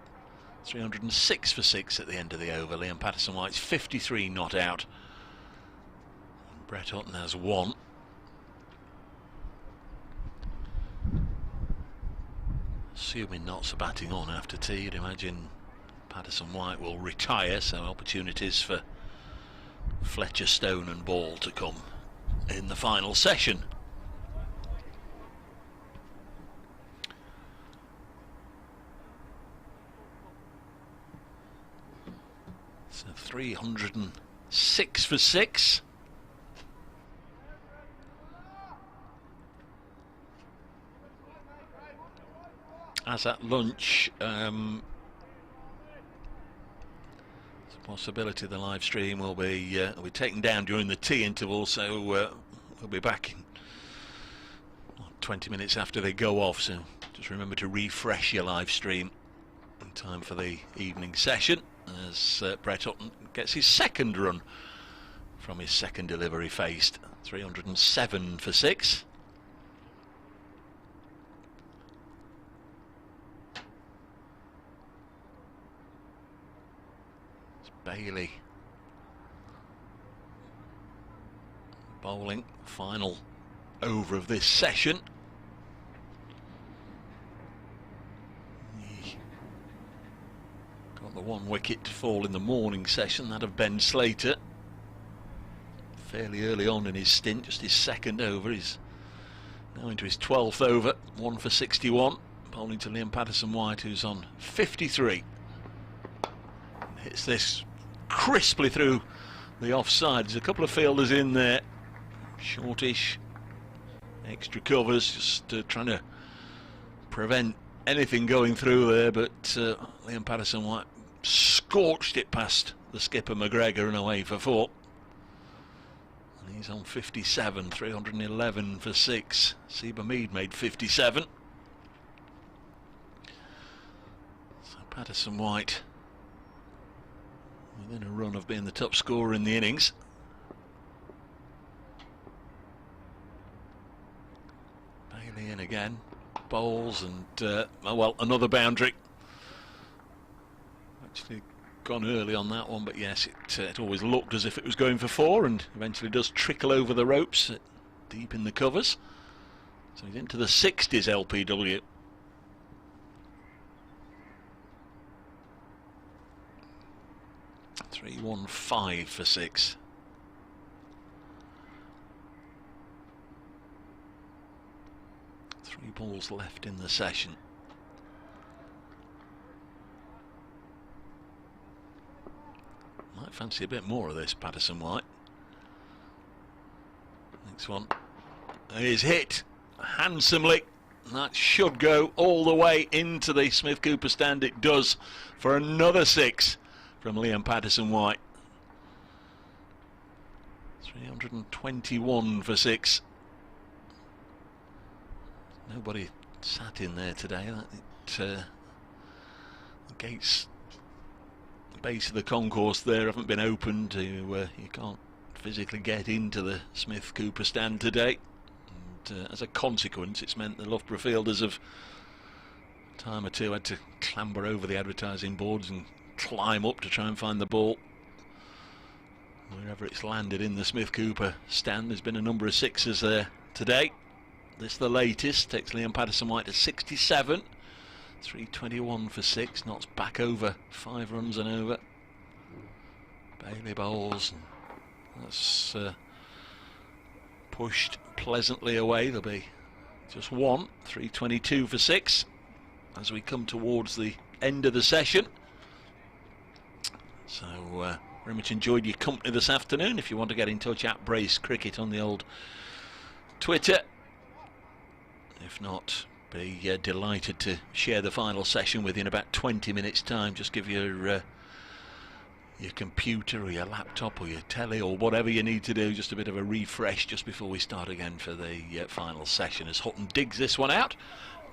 Speaker 1: 306 for 6 at the end of the over. Liam Patterson-White's 53 not out. And Brett Hutton has 1. Assuming Notts are batting on after tea, you'd imagine Patterson-White will retire, so opportunities for Fletcher, Stone and Ball to come in the final session. So 306 for 6. As at lunch, there's a possibility the live stream will be taken down during the tea interval, so we'll be back in 20 minutes after they go off, so just remember to refresh your live stream in time for the evening session, as Brett Hutton gets his second run from his second delivery faced. 307 for 6. Bailey bowling, final over of this session. He got the 1 wicket to fall in the morning session, that of Ben Slater, fairly early on in his stint, just his second over. He's now into his 12th over, 1 for 61, bowling to Liam Patterson-White, who's on 53. Hits this crisply through the offside. There's a couple of fielders in there, shortish, extra covers, just trying to prevent anything going through there, but Liam Patterson-White scorched it past the skipper McGregor and away for 4. And he's on 57, 311 for 6. Seba Mead made 57. So Patterson-White within a run of being the top scorer in the innings. Bailey in again, bowls, and well, another boundary. Actually gone early on that one, but yes, it always looked as if it was going for 4, and eventually does trickle over the ropes deep in the covers. So he's into the 60s LPW. .315 for 6. Three balls left in the session. Might fancy a bit more of this, Patterson-White. Next one is hit handsomely. That should go all the way into the Smith Cooper stand. It does, for another 6 from Liam Patterson-White. 321 for 6. Nobody sat in there today. The gates, the base of the concourse there haven't been opened. You can't physically get into the Smith Cooper stand today. And as a consequence, it's meant the Loughborough fielders have a time or two had to clamber over the advertising boards and climb up to try and find the ball. Wherever it's landed in the Smith Cooper stand, there's been a number of 6s there today. This is the latest. Takes Liam Patterson-White to 67. 3:21 for 6. Knotts back over 5 runs and over. Bailey bowls. That's pushed pleasantly away. There'll be just one. 3:22 for 6 as we come towards the end of the session. So very much enjoyed your company this afternoon. If you want to get in touch, at Brace Cricket on the old Twitter. If not, be delighted to share the final session with you in about 20 minutes time. Just give your computer or your laptop or your telly or whatever you need to do just a bit of a refresh just before we start again for the final session, as Hutton digs this one out.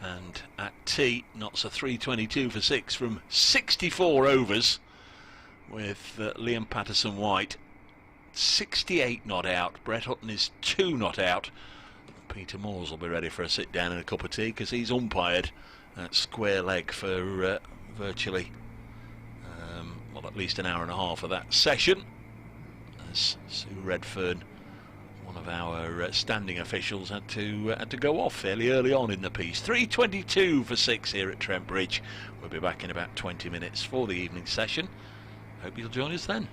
Speaker 1: And at tea, Knotts a 3:22 for 6 from 64 overs, with Liam Patterson-White 68 not out. Brett Hutton is 2 not out. Peter Moores will be ready for a sit down and a cup of tea because he's umpired at square leg for virtually well, at least an hour and a half of that session, as Sue Redfern, one of our standing officials, had to go off fairly early on in the piece. 3:22 for 6 here at Trent Bridge. We'll be back in about 20 minutes for the evening session. Hope you'll join us then.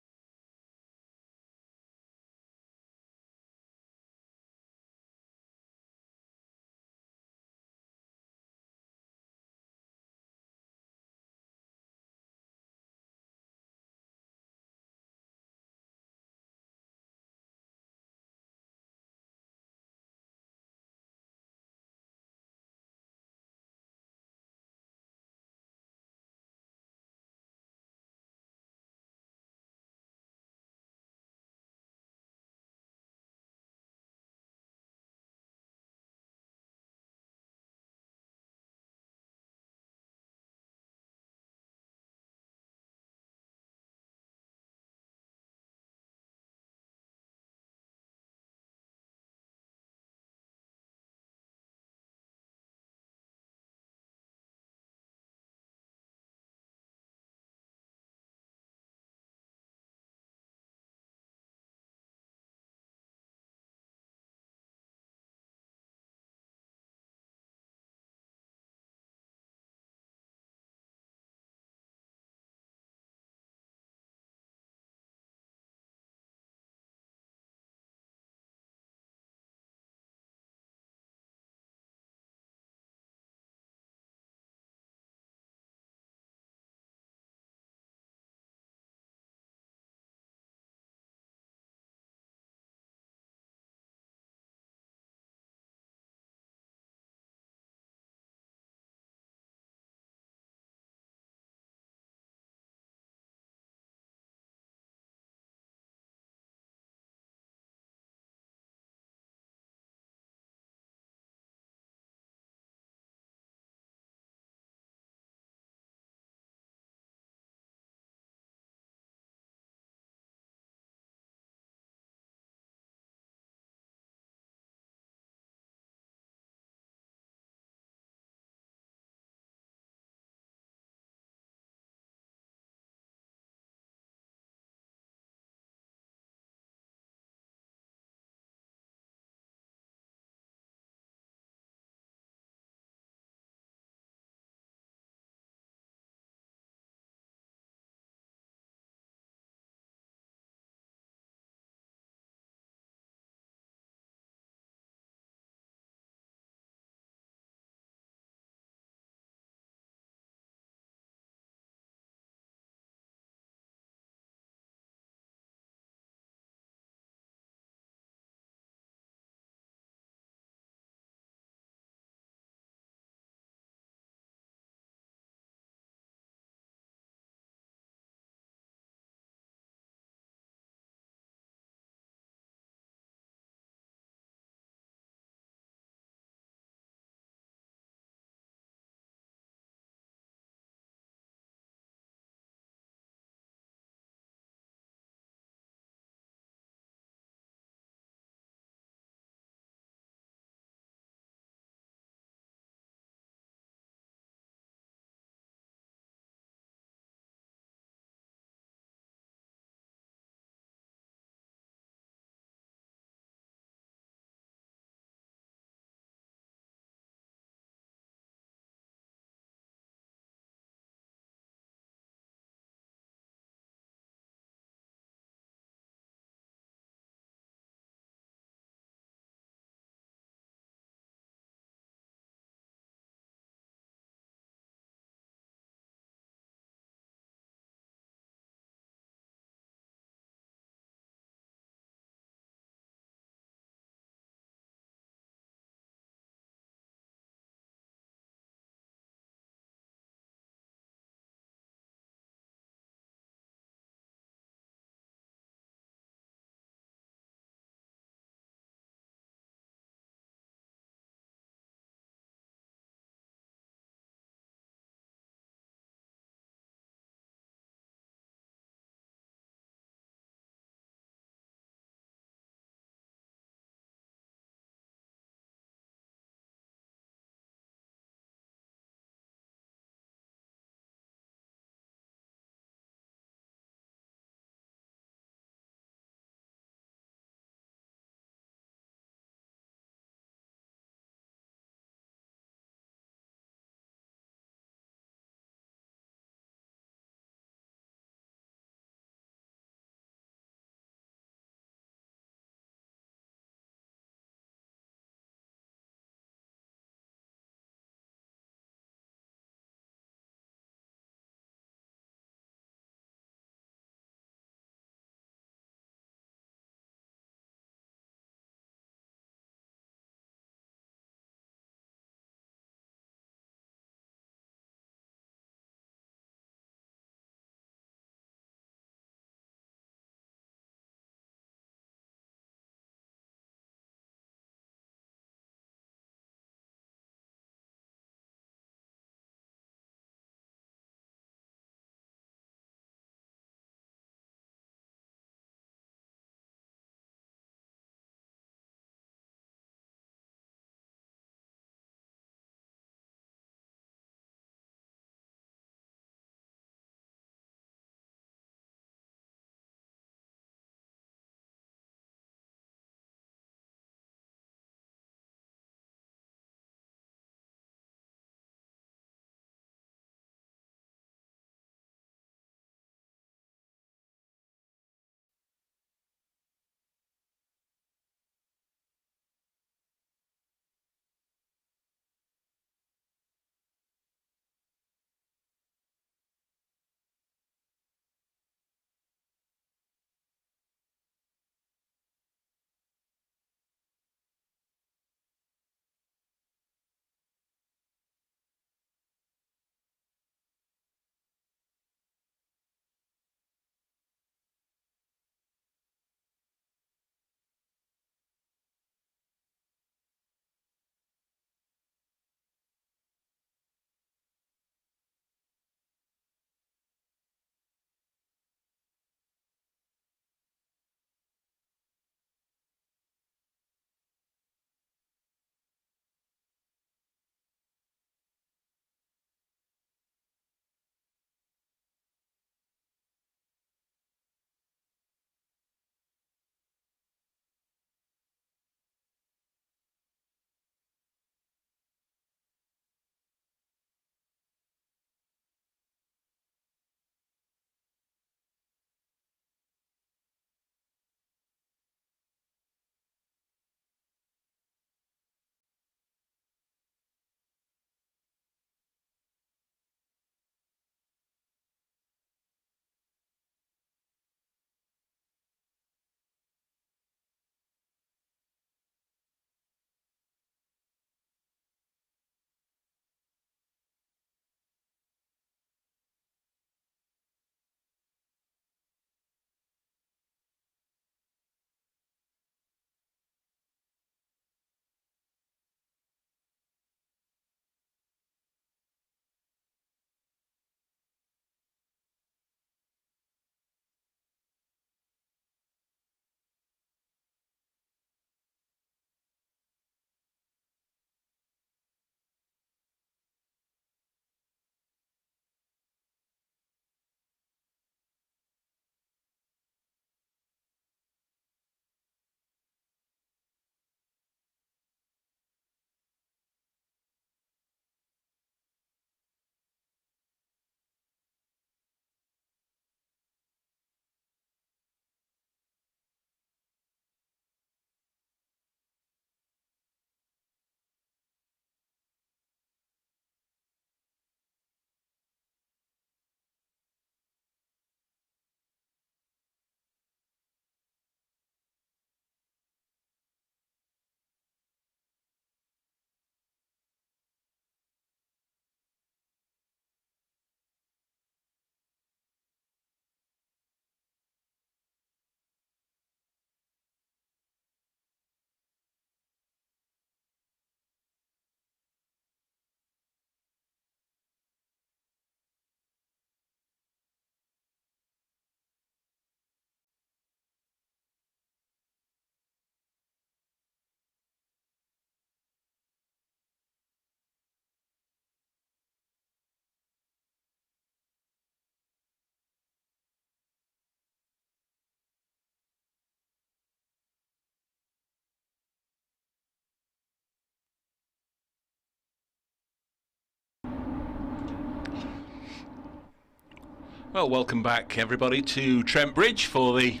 Speaker 1: Well, welcome back everybody to Trent Bridge for the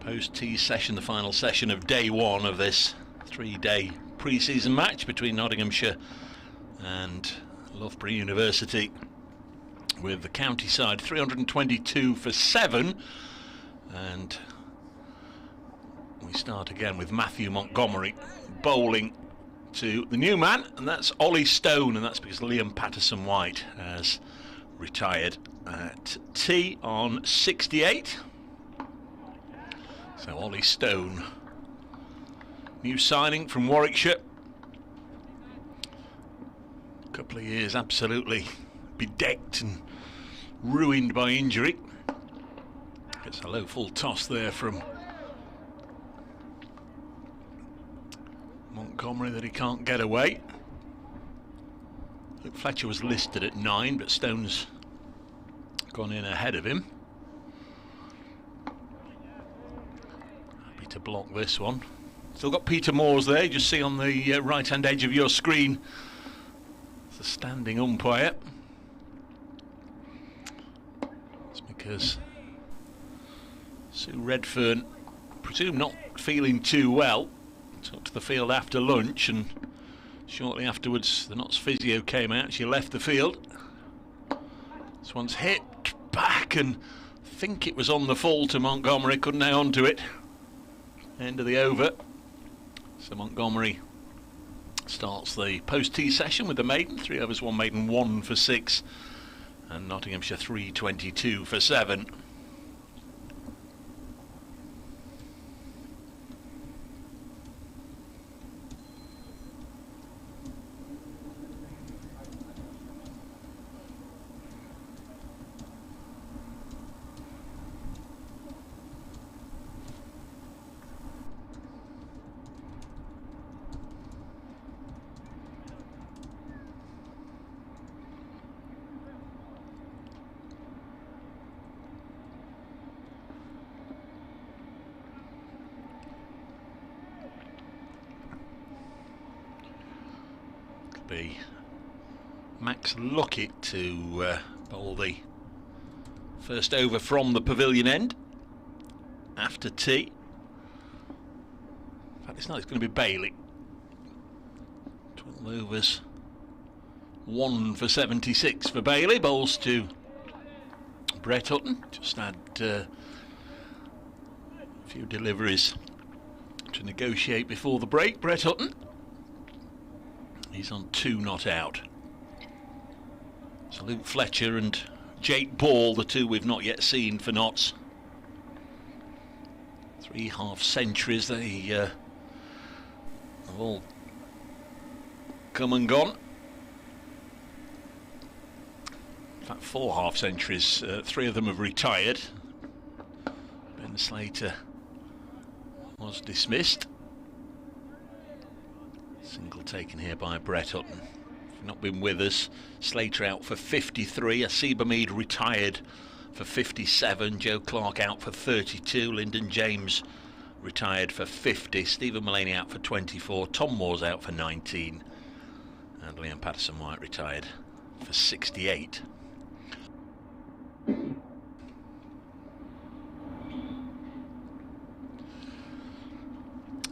Speaker 1: post-tea session, the final session of day one of this 3-day pre-season match between Nottinghamshire and Loughborough University, with the county side 322 for 7, and we start again with Matthew Montgomery bowling to the new man, and that's Ollie Stone, and that's because Liam Patterson-White has retired at tea on 68. So Ollie Stone, new signing from Warwickshire. A couple of years absolutely bedecked and ruined by injury. Gets a low full toss there from Montgomery that he can't get away. Fletcher was listed at 9, but Stone's gone in ahead of him. Happy to block this one. Still got Peter Moores there, you just see on the right hand edge of your screen. It's a standing umpire. It's because Sue Redfern, I presume not feeling too well, took to the field after lunch, and shortly afterwards the Notts physio came out. She left the field. This one's hit back, and I think it was on the full to Montgomery, couldn't hang on to it. End of the over. So Montgomery starts the post-tea session with the maiden. 3 overs, 1 maiden, 1 for 6, and Nottinghamshire 322 for 7. Be Max Lockett to bowl the first over from the pavilion end after tea. In fact, it's not, it's going to be Bailey. 12 overs, 1 for 76 for Bailey. Bowls to Brett Hutton. Just had a few deliveries to negotiate before the break. Brett Hutton. He's on 2 not out. So Luke Fletcher and Jake Ball, the 2 we've not yet seen for Notts. 3 half centuries, they have all come and gone. In fact, 4 half centuries, 3 of them have retired. Ben Slater was dismissed. Single taken here by Brett Hutton. Not been with us. Slater out for 53. Asiba Mead retired for 57. Joe Clark out for 32. Lyndon James retired for 50. Stephen Mullaney out for 24. Tom Moore's out for 19. And Liam Patterson-White retired for 68.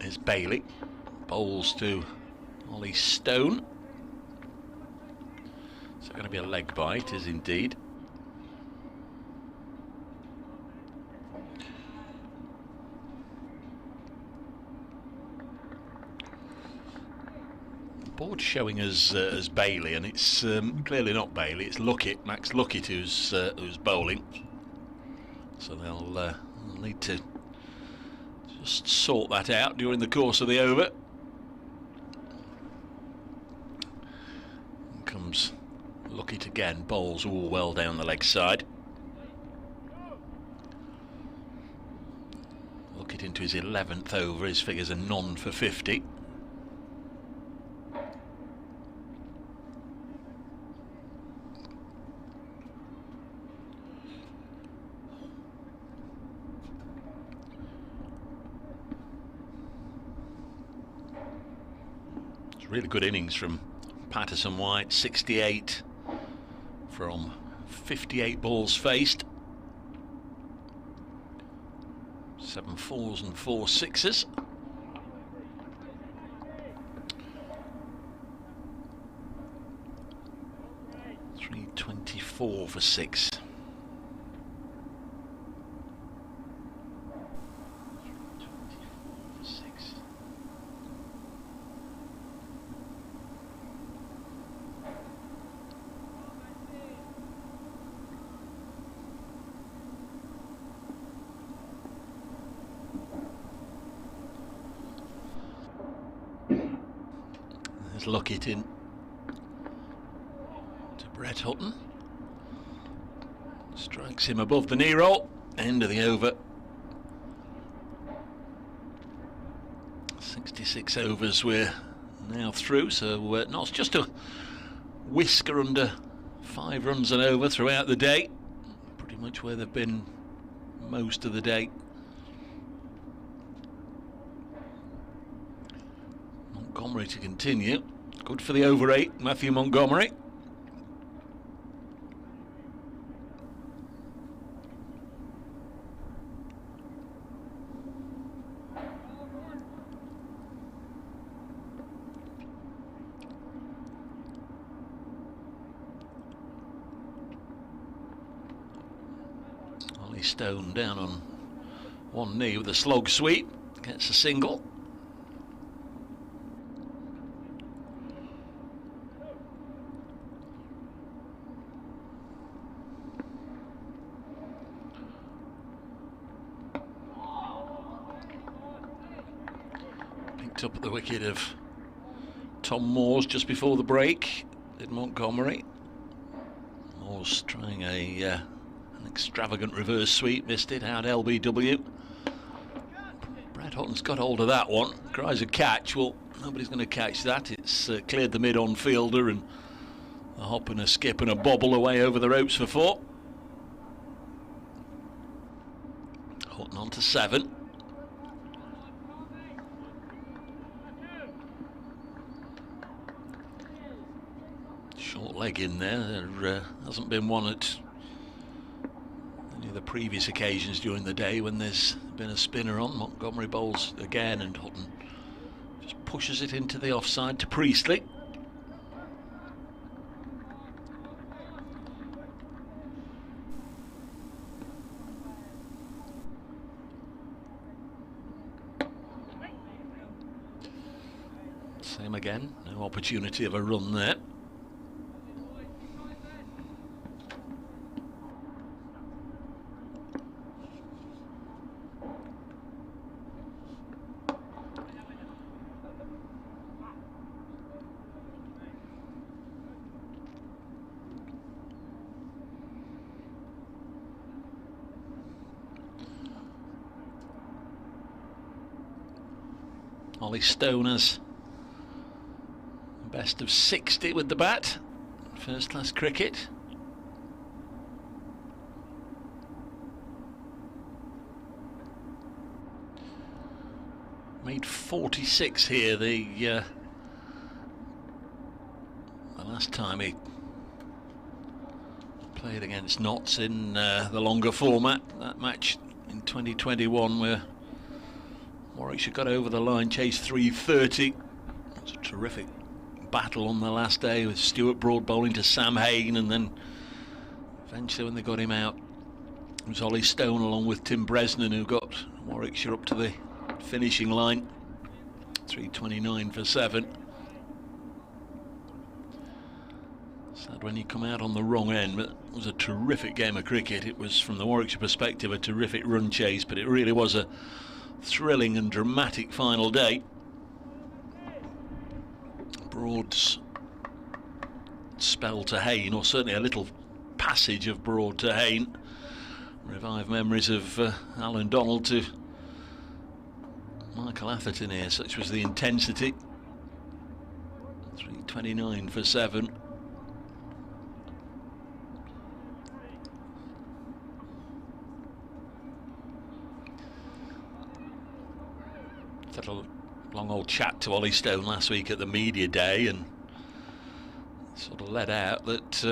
Speaker 1: Here's Bailey. Bowls to Ollie Stone. It's going to be a leg bite, is indeed. The board's showing us as Bailey, and it's clearly not Bailey. It's Lockett, Max Lockett, who's bowling. So they'll need to just sort that out during the course of the over. Comes Lockett again, bowls all well down the leg side. Lockett into his 11th over, his figures are none for 50. It's a really good innings from Patterson-White. 68 from 58 balls faced. 7 fours and 4 sixes. .324 for 6. Lock it in to Brett Hutton. Strikes him above the knee roll. End of the over. 66 overs we're now through, so not just a whisker under 5 runs and over throughout the day. Pretty much where they've been most of the day. Montgomery to continue. Good for the over 8, Matthew Montgomery. Ollie Stone down on one knee with a slog sweep. Gets a single. Up at the wicket of Tom Moores just before the break, did Montgomery. Moores trying an extravagant reverse sweep, missed it, out LBW. Brad Hutton's got hold of that one, cries a catch. Well, nobody's going to catch that. It's cleared the mid-on fielder, and a hop and a skip and a bobble away over the ropes for 4. Hutton on to 7. Short leg in there. There hasn't been one at any of the previous occasions during the day when there's been a spinner on. Montgomery bowls again, and Hutton just pushes it into the offside to Priestley. Same again, no opportunity of a run there. Ollie Stone has best of 60 with the bat. First class cricket. Made 46 here the last time he played against Notts in the longer format. That match in 2021 where Warwickshire got over the line, chased 330. It was a terrific battle on the last day with Stuart Broad bowling to Sam Hain, and then eventually when they got him out it was Ollie Stone along with Tim Bresnan who got Warwickshire up to the finishing line. 329 for 7. Sad when you come out on the wrong end, but it was a terrific game of cricket. It was, from the Warwickshire perspective, a terrific run chase, but it really was a thrilling and dramatic final day. Broad's spell to Hain, or certainly a little passage of Broad to Hain, revive memories of Alan Donald to Michael Atherton here. Such was the intensity. 329 for 7. Had a long old chat to Ollie Stone last week at the media day, and sort of let out that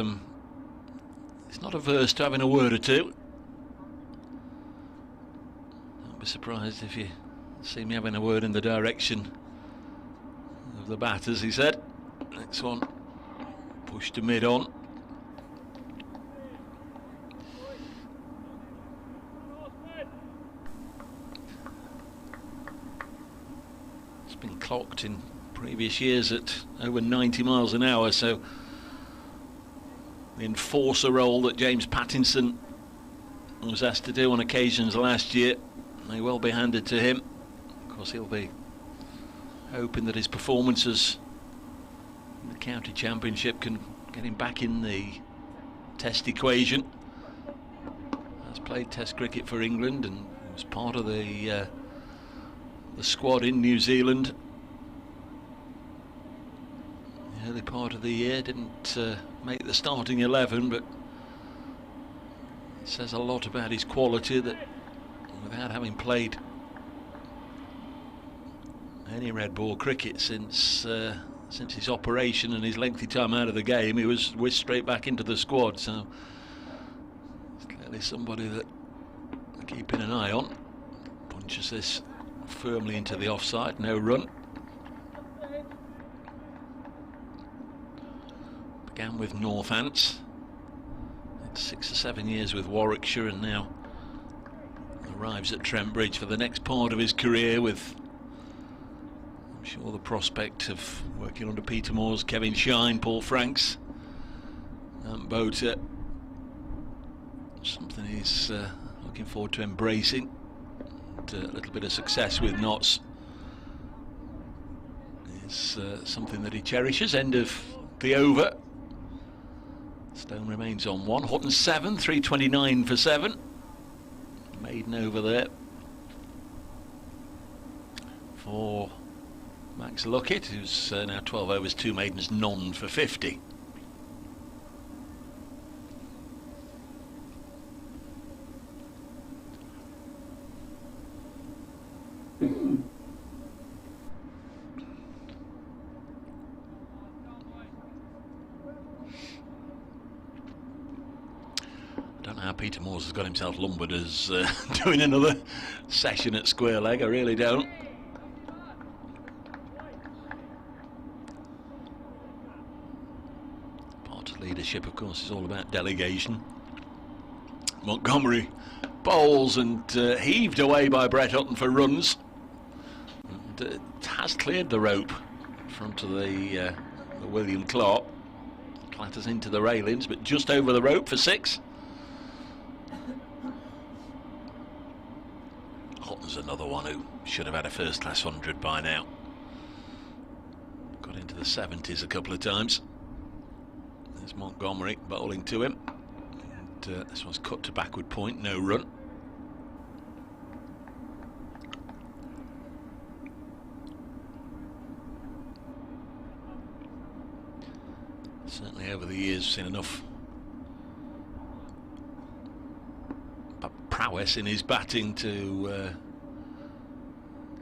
Speaker 1: he's not averse to having a word or two. Don't be surprised if you see me having a word in the direction of the batters, he said. Next one, push to mid on. It's been clocked in previous years at over 90 miles an hour, so the enforcer role that James Pattinson was asked to do on occasions last year may well be handed to him. Of course, he'll be hoping that his performances in the county championship can get him back in the test equation. Has played test cricket for England and was part of the squad in New Zealand the early part of the year. Didn't make the starting 11, but it says a lot about his quality that without having played any red ball cricket since his operation and his lengthy time out of the game, he was whisked straight back into the squad. So it's clearly somebody that we're keeping an eye on. Punches this firmly into the offside, no run. Began with Northants, 6 or 7 years with Warwickshire, and now arrives at Trent Bridge for the next part of his career with, I'm sure, the prospect of working under Peter Moores, Kevin Shine, Paul Franks and Bota. Something he's looking forward to embracing. And a little bit of success with Notts is something that he cherishes. End of the over. Stone remains on 1. Houghton 7, 329 for 7. Maiden over there for Max Luckett, who's now 12 overs, 2 maidens, none for 50. Peter Moores has got himself lumbered as doing another session at square leg. I really don't. Part of leadership, of course, is all about delegation. Montgomery bowls and heaved away by Brett Hutton for runs. And has cleared the rope in front of the William Clark. Clatters into the railings, but just over the rope for 6. Hutton's another one who should have had a first-class 100 by now. Got into the 70s a couple of times. There's Montgomery bowling to him. And this one's cut to backward point, no run. Certainly over the years seen enough prowess in his batting to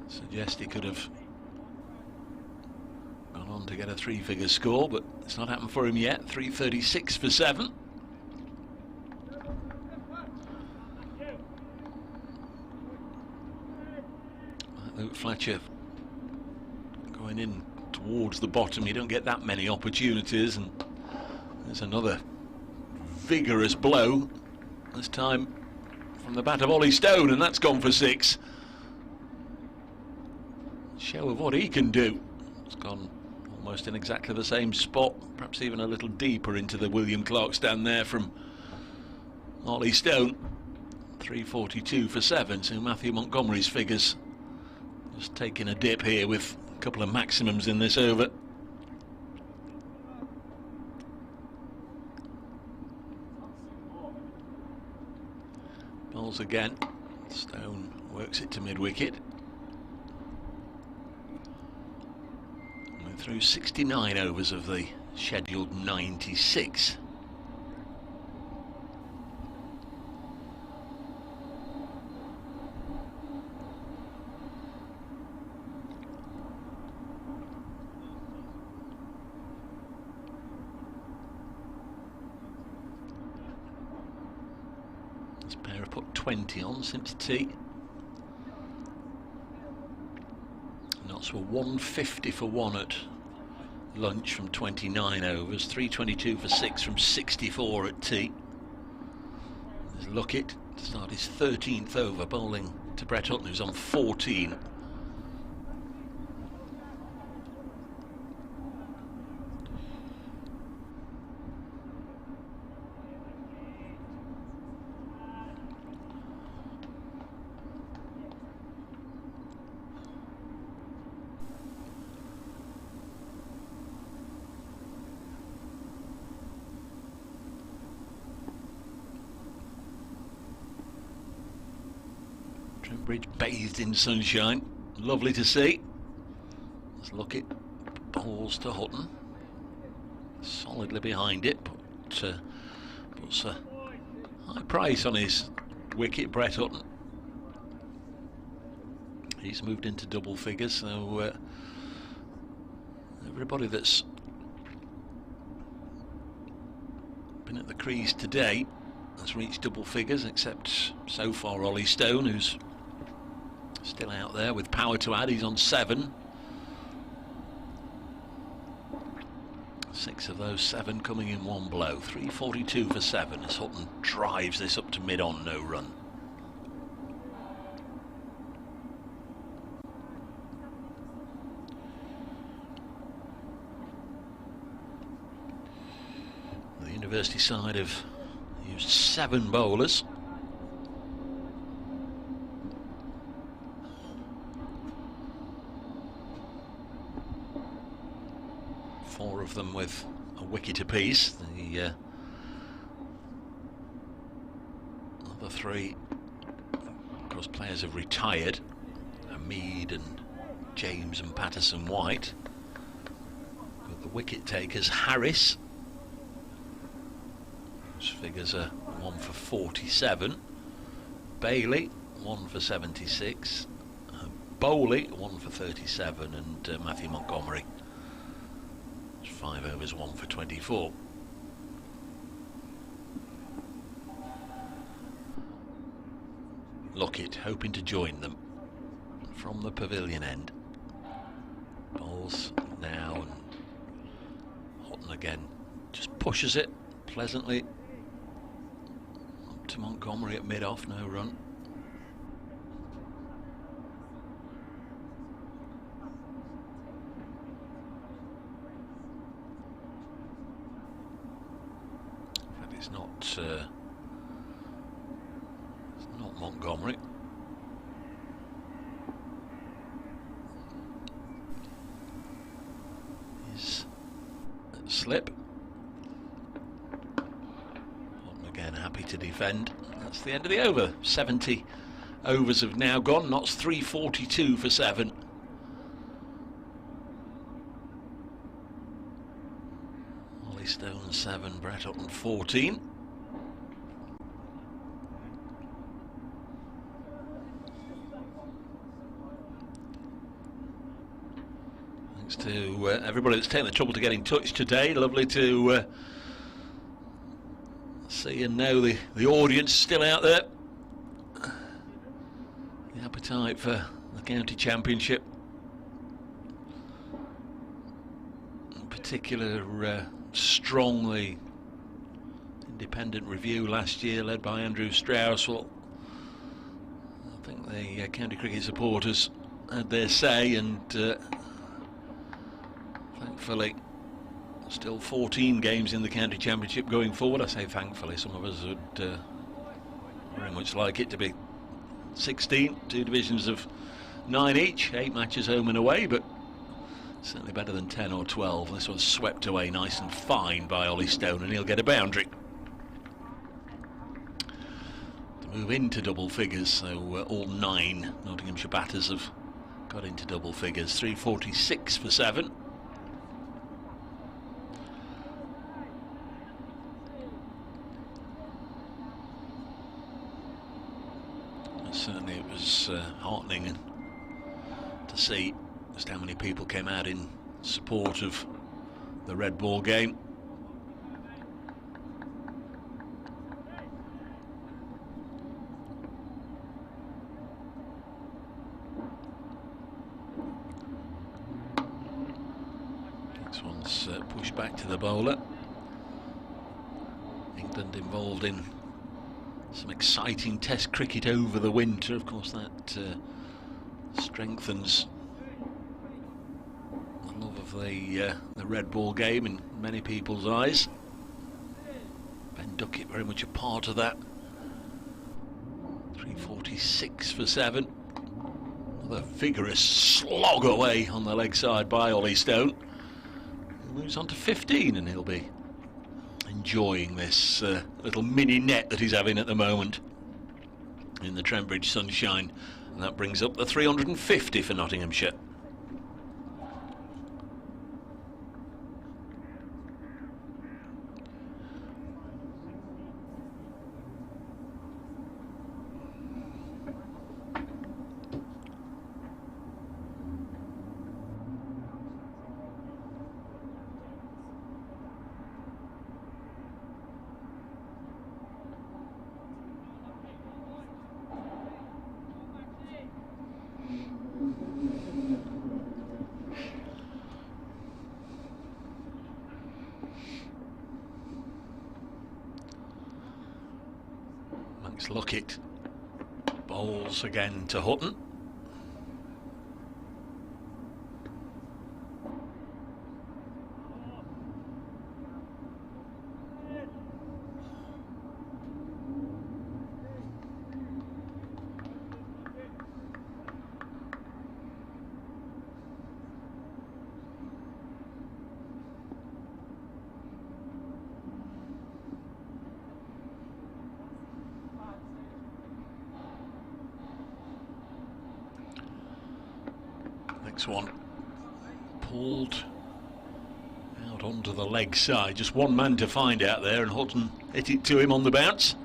Speaker 1: suggest he could have gone on to get a 3-figure score, but it's not happened for him yet. 336 for 7. Luke Fletcher going in towards the bottom. You don't get that many opportunities, and there's another vigorous blow, this time from the bat of Ollie Stone, and that's gone for 6. Show of what he can do. It's gone almost in exactly the same spot, perhaps even a little deeper into the William Clark stand there from Ollie Stone. 342 for 7, so Matthew Montgomery's figures just taking a dip here with a couple of maximums in this over. Bowls again. Stone works it to mid-wicket. We're through 69 overs of the scheduled 96. pair have put 20 on since tea. Notts were 150 for 1 at lunch from 29 overs, 322 for 6 from 64 at tea. There's Luckett to start his 13th over, bowling to Brett Hutton, who's on 14. Bridge bathed in sunshine, lovely to see. Let's look at balls to Hutton, solidly behind it, but puts a high price on his wicket, Brett Hutton. He's moved into double figures, so everybody that's been at the crease today has reached double figures, except so far Ollie Stone, who's still out there with power to add. He's on 7. 6 of those 7 coming in one blow. 342 for 7 as Hutton drives this up to mid-on, no run. The University side have used 7 bowlers. 4 of them with a wicket apiece. The other 3, of course, players have retired. Mead and James and Patterson White. But the wicket takers, Harris, whose figures are 1 for 47. Bailey, 1 for 76. Bowley, 1 for 37. And Matthew Montgomery, 5 overs, 1 for 24. Lockett hoping to join them from the pavilion end. Bowls now, and Hutton again just pushes it pleasantly up to Montgomery at mid-off, no run. It's not Montgomery. He's slip. Again, happy to defend. That's the end of the over. 70 overs have now gone. Notts 342 for 7. Stone 7, Brett Hutton 14. Thanks to everybody that's taken the trouble to get in touch today. Lovely to see and know the audience still out there. The appetite for the county championship. In particular, strongly independent review last year led by Andrew Strauss. Well, I think the county cricket supporters had their say, and thankfully still 14 games in the county championship going forward. I say thankfully, some of us would very much like it to be 16, 2 divisions of 9 each, 8 matches home and away, but certainly better than 10 or 12. This was swept away nice and fine by Ollie Stone, and he'll get a boundary to move into double figures. So all 9 Nottinghamshire batters have got into double figures. 346 for 7. Certainly it was heartening to see just how many people came out in support of the red ball game. pushed back to the bowler. England involved in some exciting Test cricket over the winter. Of course, that strengthens the love of the red ball game in many people's eyes. Ben Duckett very much a part of that. 346 for 7. Another vigorous slog away on the leg side by Ollie Stone. He moves on to 15 and he'll be enjoying this little mini net that he's having at the moment in the Trent Bridge sunshine. And that brings up the 350 for Nottinghamshire. Lockett bowls again to Hutton. Next one pulled out onto the leg side. Just one man to find out there, and Hutton hit it to him on the bounce.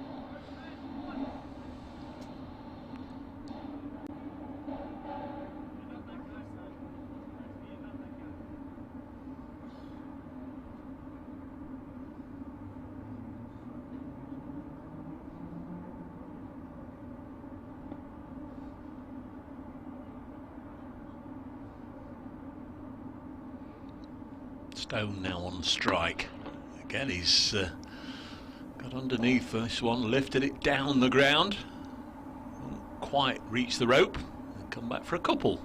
Speaker 1: Stone now on strike. Again, he's got underneath this one, lifted it down the ground. Won't quite reach the rope and come back for a couple.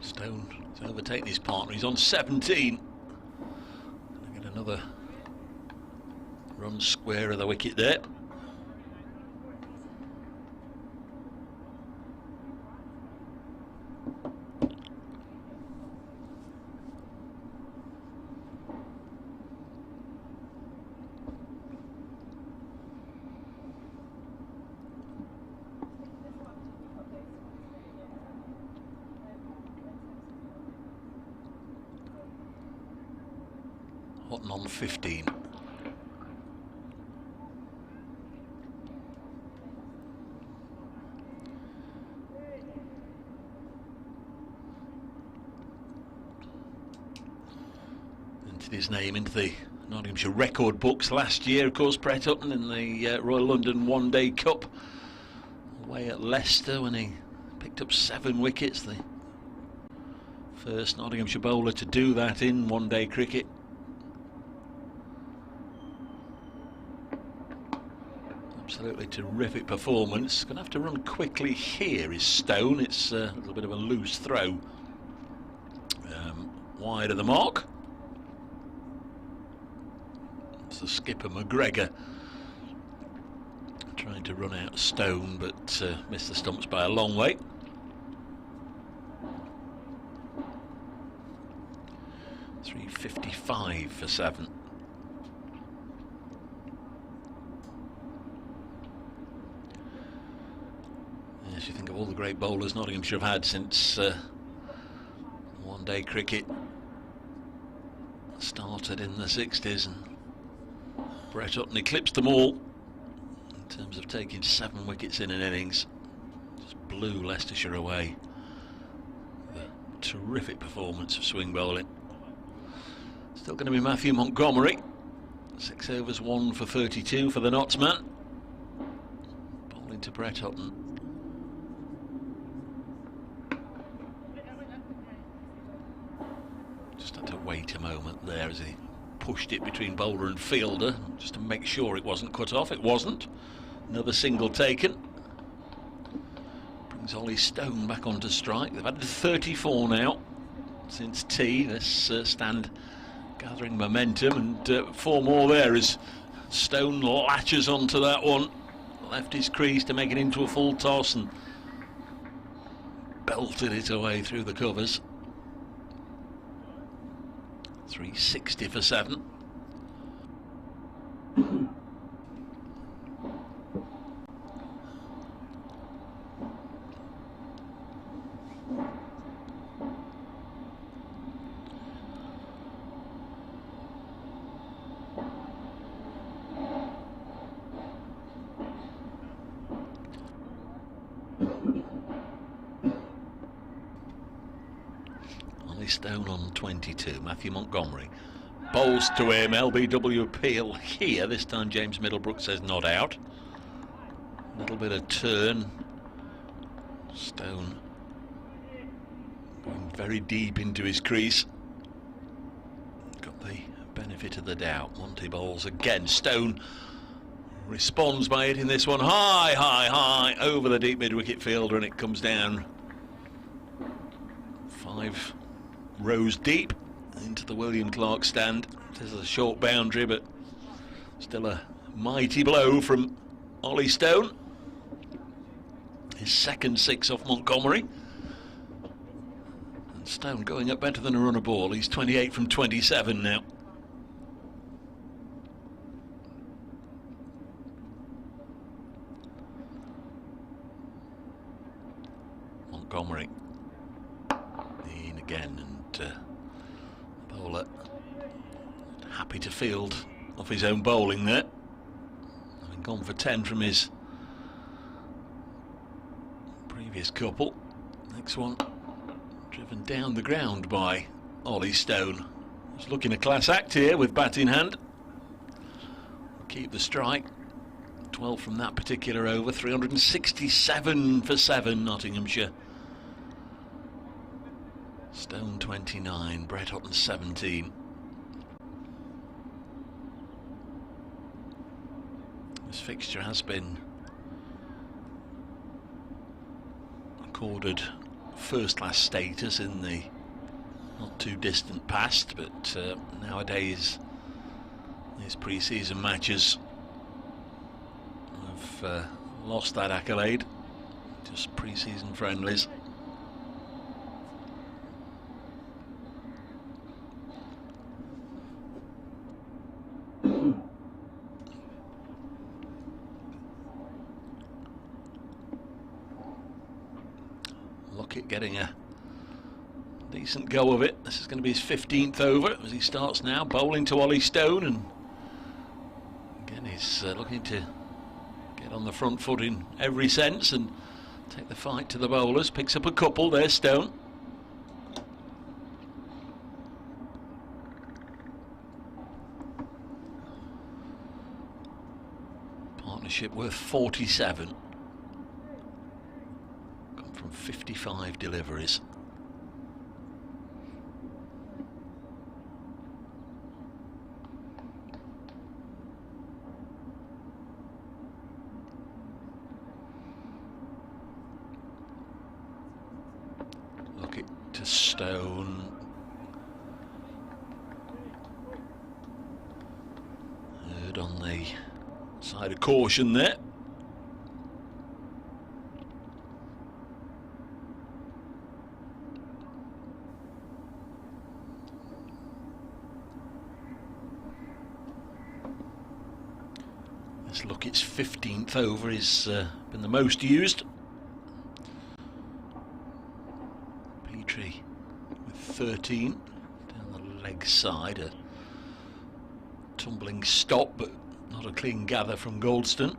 Speaker 1: Stone has overtaken his partner. He's on 17. Gonna get another run square of the wicket there. Hutton on 15. Entered his name into the Nottinghamshire record books last year, of course, Brett Hutton in the Royal London One Day Cup away at Leicester when he picked up 7 wickets. The first Nottinghamshire bowler to do that in one-day cricket. Absolutely terrific performance. Going to have to run quickly here is Stone. It's a little bit of a loose throw. Wide of the mark. It's the skipper McGregor trying to run out Stone, but missed the stumps by a long way. .355 for 7. As you think of all the great bowlers Nottinghamshire have had since one-day cricket started in the 60s, and Brett Hutton eclipsed them all in terms of taking 7 wickets in an innings. blew Leicestershire away. A terrific performance of swing bowling. Still going to be Matthew Montgomery. 6 overs, 1 for 32 for the Nottsman. Bowling to Brett Hutton. Just had to wait a moment there as he pushed it between bowler and fielder just to make sure it wasn't cut off. It wasn't. Another single taken. Brings Ollie Stone back onto strike. They've had 34 now since tea. This stand gathering momentum, and 4 more there as Stone latches onto that one. Left his crease to make it into a full toss and belted it away through the covers. 360 for 7. Stone on 22. Matthew Montgomery bowls to him. LBW appeal here. This time James Middlebrook says not out. A little bit of turn. Stone going very deep into his crease. Got the benefit of the doubt. Monty bowls again. Stone responds by hitting this one high over the deep mid-wicket fielder, and it comes down 5 rows deep into the William Clark stand. This is a short boundary, but still a mighty blow from Ollie Stone. His second 6 off Montgomery. And Stone going up better than a runner ball. He's 28 from 27 now. Montgomery in again, and bowler happy to field off his own bowling there, having gone for 10 from his previous couple. Next one driven down the ground by Ollie Stone. He's looking a class act here with bat in hand. Keep the strike. 12 from that particular over. 367 for 7 Nottinghamshire. Stone 29, Brett Hutton 17. This fixture has been accorded first-class status in the not too distant past, but nowadays these pre-season matches have lost that accolade. Just pre-season friendlies. Lockett getting a decent go of it. This is going to be his 15th over as he starts now bowling to Ollie Stone, and again he's looking to get on the front foot in every sense and take the fight to the bowlers. Picks up a couple. There's Stone. Partnership worth 47. 55 deliveries. Look it to Stone. Heard on the side of caution there. Look, its 15th over has been the most used. Petrie with 13 down the leg side. A tumbling stop, but not a clean gather from Goldston.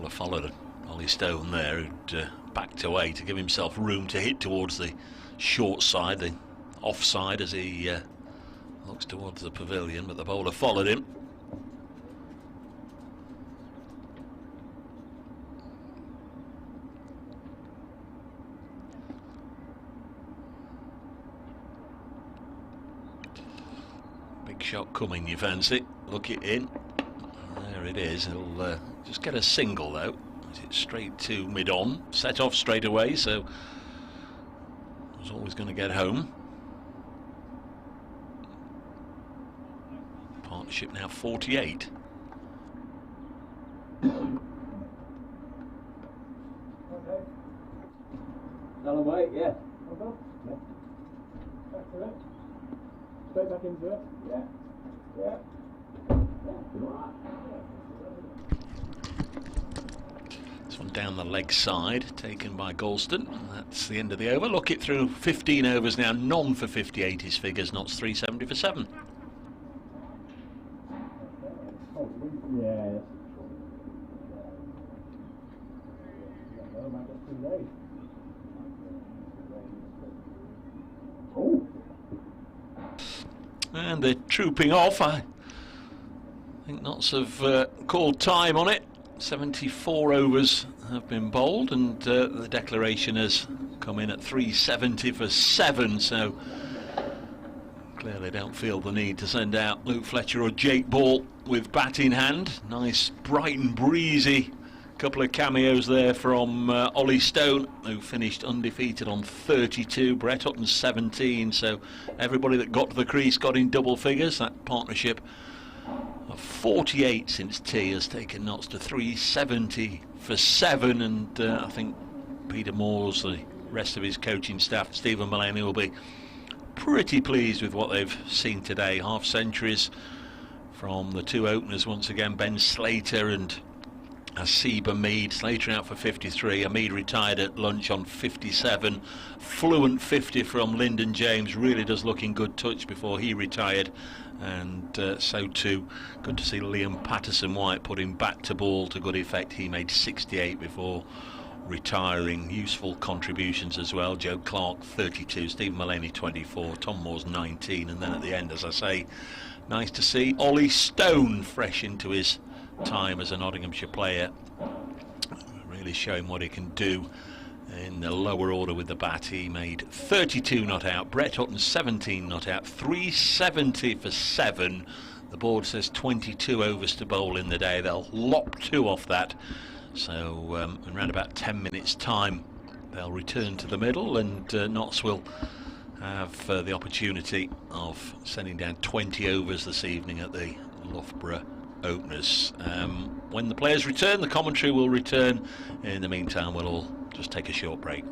Speaker 1: bowler followed Ollie Stone there, who'd backed away to give himself room to hit towards the short side, the offside, as he looks towards the pavilion, but the bowler followed him. Big shot coming, you fancy. Look it in. There it is. He'll just get a single though. It's straight to mid-on. Set off straight away, so was always going to get home. Partnership now 48.
Speaker 2: Down away, yeah. Yeah. Back to it. Straight back into it. Yeah. Yeah.
Speaker 1: This one down the leg side, taken by Galston. And that's the end of the over. Look it through 15 overs now, none for 58 his figures, Notts 370 for 7.
Speaker 2: Yeah.
Speaker 1: And they're trooping off. I think Notts have called time on it. 74 overs have been bowled, and the declaration has come in at 370 for 7, so clearly don't feel the need to send out Luke Fletcher or Jake Ball with bat in hand. Nice bright and breezy couple of cameos there from Ollie Stone, who finished undefeated on 32, Brett Hutton 17, so everybody that got to the crease got in double figures. That partnership of 48 since tea has taken Notts to 370 for 7, and I think Peter Moores, the rest of his coaching staff, Stephen Mullaney, will be pretty pleased with what they've seen today. Half centuries from the two openers once again, Ben Slater and Asiba Mead. Slater out for 53, Mead retired at lunch on 57. Fluent 50 from Lyndon James, really does look in good touch before he retired, and so too good to see Liam Patterson-White putting bat to ball to good effect. He made 68 before retiring. Useful contributions as well. Joe Clark 32, Stephen Mullaney 24, Tom Moore's 19, and then at the end, as I say, nice to see Ollie Stone fresh into his time as a Nottinghamshire player, really showing what he can do in the lower order with the bat. He made 32 not out, Brett Hutton 17 not out, 370 for 7. The board says 22 overs to bowl in the day. They'll lop 2 off that, so in around about 10 minutes time they'll return to the middle, and Notts will have the opportunity of sending down 20 overs this evening at the Loughborough openers. When the players return, the commentary will return. In the meantime, we'll all just take a short break.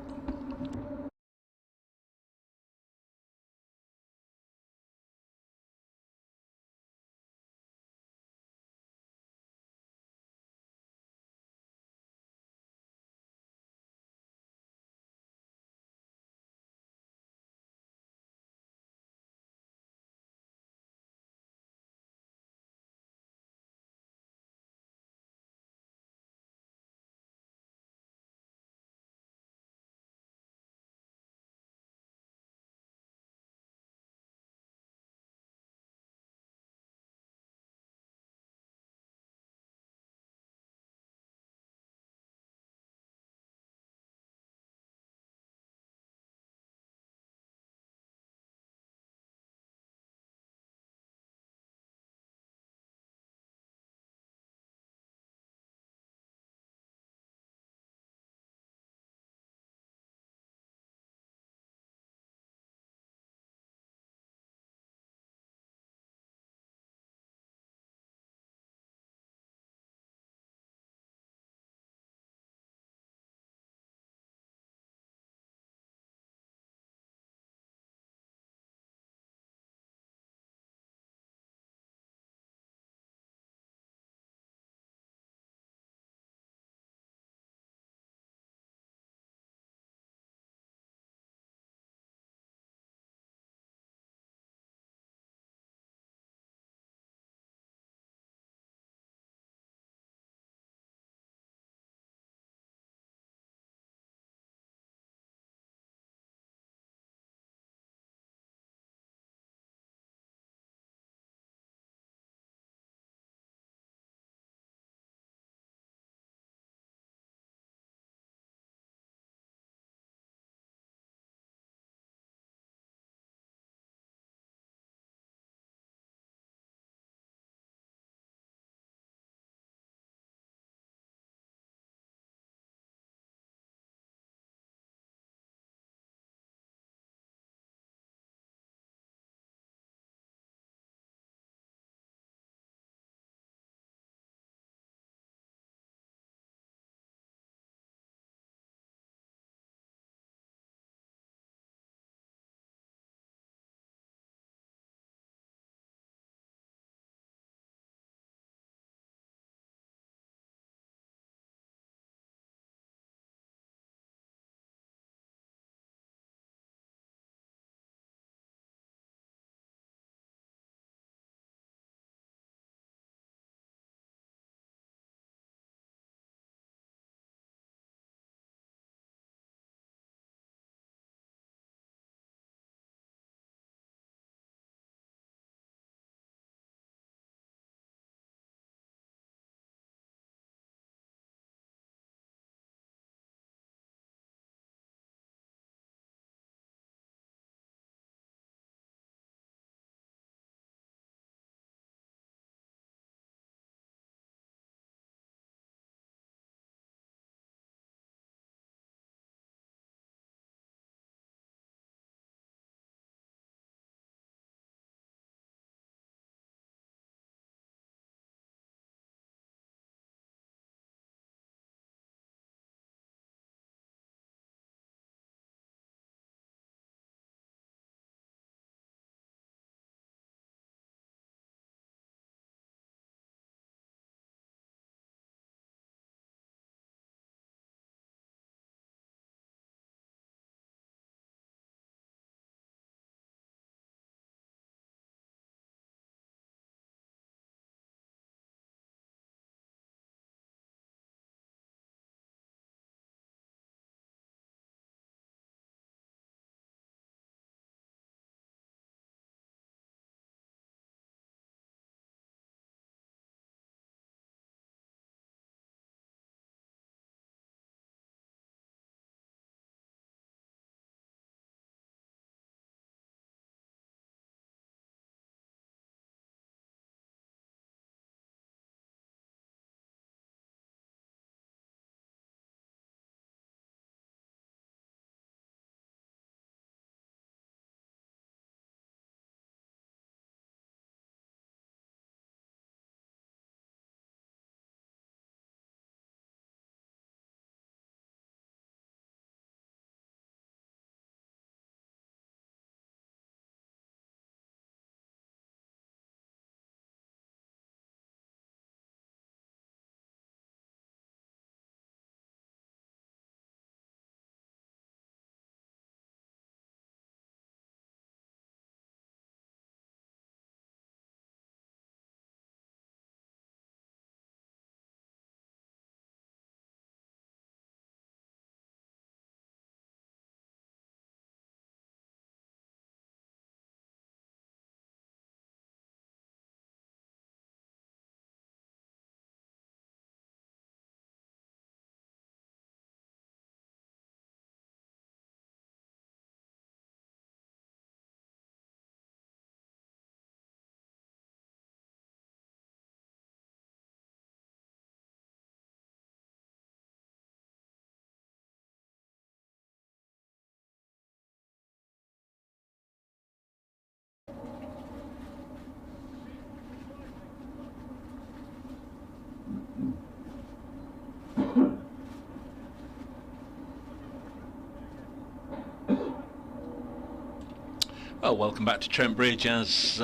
Speaker 1: Well, welcome back to Trent Bridge. As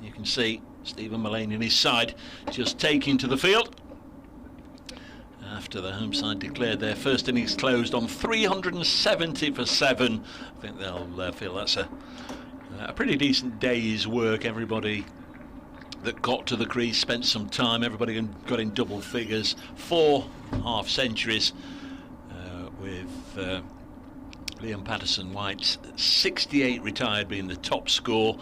Speaker 1: you can see, Stephen Mullane and his side just taking to the field after the home side declared their first innings closed on 370 for 7. I think they'll feel that's a pretty decent day's work. Everybody that got to the crease spent some time. Everybody got in double figures. 4 half centuries with Liam Patterson-White's 68 retired being the top score,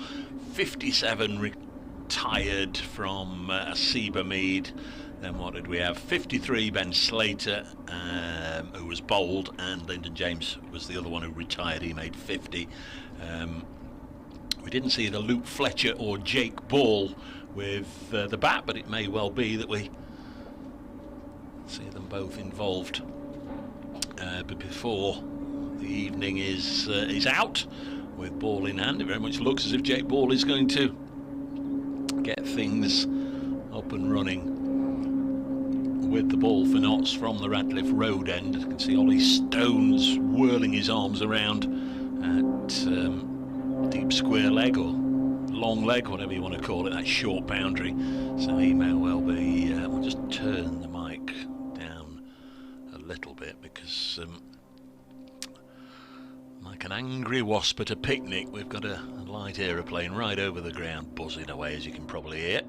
Speaker 1: 57 retired from Seba Mead. Then what did we have? 53 Ben Slater, who was bowled, and Lyndon James was the other one who retired. He made 50. We didn't see the Luke Fletcher or Jake Ball with the bat, but it may well be that we see them both involved but before the evening is out with ball in hand. It very much looks as if Jake Ball is going to get things up and running with the ball for Notts from the Radcliffe Road end. You can see Ollie Stones whirling his arms around at deep square leg or long leg, whatever you want to call it, that short boundary. So he may well be, we'll just turn the mic down a little bit because like an angry wasp at a picnic, we've got a light aeroplane right over the ground buzzing away, as you can probably hear.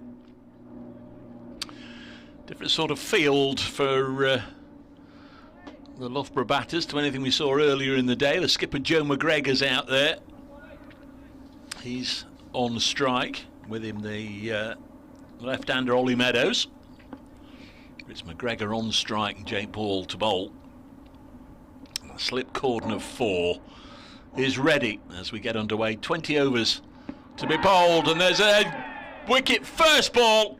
Speaker 1: Different sort of field for the Loughborough batters to anything we saw earlier in the day. The skipper Joe McGregor's out there. He's on strike, with him the left-hander Ollie Meadows. It's McGregor on strike and Jake Ball to bowl. The slip cordon of 4 is ready as we get underway. 20 overs to be bowled, and there's a wicket first ball.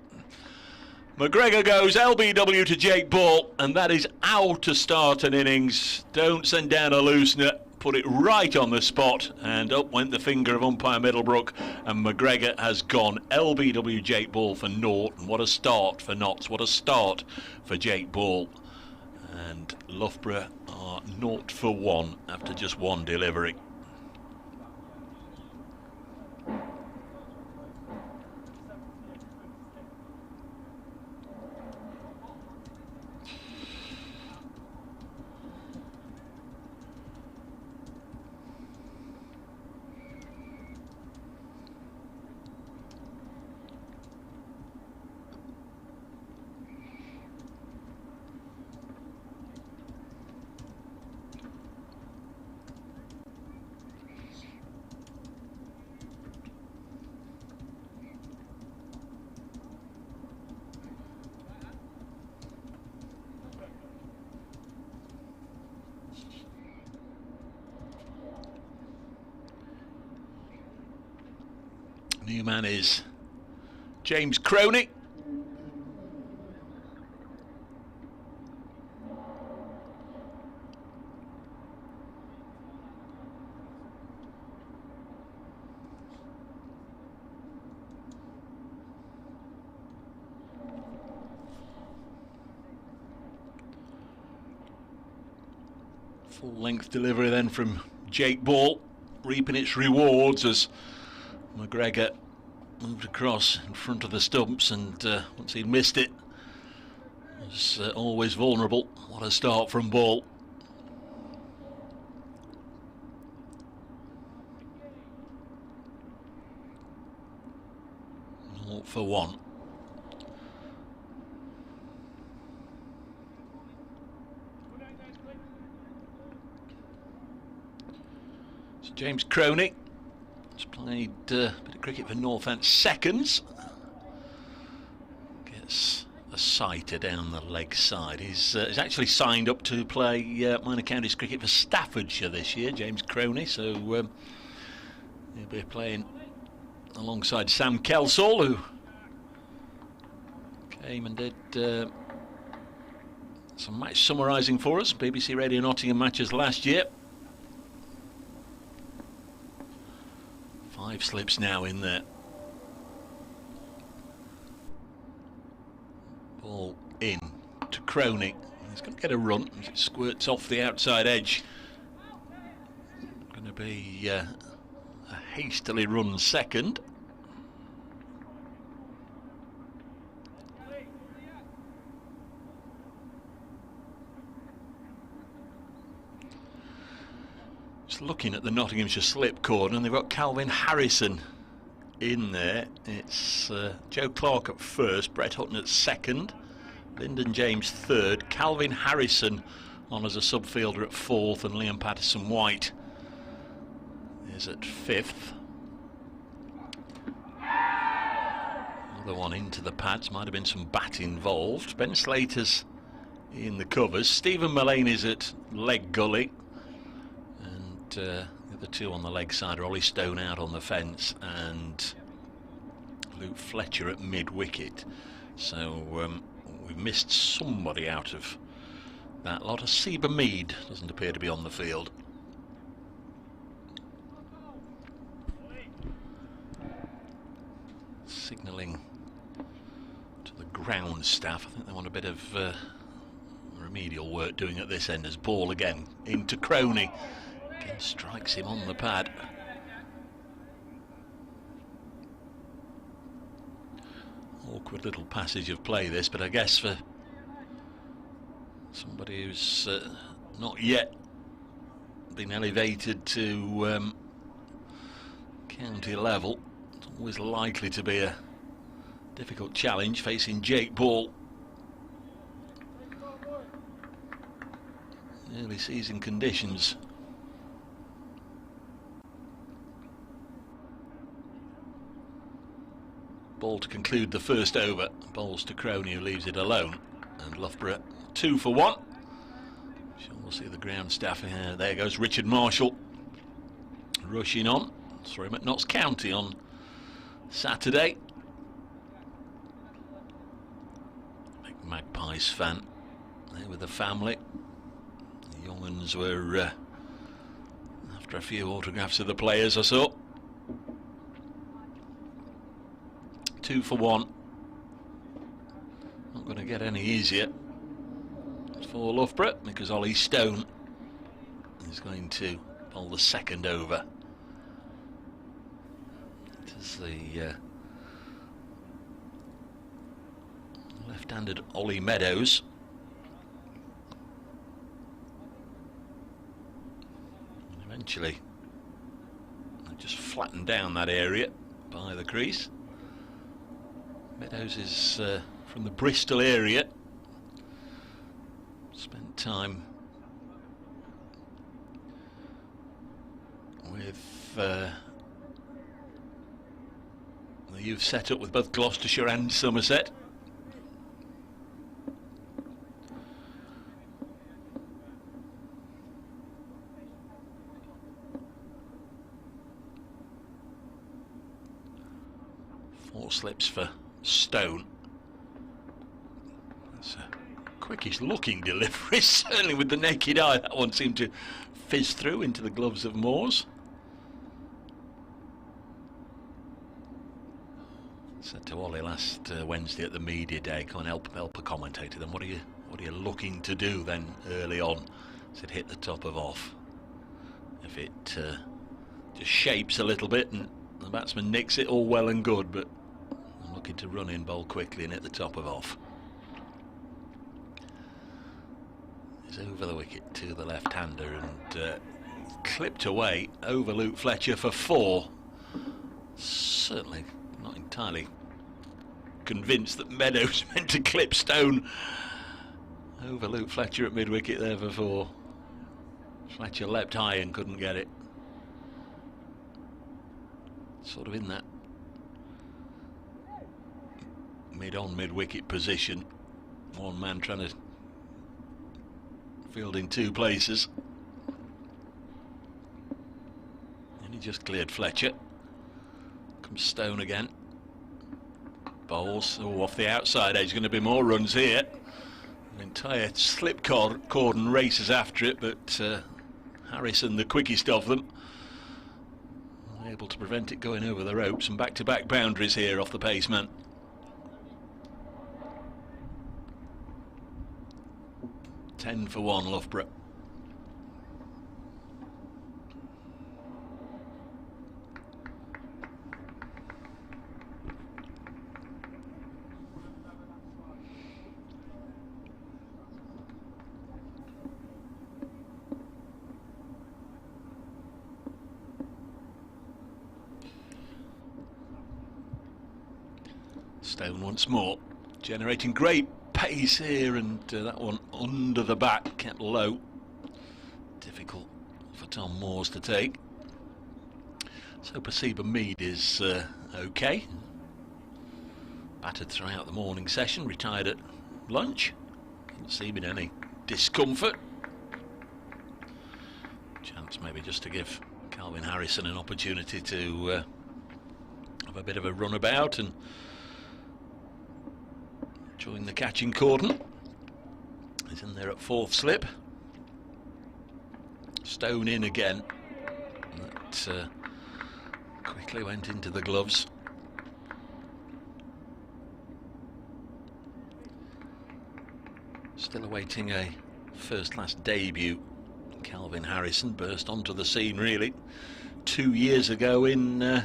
Speaker 1: McGregor goes LBW to Jake Ball, and that is how to start an innings. Don't send down a loosener, put it right on the spot, and up went the finger of umpire Middlebrook, and McGregor has gone LBW Jake Ball for naught. And what a start for Notts, what a start for Jake Ball. And Loughborough are 0 for 1 after just 1 delivery. New man is James Croney. Full length delivery then from Jake Ball, reaping its rewards as McGregor moved across in front of the stumps, and once he'd missed it, was always vulnerable. What a start from Ball. All for 1. So James Croney played a bit of cricket for Northants seconds. Gets a sighter down the leg side. He's actually signed up to play minor counties cricket for Staffordshire this year, James Croney. So he'll be playing alongside Sam Kelsall, who came and did some match summarising for us, BBC Radio Nottingham matches last year. 5 slips now in there. Ball in to Croney. He's going to get a run as it squirts off the outside edge. Going to be a hastily run second. Just looking at the Nottinghamshire slip corner, and they've got Calvin Harrison in there. It's Joe Clark at first, Brett Hutton at second, Lyndon James third, Calvin Harrison on as a subfielder at fourth, and Liam Patterson-White is at fifth. Another one into the pads, might have been some bat involved. Ben Slater's in the covers, Stephen Mullaney's at leg gully, and the other two on the leg side are Ollie Stone out on the fence and Luke Fletcher at mid-wicket. So we've missed somebody out of that lot. Seba Mead doesn't appear to be on the field. Signalling to the ground staff. I think they want a bit of remedial work doing at this end, as ball again into Crony. Again strikes him on the pad. Awkward little passage of play this, but I guess for somebody who's not yet been elevated to county level, it's always likely to be a difficult challenge facing Jake Ball. Early season conditions. Ball to conclude the first over. Bowls to Crony, who leaves it alone. And Loughborough 2 for 1. Sure, we'll see the ground staff here. There goes Richard Marshall rushing on. Saw him at Notts County on Saturday. Big Magpies fan there with the family. The young ones were after a few autographs of the players I saw. 2 for 1. Not going to get any easier for Loughborough, because Ollie Stone is going to bowl the second over. It is the left-handed Ollie Meadows. And eventually they just flattened down that area by the crease. Meadows is from the Bristol area. Spent time with the youth set up with both Gloucestershire and Somerset. Four slips for Stone. That's a quickish looking delivery, certainly with the naked eye. That one seemed to fizz through into the gloves of Moores. Said to Ollie last Wednesday at the media day, "Come on, help a commentator. Then what are you looking to do then early on?" Said hit the top of off. If it just shapes a little bit and the batsman nicks it, all well and good, but I'm looking to run in, bowl quickly and hit the top of off. He's over the wicket to the left-hander and clipped away over Luke Fletcher for 4. Certainly not entirely convinced that Meadows meant to clip Stone over Luke Fletcher at mid-wicket there for 4. Fletcher leapt high and couldn't get it. Sort of in that mid-wicket position. One man trying to field in 2 places. And he just cleared Fletcher. Comes Stone again. Bowls. Oh, off the outside edge. Going to be more runs here. An entire slip cordon races after it, but Harrison, the quickest of them, able to prevent it going over the ropes, and back-to-back boundaries here off the paceman. Ten for 1, Loughborough. Stone once more, generating great pace here, and that one under the back, kept low. Difficult for Tom Moores to take. So Perceiver Mead is okay. Battered throughout the morning session, retired at lunch. Doesn't seem in any discomfort. Chance maybe just to give Calvin Harrison an opportunity to have a bit of a runabout and join the catching cordon. He's in there at fourth slip. Stone in again. That quickly went into the gloves. Still awaiting a first-class debut. Calvin Harrison burst onto the scene really 2 years ago in,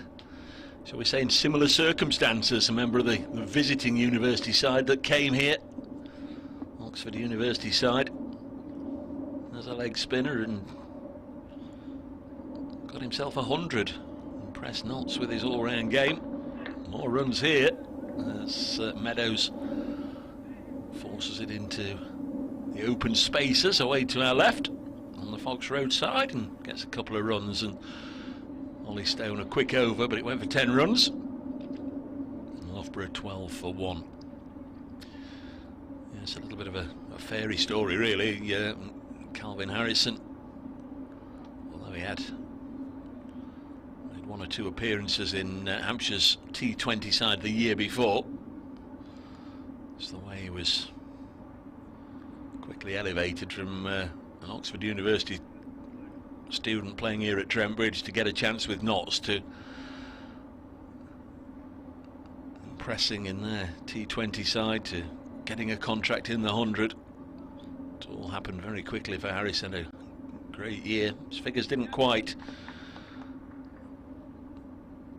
Speaker 1: shall we say, in similar circumstances. A member of the visiting university side that came here, Oxford University side, as a leg spinner and got himself 100. Impressed Notts with his all-round game. More runs here as Meadows forces it into the open spaces away to our left on the Fox Road side and gets a couple of runs, and Ollie Stone a quick over, but it went for 10 runs. Loughborough 12 for 1. Yeah, it's a little bit of a fairy story really. Calvin Harrison, although he had made 1 or 2 appearances in Hampshire's T20 side the year before, it's the way he was quickly elevated from an Oxford University student playing here at Trent Bridge to get a chance with Notts to impressing in their T20 side to getting a contract in the 100. It all happened very quickly for Harrison. A great year. His figures didn't quite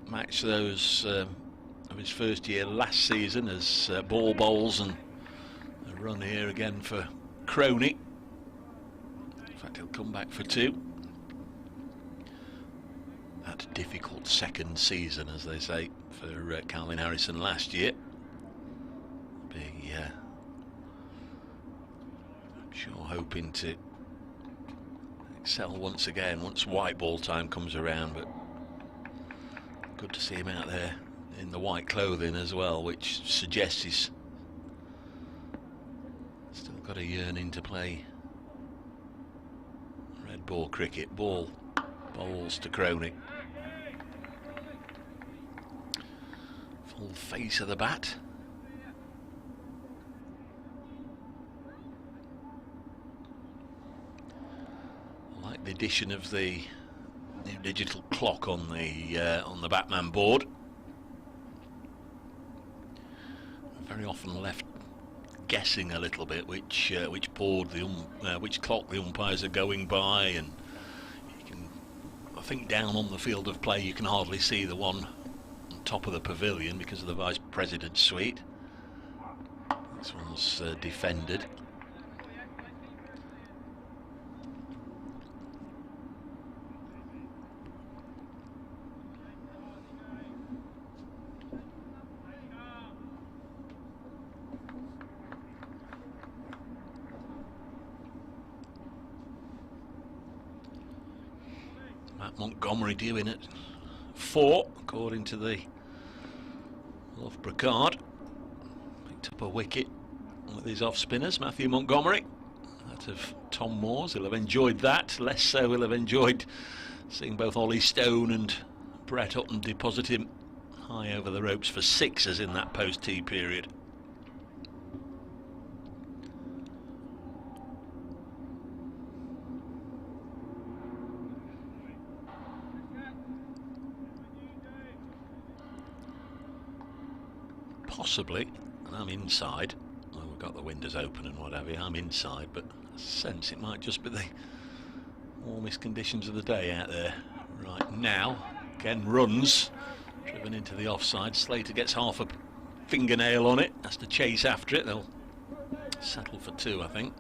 Speaker 1: match those of his first year last season, as ball bowls and a run here again for Crony. In fact, he'll come back for 2. That difficult second season, as they say, for Calvin Harrison last year. Be sure hoping to excel once again once white ball time comes around, but good to see him out there in the white clothing as well, which suggests he's still got a yearning to play red ball cricket. Ball bowls to Crony. Full face of the bat. I like the addition of the new digital clock on the Batman board. Very often left guessing a little bit which board which clock the umpires are going by, and you can, I think, down on the field of play you can hardly see the one on top of the pavilion because of the Vice President's suite. This one's defended. Montgomery due in at 4, according to the Loughborough card. Picked up a wicket with his off spinners, Matthew Montgomery. That of Tom Moores. He'll have enjoyed that. Less so he'll have enjoyed seeing both Ollie Stone and Brett Hutton deposit him high over the ropes for 6s in that post-tee period. Possibly, and I'm inside. Well, we've got the windows open and what have you. I'm inside, but I sense it might just be the warmest conditions of the day out there right now. Again, runs driven into the offside. Slater gets half a fingernail on it, has to chase after it. They'll settle for 2, I think.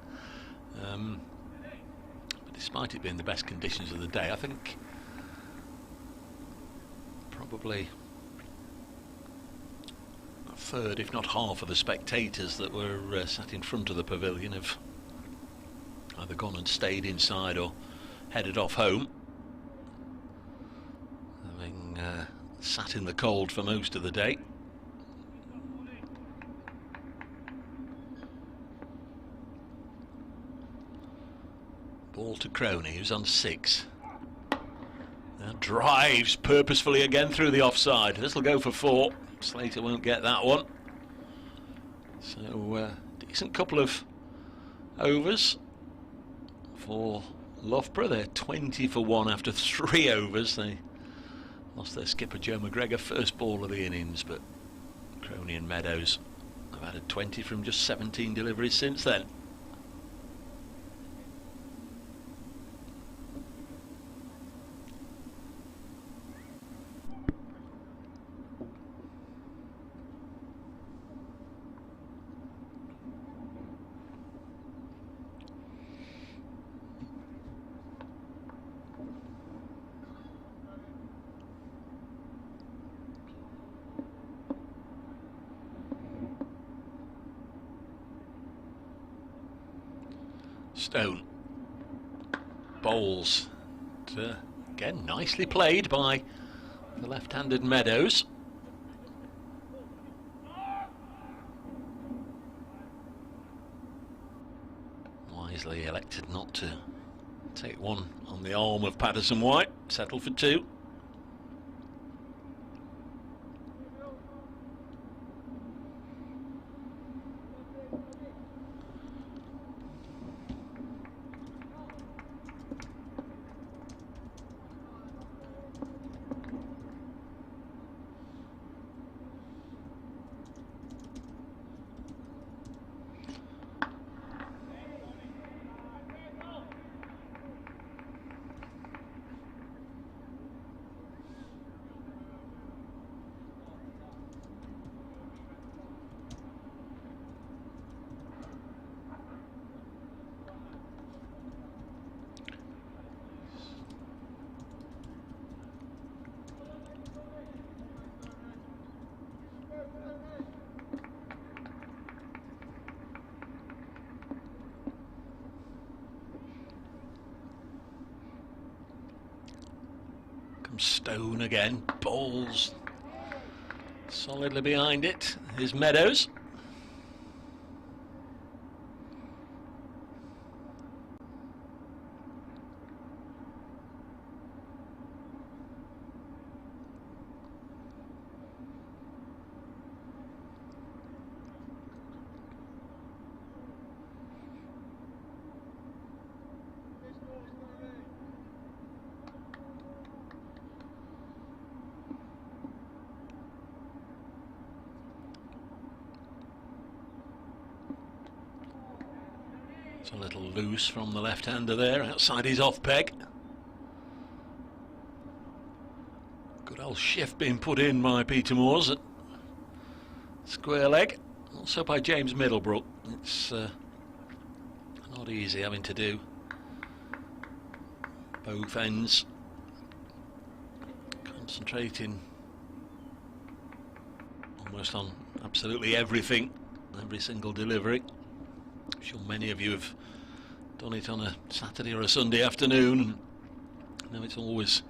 Speaker 1: But despite it being the best conditions of the day, I think probably third, if not half, of the spectators that were sat in front of the pavilion have either gone and stayed inside or headed off home, having sat in the cold for most of the day. Ball to Crony, who's on 6. Now drives purposefully again through the offside. This will go for 4. Slater won't get that one. So decent couple of overs for Loughborough. They're 20 for 1 after 3 overs. They lost their skipper Joe McGregor first ball of the innings, but Crony and Meadows have added 20 from just 17 deliveries since then. Stone bowls. Again, nicely played by the left-handed Meadows. Wisely elected not to take one on the arm of Patterson White. Settled for 2. Stone again, bowls solidly behind it. Here's Meadows. It's a little loose from the left-hander there, outside his off-peg. Good old shift being put in by Peter Moores at square leg. Also by James Middlebrook. It's not easy having to do both ends. Concentrating almost on absolutely everything, every single delivery. I'm sure many of you have done it on a Saturday or a Sunday afternoon. I know it's always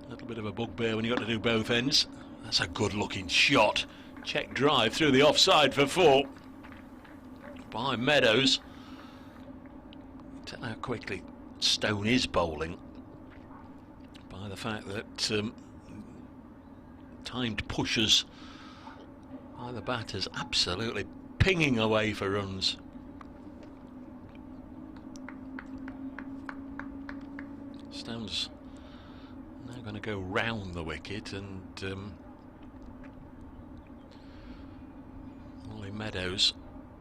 Speaker 1: a little bit of a bugbear when you've got to do both ends. That's a good looking shot. Check drive through the offside for 4 by Meadows. Tell how quickly Stone is bowling by the fact that timed pushes by the batters absolutely pinging away for runs. Stone's now going to go round the wicket, and Ollie Meadows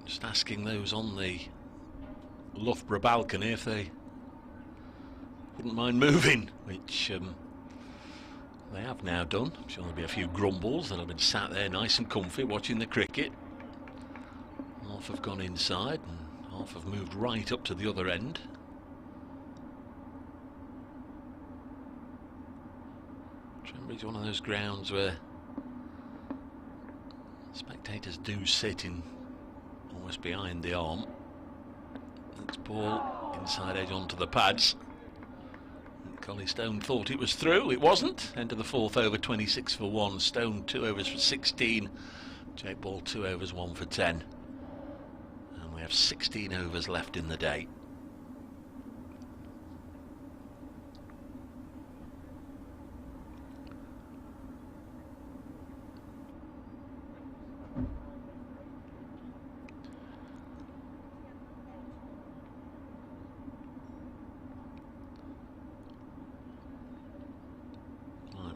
Speaker 1: just asking those on the Loughborough balcony if they wouldn't mind moving, which they have now done. I'm sure there'll be a few grumbles that have been sat there nice and comfy watching the cricket. Half have gone inside and half have moved right up to the other end. Trembridge, one of those grounds where Spectators do sit in almost behind the arm. It's ball inside edge onto the pads. Collie Stone thought it was through. It wasn't. End of the fourth over, 26 for 1. Stone 2 overs for 16. Jake Ball 2 overs, 1 for 10. And we have 16 overs left in the day.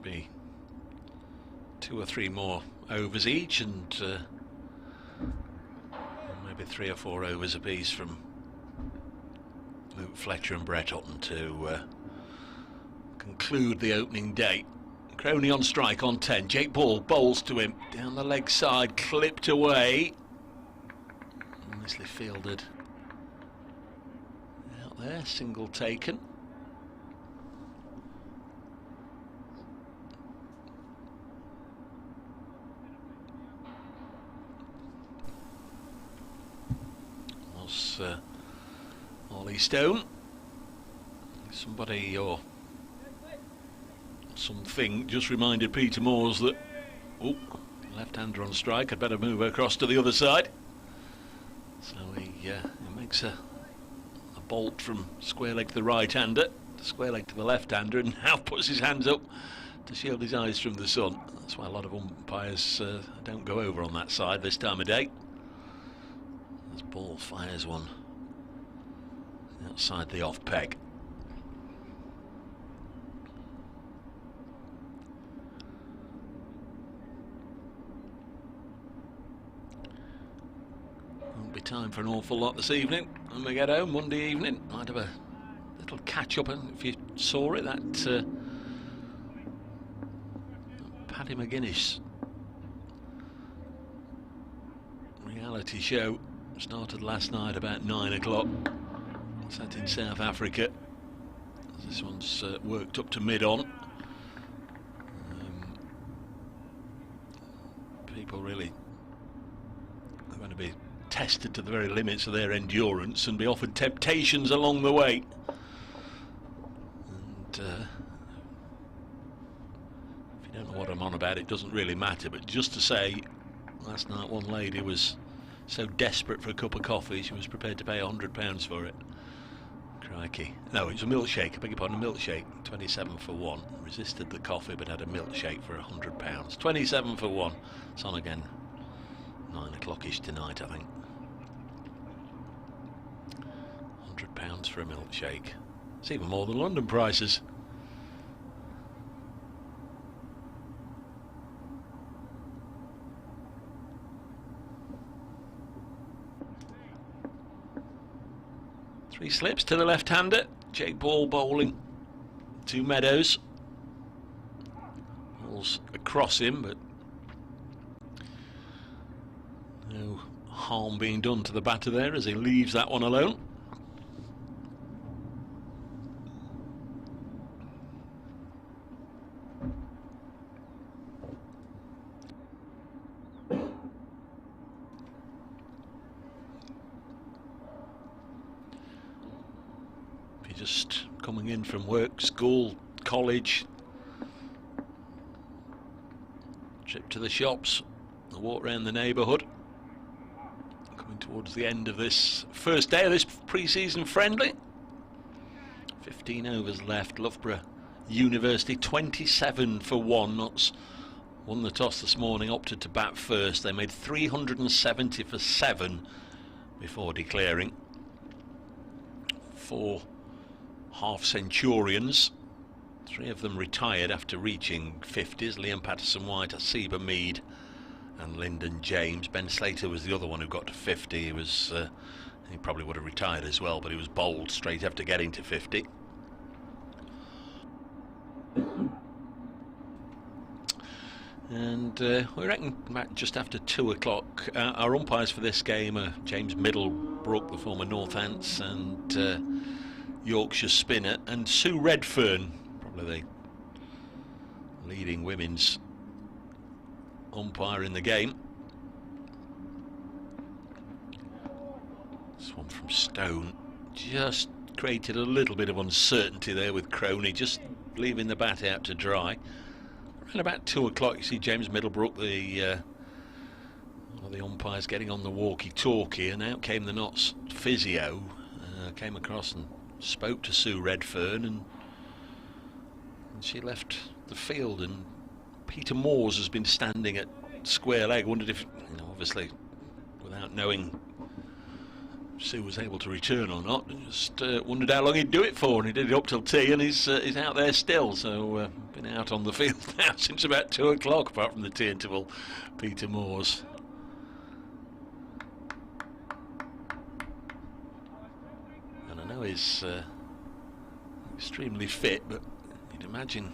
Speaker 1: Be 2 or 3 more overs each, and maybe 3 or 4 overs apiece from Luke Fletcher and Brett Hutton to conclude the opening day. Crony on strike on 10. Jake Ball bowls to him down the leg side, clipped away, nicely fielded out there, single taken. Ollie Stone. Somebody or something just reminded Peter Moores that, oh, left-hander on strike, I'd better move across to the other side. So he makes a bolt from square leg to the right-hander, square leg to the left-hander, and now puts his hands up to shield his eyes from the sun. That's why a lot of umpires don't go over on that side this time of day. As Ball fires one outside the off peg. Won't be time for an awful lot this evening when we get home Monday evening. Might have a little catch up, and if you saw it, that Paddy McGuinness reality show started last night about 9 o'clock. Set in South Africa. This one's worked up to mid-on. People really are going to be tested to the very limits of their endurance and be offered temptations along the way. And if you don't know what I'm on about, it doesn't really matter. But just to say, last night one lady was so desperate for a cup of coffee she was prepared to pay £100 for it. Crikey. No, it was a milkshake, I beg your pardon, a milkshake. 27 for 1. Resisted the coffee but had a milkshake for £100. 27 for 1. It's on again 9 o'clock-ish tonight, I think. £100 for a milkshake. It's even more than London prices. Three slips to the left-hander. Jake Ball bowling to Meadows. Ball's across him, but no harm being done to the batter there as he leaves that one alone. Just coming in from work, school, college, trip to the shops, a walk around the neighbourhood. Coming towards the end of this first day of this pre-season friendly. 15 overs left. Loughborough University 27 for 1. Notts won the toss this morning, opted to bat first. They made 370 for 7 before declaring. 4 half-centurions, 3 of them retired after reaching 50s. Liam Patterson-White, Asiba Mead and Lyndon James. Ben Slater was the other one who got to 50. He was he probably would have retired as well, but he was bowled straight after getting to 50. And we reckon about just after 2 o'clock, our umpires for this game are James Middlebrook, the former Northants, and Yorkshire spinner, and Sue Redfern, probably the leading women's umpire in the game. Stone just created a little bit of uncertainty there with Crony, just leaving the bat out to dry. Around about 2 o'clock, you see James Middlebrook, one of the umpires, getting on the walkie-talkie, and out came the Notts physio, came across and spoke to Sue Redfern, and she left the field. And Peter Moores has been standing at square leg. Wondered if, obviously, without knowing Sue was able to return or not, just wondered how long he'd do it for, and he did it up till tea, and he's out there still. So been out on the field now since about 2 o'clock, apart from the tea interval. Peter Moores. And I know he's extremely fit, but you'd imagine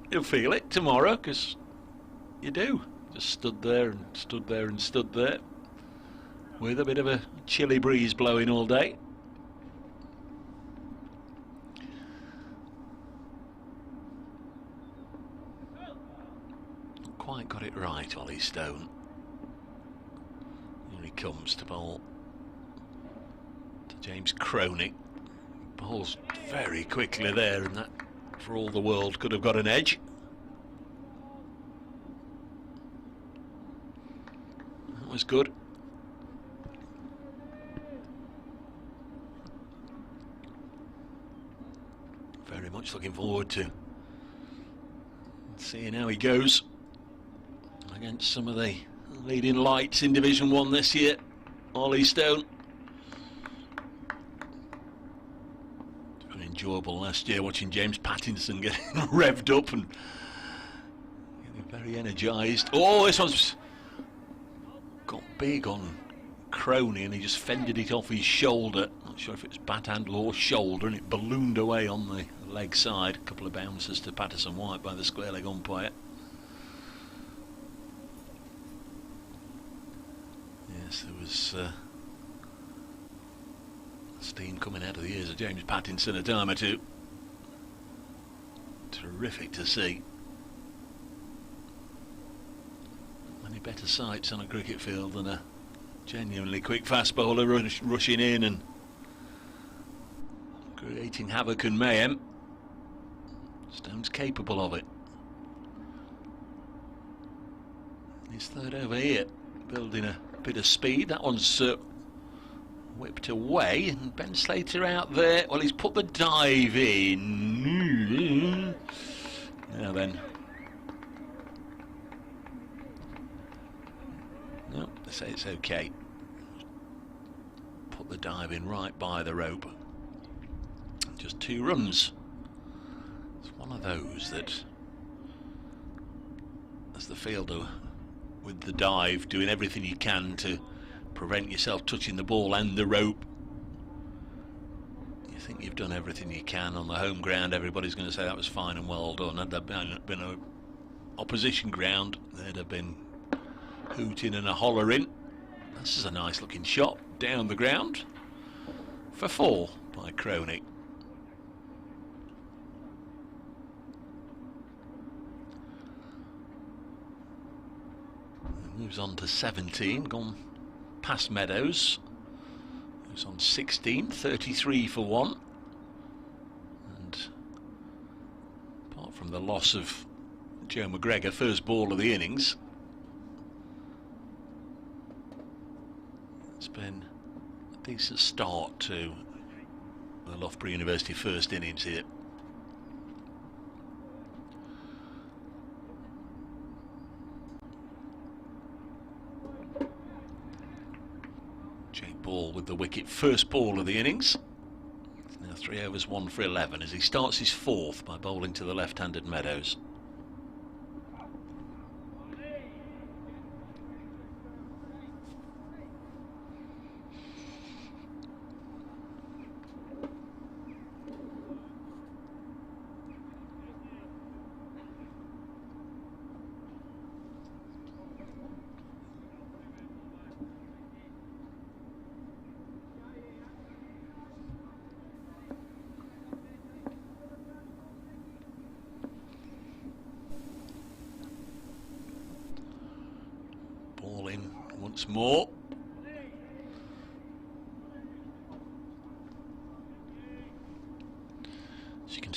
Speaker 1: he'll feel it tomorrow, because you do. Just stood there and stood there and stood there, with a bit of a chilly breeze blowing all day. Not quite got it right, Ollie Stone. Here he comes to bowl to James Crony. Bowls very quickly there, and that, for all the world, could have got an edge. That was good. Very much looking forward to seeing how he goes against some of the leading lights in Division 1 this year. Ollie Stone. Very enjoyable last year watching James Pattinson getting revved up and getting very energised. Oh, this one's got big on Crony, and he just fended it off his shoulder. Not sure if it's bat handle or shoulder, and it ballooned away on the leg side. A couple of bounces to Patterson White by the square leg umpire. Yes, there was steam coming out of the ears of James Pattinson a time or two. Terrific to see. Many better sights on a cricket field than a genuinely quick fast bowler rushing in and creating havoc and mayhem. Stone's capable of it. His third over here, building a bit of speed. That one's whipped away, and Ben Slater out there. Well, he's put the dive in. Now then. No, they say it's okay. Put the dive in right by the rope. Just 2 runs. It's one of those that, as the fielder with the dive, doing everything you can to prevent yourself touching the ball and the rope. You think you've done everything you can on the home ground. Everybody's going to say that was fine and well done. Had there been a opposition ground, there'd have been hooting and a hollering. This is a nice looking shot down the ground for 4 by Crony. Moves on to 17, gone past Meadows, who's on 16, 33 for 1. And apart from the loss of Joe McGregor, first ball of the innings, it's been a decent start to the Loughborough University first innings here. Jake Ball with the wicket, first ball of the innings. It's now 3 overs, 1 for 11 as he starts his 4th by bowling to the left-handed Meadows. Ball in once more.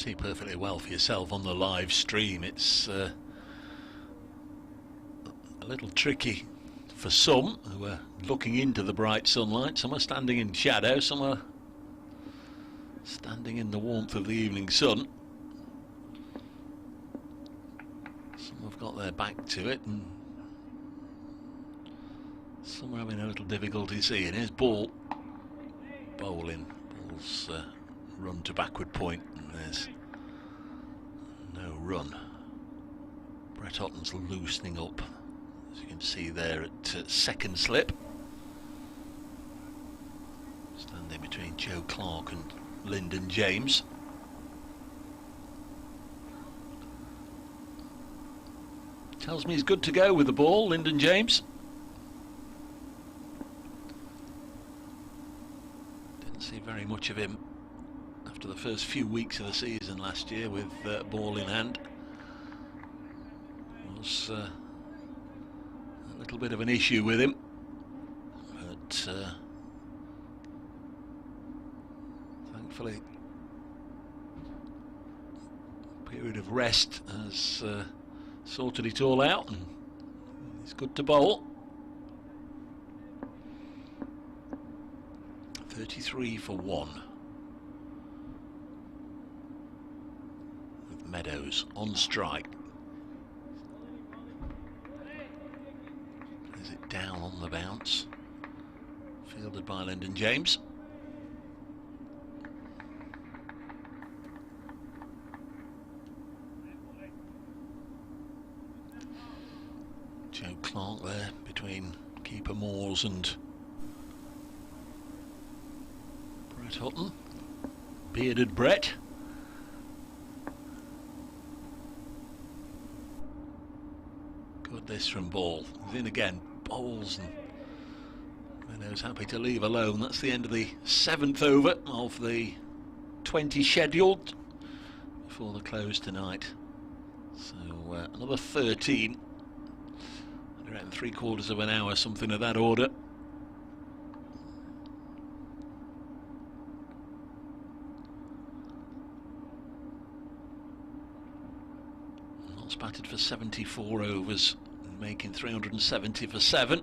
Speaker 1: see perfectly well for yourself on the live stream. It's a little tricky for some who are looking into the bright sunlight. Some are standing in shadow, some are standing in the warmth of the evening sun. Some have got their back to it, and some are having a little difficulty seeing. Here's ball. Bowling. Ball's run to backward point, and there's no run. Brett Hotton's loosening up, as you can see there at second slip. Standing between Joe Clark and Lyndon James. Tells me he's good to go with the ball, Lyndon James. Didn't see very much of him after the first few weeks of the season last year with ball in hand. Was a little bit of an issue with him, but thankfully a period of rest has sorted it all out, and he's good to bowl. 33 for 1. With Meadows on strike. Is it down on the bounce? Fielded by Lyndon James. Joe Clark there between keeper Moores and Brett Hotton. Bearded Brett. Good this from ball. He's in again. Bowls, and Meadows happy to leave alone. That's the end of the 7th over of the 20 scheduled before the close tonight. So another 13. Around 3/4 of an hour, something of that order. Notts batted for 74 overs, making 370 for 7.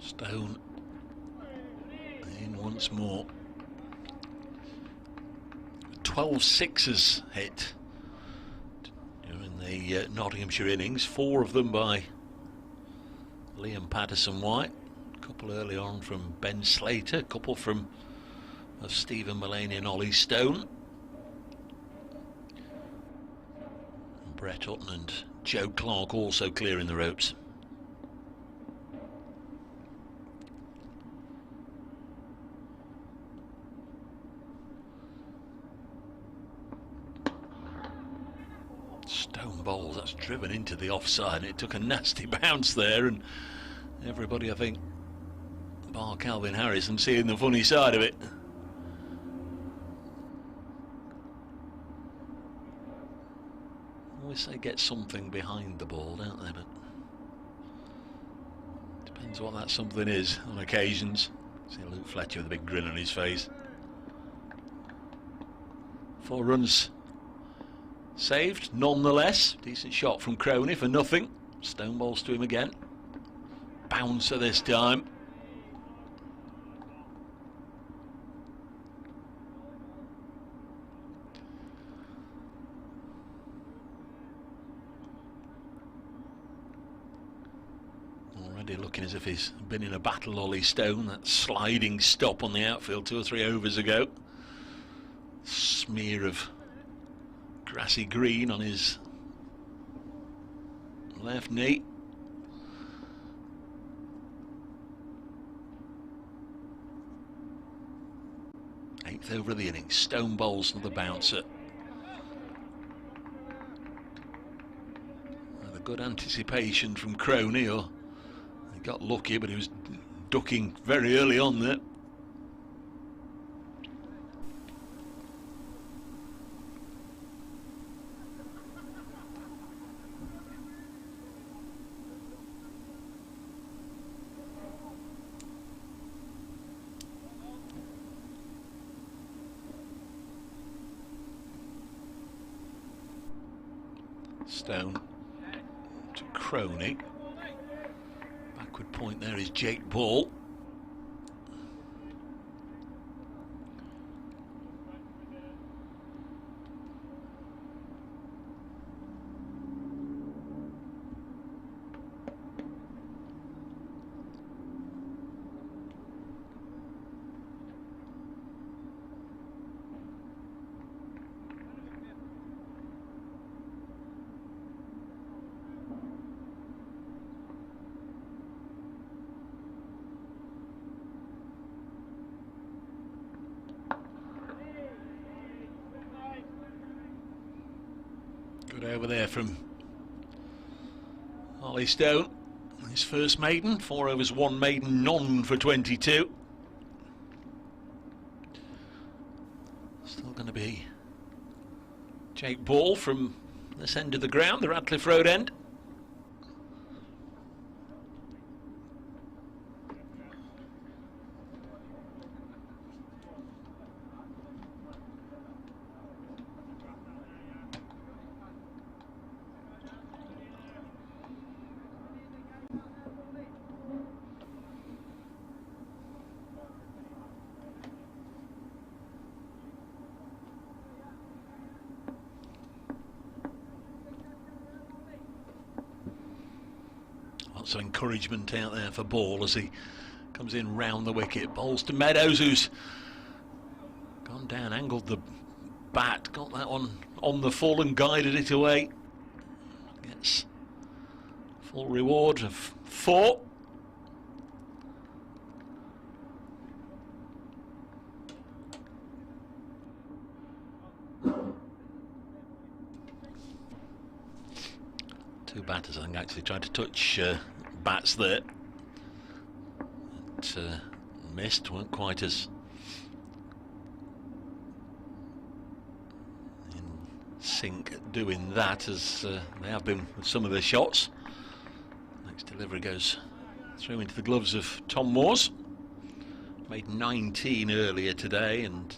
Speaker 1: Stone in once more. 12 sixes hit during the Nottinghamshire innings, 4 of them by Liam Patterson-White, a couple early on from Ben Slater, a couple from Stephen Mullaney and Ollie Stone. And Brett Hutton and Joe Clark also clearing the ropes. Stone bowls, that's driven into the offside. It took a nasty bounce there, and everybody, I think, bar Calvin Harrison, seeing the funny side of it. Always say get something behind the ball, don't they? But depends what that something is on occasions. See Luke Fletcher with a big grin on his face. 4 runs saved, nonetheless. Decent shot from Croney for nothing. Stone balls to him again. Bouncer this time. Already looking as if he's been in a battle, Ollie Stone. That sliding stop on the outfield 2 or 3 overs ago. Smear of grassy green on his left knee. Eighth over of the innings. Stone bowls to the bouncer. With a good anticipation from Croney, or he got lucky, but he was ducking very early on there. Stone to Crony. Backward point there is Jake Ball. Good over there from Ollie Stone. His first maiden, 4 overs 1 maiden, none for 22. Still going to be Jake Ball from this end of the ground, the Radcliffe Road end. Lots of encouragement out there for Ball as he comes in round the wicket. Bowls to Meadows, who's gone down, angled the bat, got that one on the full and guided it away. Gets full reward of 4. Two batters, I think, actually tried to touch bats there. It missed, weren't quite as in sync doing that as they have been with some of their shots. Next delivery goes through into the gloves of Tom Moores. Made 19 earlier today, and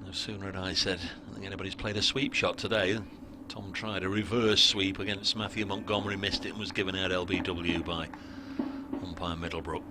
Speaker 1: no sooner had I said I don't think anybody's played a sweep shot today. Tom tried a reverse sweep against Matthew Montgomery, missed it and was given out LBW by umpire Middlebrook.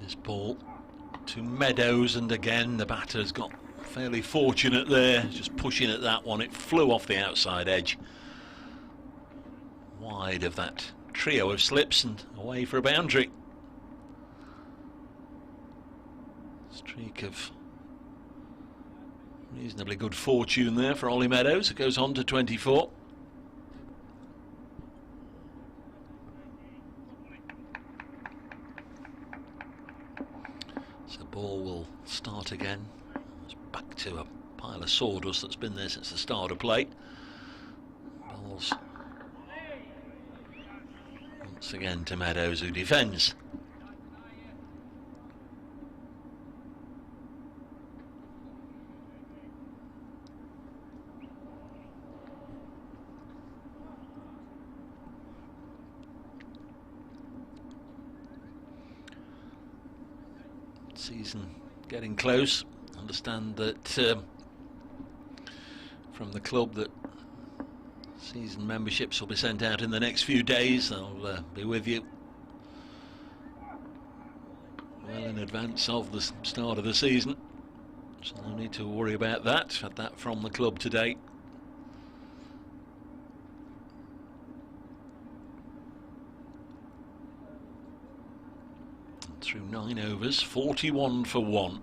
Speaker 1: This ball to Meadows, and again the batter's got fairly fortunate there, just pushing at that one. It flew off the outside edge, wide of that trio of slips and away for a boundary. Streak of reasonably good fortune there for Ollie Meadows. It goes on to 24. So Ball will start again. It's back to a pile of sawdust that's been there since the start of play. Ball's once again to Meadows, who defends. Season getting close. Understand that from the club that season memberships will be sent out in the next few days. They'll be with you in advance of the start of the season, so no need to worry about that. Had that from the club today. And through 9 overs, 41 for 1.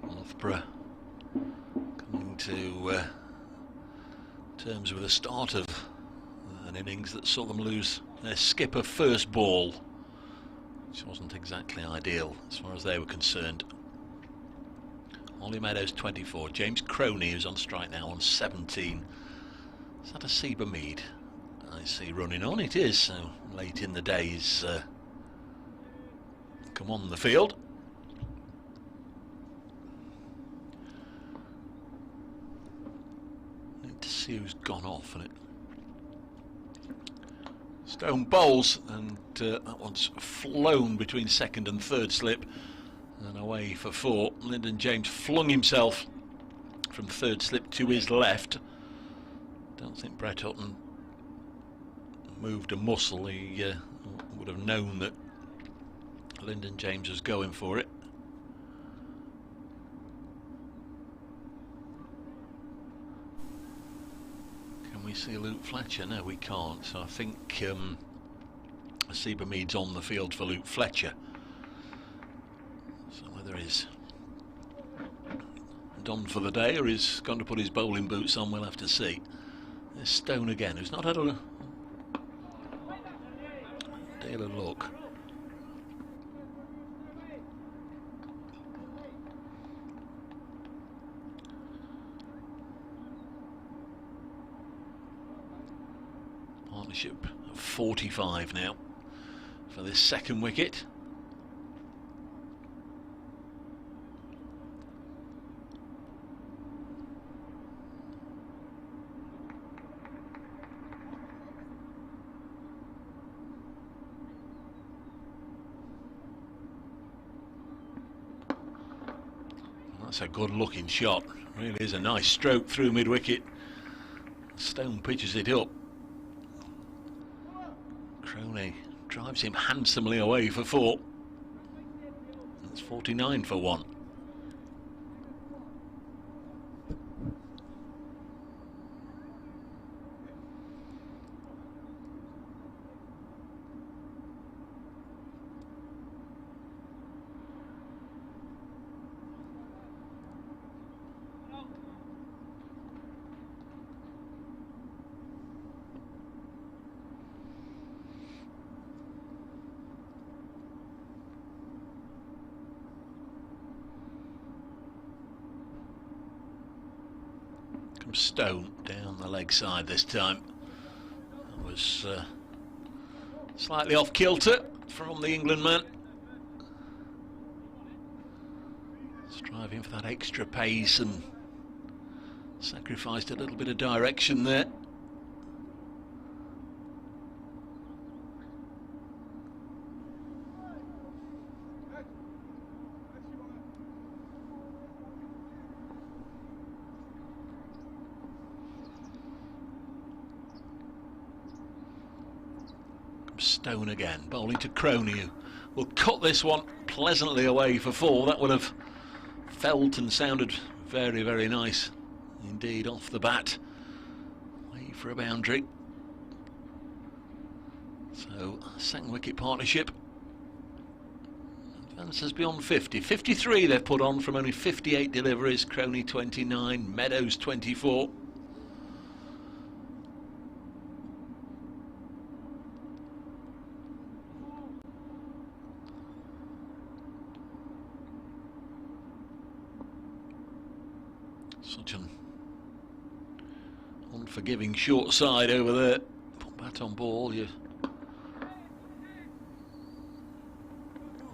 Speaker 1: Loughborough coming to terms with the start of an innings that saw them lose their skipper first ball, which wasn't exactly ideal as far as they were concerned. Ollie Meadows 24, James Croney, who's on strike now, on 17. Is that a Seba Mead I see running on? It is, so late in the day he's come on the field. Need to see who's gone off, and it Stone bowls, and that one's flown between second and third slip and away for 4. Lyndon James flung himself from third slip to his left. Don't think Brett Hutton moved a muscle. He would have known that Lyndon James was going for it. We see Luke Fletcher? No, we can't. So I think Seba Mead's on the field for Luke Fletcher. So whether he's done for the day or he's going to put his bowling boots on, we'll have to see. There's Stone again, who's not had a deal of luck. Partnership of 45 now for this second wicket. That's a good looking shot. Really is a nice stroke through mid wicket. Stone pitches it up. Croney drives him handsomely away for 4. That's 49 for 1. Stone down the leg side this time. That was slightly off kilter from the England man. Striving for that extra pace and sacrificed a little bit of direction there. Stone again, bowling to Croney, who will cut this one pleasantly away for 4. That would have felt and sounded very, very nice indeed off the bat. Way for a boundary. So, second wicket partnership advances beyond 50. 53 they've put on from only 58 deliveries. Croney 29, Meadows 24. Such an unforgiving short side over there. Put bat on ball, you're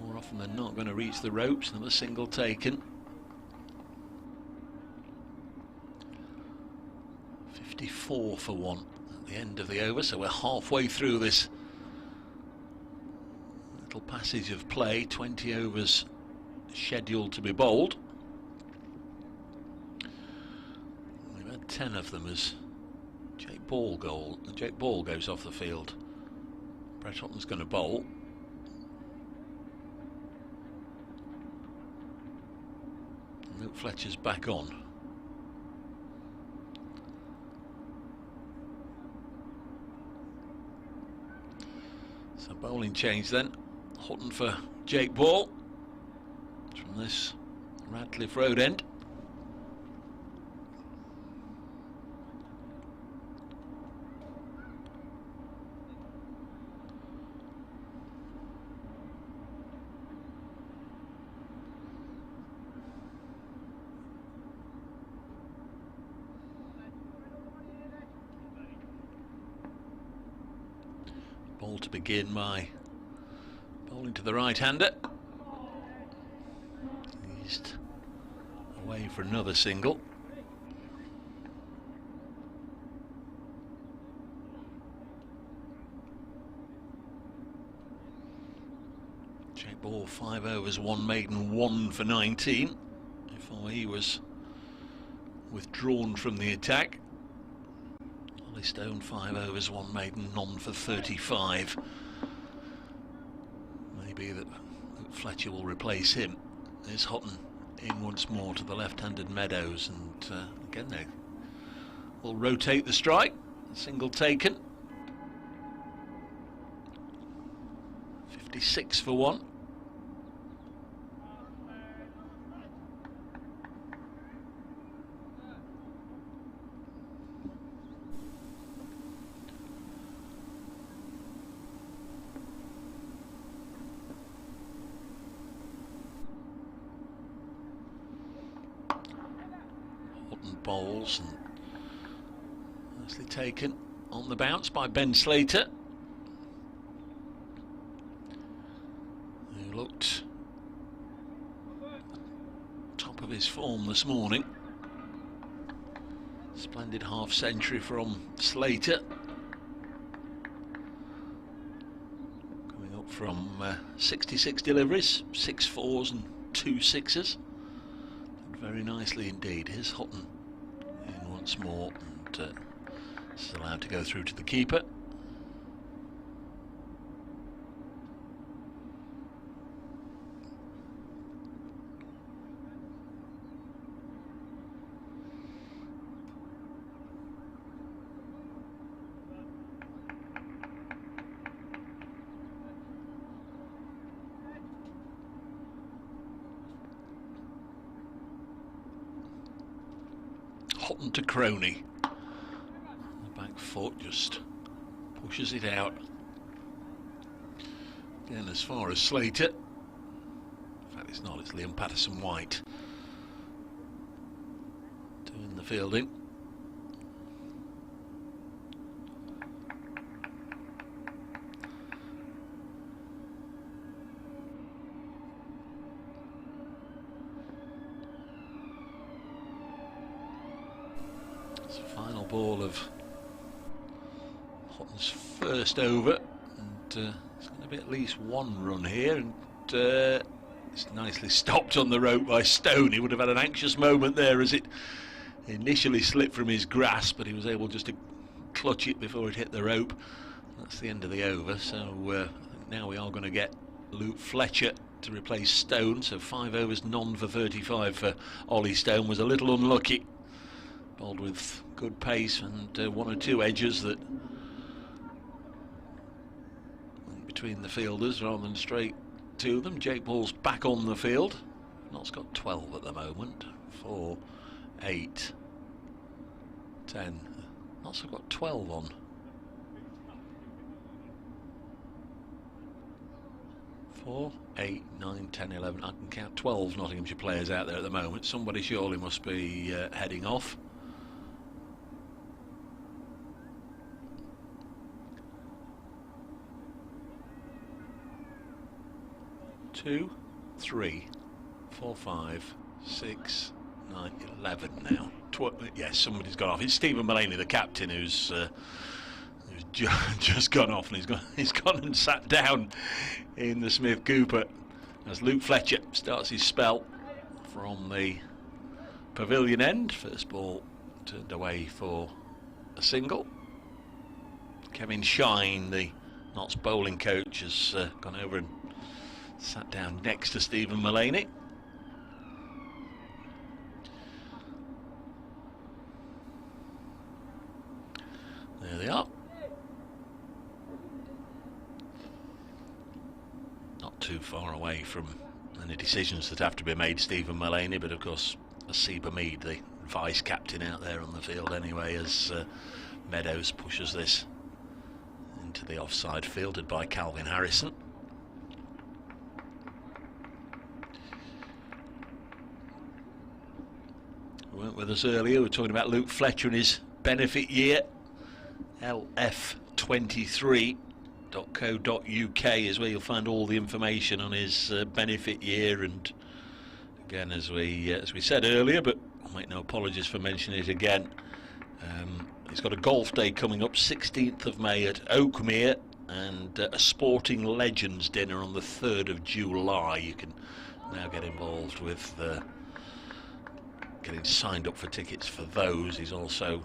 Speaker 1: more often than not going to reach the ropes. Another single taken. 54 for 1 at the end of the over, so we're halfway through this little passage of play. 20 overs scheduled to be bowled. 10 of them as Jake Ball goes off the field. Brett Hutton's going to bowl. Luke Fletcher's back on. So bowling change then. Hutton for Jake Ball from this Radcliffe Road end. Ball to begin by bowling to the right-hander. Eased away for another single. Jake Ball 5 overs, 1 maiden, 1 for 19 before he was withdrawn from the attack. Stone 5 overs, 1 maiden, none for 35. Maybe that Fletcher will replace him. There's Hutton in once more to the left-handed Meadows, and again they will rotate the strike. Single taken. 56 for 1. Bowls and nicely taken on the bounce by Ben Slater, who looked top of his form this morning. Splendid half century from Slater, coming up from 66 deliveries, 6 fours and 2 sixes. Very nicely indeed. Here's Hutton in once more, and is allowed to go through to the keeper. Hutton to Crony. The back foot just pushes it out. Again, as far as Slater. In fact, it's not, it's Liam Patterson-White doing the fielding. Final ball of Hutton's first over, and it's going to be at least 1 run here, and it's nicely stopped on the rope by Stone. He would have had an anxious moment there as it initially slipped from his grasp, but he was able just to clutch it before it hit the rope. That's the end of the over, so I think now we are going to get Luke Fletcher to replace Stone. So 5 overs, none for 35 for Ollie Stone. Was a little unlucky. Bowled with good pace and 1 or 2 edges that went between the fielders rather than straight to them. Jake Ball's back on the field. Not's got 12 at the moment. 4, 8, 10. Not's got 12 on. 4, 8, 9, 10, 11. I can count 12 Nottinghamshire players out there at the moment. Somebody surely must be heading off. 2, 3, 4, 5, 6, 9, 11 now. Yes, somebody's gone off. It's Stephen Mullaney, the captain, who's just gone off, and he's gone and sat down in the Smith Cooper as Luke Fletcher starts his spell from the pavilion end. First ball turned away for a single. Kevin Shine, the Notts bowling coach, has gone over and sat down next to Stephen Mullaney. There they are. Not too far away from any decisions that have to be made, Stephen Mullaney, but of course Asiba Mead, the vice captain, out there on the field anyway, as Meadows pushes this into the offside, fielded by Calvin Harrison. We weren't with us earlier, we were talking about Luke Fletcher and his benefit year. lf23.co.uk is where you'll find all the information on his benefit year, and again, as we said earlier, but I'll make no apologies for mentioning it again, he's got a golf day coming up 16th of May at Oakmere, and a Sporting Legends dinner on the 3rd of July. You can now get involved with getting signed up for tickets for those. He's also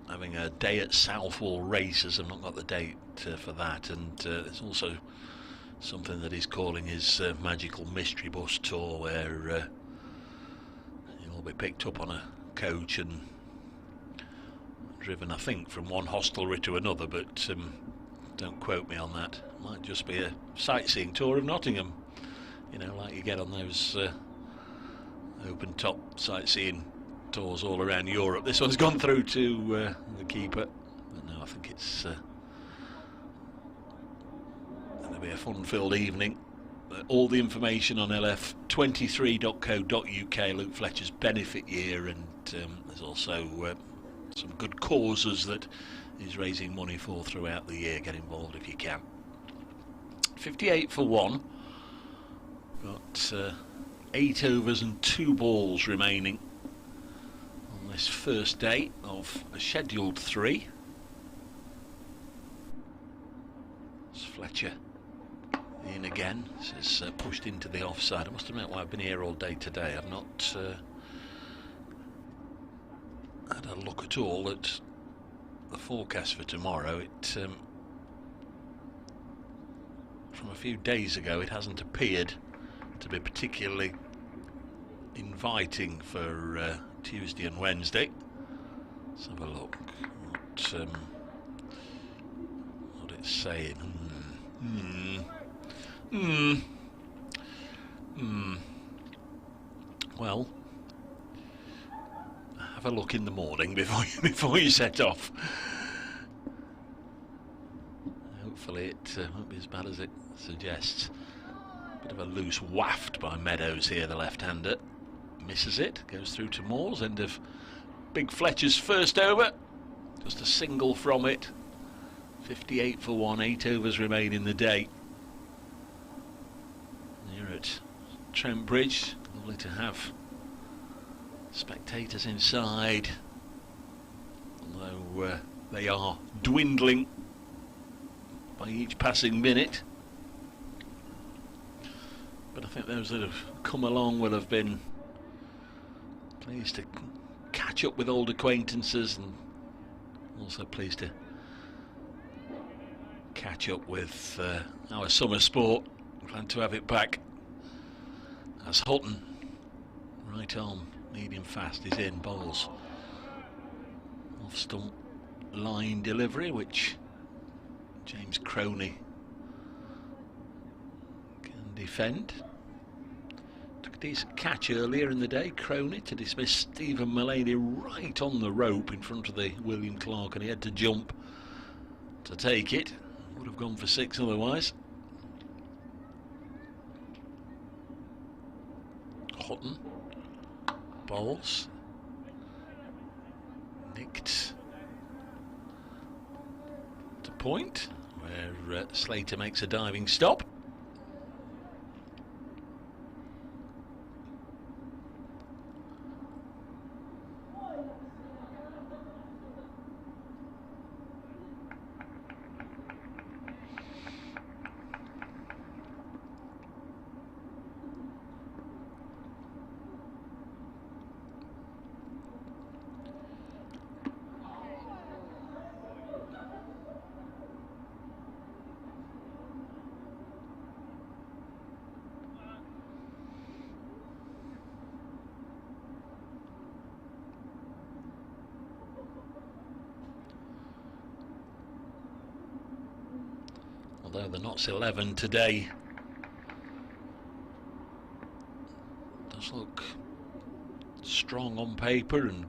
Speaker 1: having a day at Southwall Races. I've not got the date for that, and there's also something that he's calling his Magical Mystery Bus Tour, where you'll be picked up on a coach and driven, I think, from one hostelry to another, but don't quote me on that. It might just be a sightseeing tour of Nottingham, you know, like you get on those open top sightseeing tours all around Europe. This one's gone through to the keeper, but no, I think it's going to be a fun-filled evening. All the information on lf23.co.uk, Luke Fletcher's benefit year, and there's also some good causes that he's raising money for throughout the year. Get involved if you can. 58 for 1. Got 8 overs and 2 balls remaining on this first day of a scheduled 3. It's Fletcher in again. This is pushed into the offside. I must admit, I've been here all day today. I've not had a look at all at the forecast for tomorrow. It from a few days ago, it hasn't appeared to be particularly inviting for Tuesday and Wednesday. Let's have a look what it's saying. Well, have a look in the morning before you set off. Hopefully it won't be as bad as it suggests. Bit of a loose waft by Meadows here, the left-hander. Misses it, goes through to Moores. End of Big Fletcher's first over. Just a single from it. 58 for 1, 8 overs remain in the day. Here at Trent Bridge, lovely to have spectators inside, although they are dwindling by each passing minute. But I think those that have come along will have been pleased to catch up with old acquaintances, and also pleased to catch up with our summer sport. Glad to have it back. As Hutton, right arm, medium fast, is in, bowls off stump line delivery, which James Croney can defend. Took a decent catch earlier in the day, Croney, to dismiss Stephen Mullaney right on the rope in front of the William Clark, and he had to jump to take it. Would have gone for 6 otherwise. Hutton bowls, nicked to point, where Slater makes a diving stop. although the Notts 11 today does look strong on paper and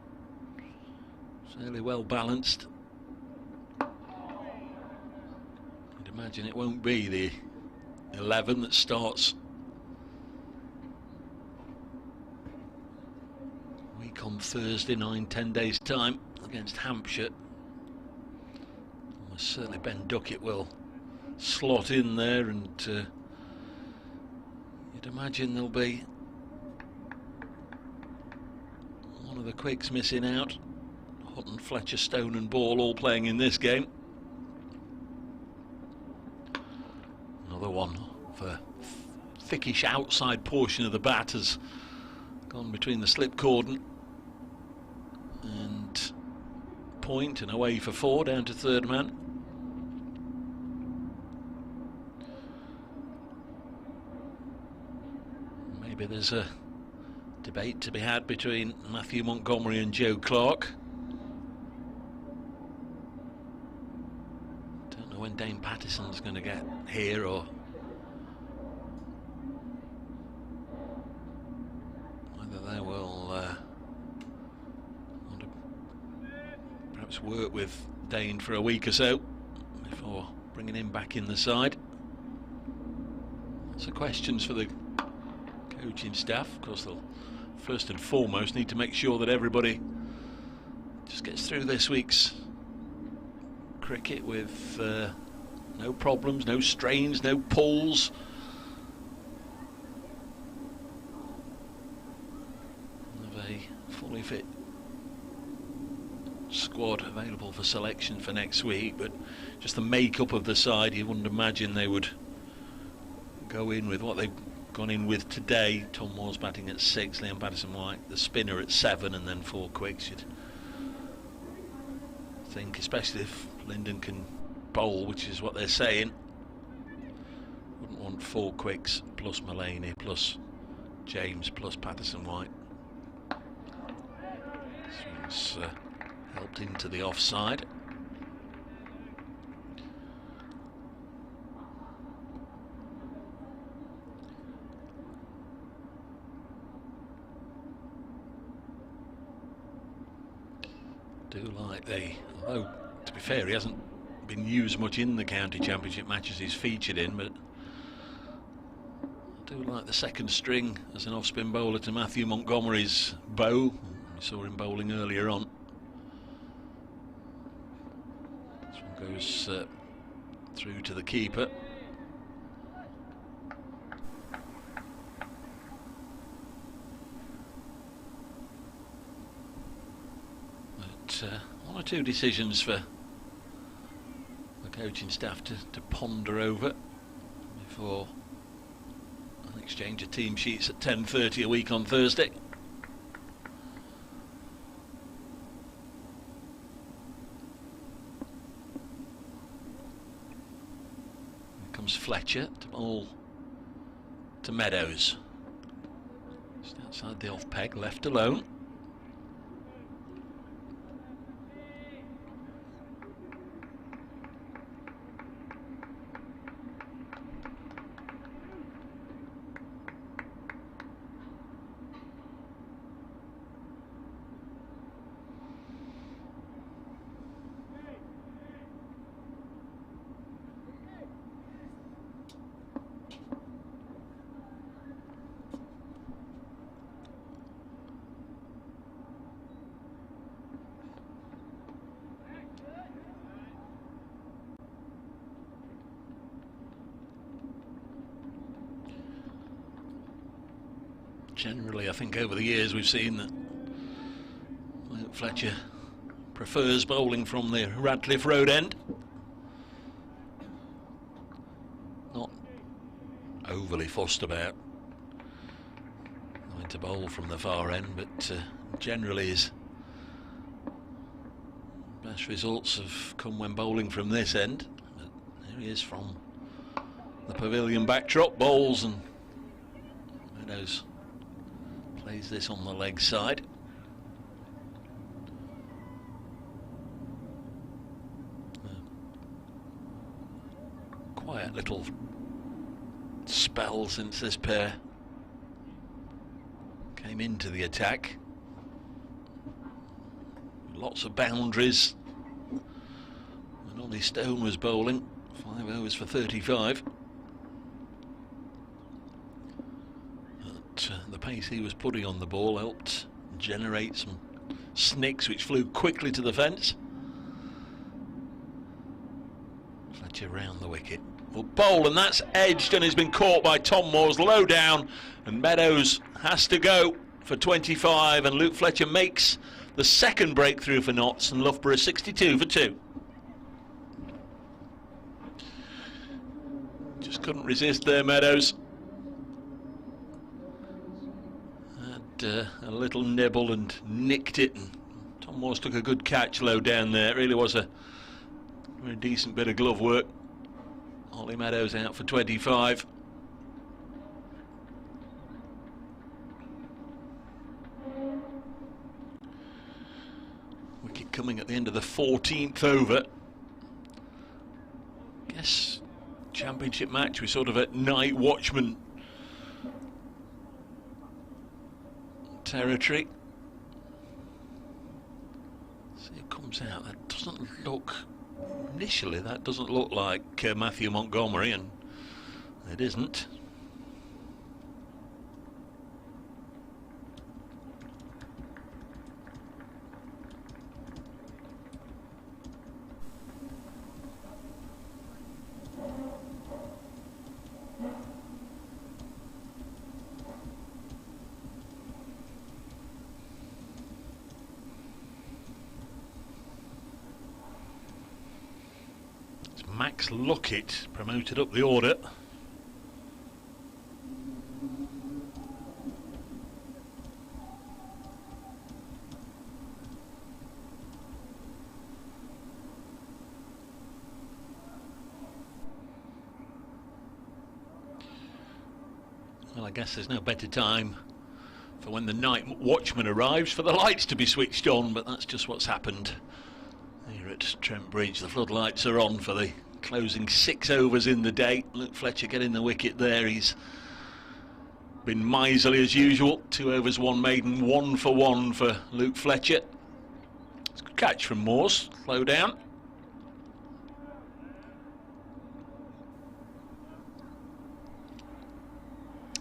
Speaker 1: fairly well balanced. I'd imagine it won't be the 11 that starts week on Thursday, 9-10 days time against Hampshire. Almost certainly Ben Duckett will slot in there, and you'd imagine there'll be one of the quicks missing out. Hutton, Fletcher, Stone and Ball all playing in this game. Another one for thickish outside portion of the bat has gone between the slip cordon and point, and away for 4, down to third man. Maybe there's a debate to be had between Matthew Montgomery and Joe Clark. Don't know when Dane Patterson's going to get here, or whether they will want to perhaps work with Dane for a week or so before bringing him back in the side. Lots of questions for the coaching staff. Of course, they'll first and foremost need to make sure that everybody just gets through this week's cricket with no problems, no strains, no pulls. Have a fully fit squad available for selection for next week, but just the makeup of the side, you wouldn't imagine they would go in with what they've gone in with today. Tom Moore's batting at 6, Liam Patterson-White the spinner at 7, and then 4 quicks. You'd think, especially if Linden can bowl, which is what they're saying, wouldn't want 4 quicks plus Mullaney plus James plus Patterson-White. This one's helped into the offside. Do like although to be fair, he hasn't been used much in the county championship matches he's featured in, but I do like the second string as an off-spin bowler to Matthew Montgomery's bow. We saw him bowling earlier on. This one goes through to the keeper. One or two decisions for the coaching staff to ponder over before an exchange of team sheets at 10:30 a week on Thursday. Here comes Fletcher to bowl to Meadows. Just outside the off peg, left alone. Generally, I think over the years we've seen that Fletcher prefers bowling from the Radcliffe Road end. Not overly fussed about going to bowl from the far end, but generally his best results have come when bowling from this end. But there he is from the pavilion backdrop, bowls, and Meadows plays this on the leg side. quiet little spell since this pair came into the attack. Lots of boundaries. And Ollie Stone was bowling. 5 overs for 35. But the pace he was putting on the ball helped generate some snicks which flew quickly to the fence. Fletcher round the wicket. Will bowl, and that's edged and has been caught by Tom Moore's low down, and Meadows has to go for 25, and Luke Fletcher makes the second breakthrough for Notts, and Loughborough 62 for 2. Just couldn't resist there, Meadows. Had a little nibble and nicked it, and Tom Moore's took a good catch low down there. It really was a very decent bit of glove work. Ollie Meadows out for 25. Wicket coming at the end of the 14th over. Guess championship match, we're sort of at night watchman territory. See who comes out. That doesn't look, initially that doesn't look like Matthew Montgomery, and it isn't. Max Lockett promoted up the order. Well, I guess there's no better time for when the night watchman arrives for the lights to be switched on, but that's just what's happened here at Trent Bridge. The floodlights are on for the closing 6 overs in the day. Luke Fletcher getting the wicket there. He's been miserly as usual. 2 overs, 1 maiden, 1 for 1 for Luke Fletcher. It's a good catch from Morse. Slow down.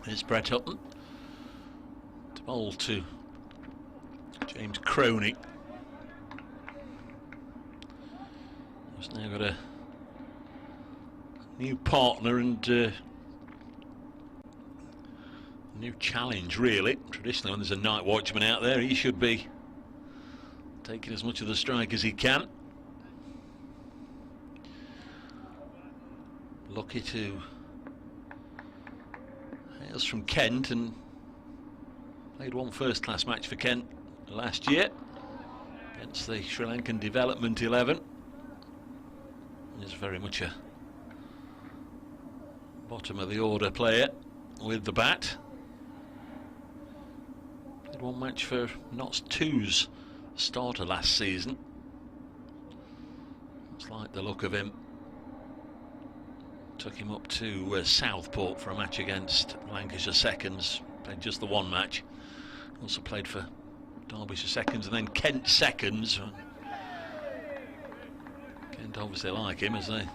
Speaker 1: Here's Brett Hutton to bowl to James Croney. He's now got a new partner and new challenge, really. Traditionally, when there's a night watchman out there, he should be taking as much of the strike as he can. Lucky to hails from Kent and played one first-class match for Kent last year against the Sri Lankan Development 11. He's very much a bottom of the order player with the bat. Played one match for Notts 2's starter last season. Looks like the look of him. Took him up to Southport for a match against Lancashire Seconds. Played just the one match. Also played for Derbyshire Seconds and then Kent Seconds. Kent obviously like him, as they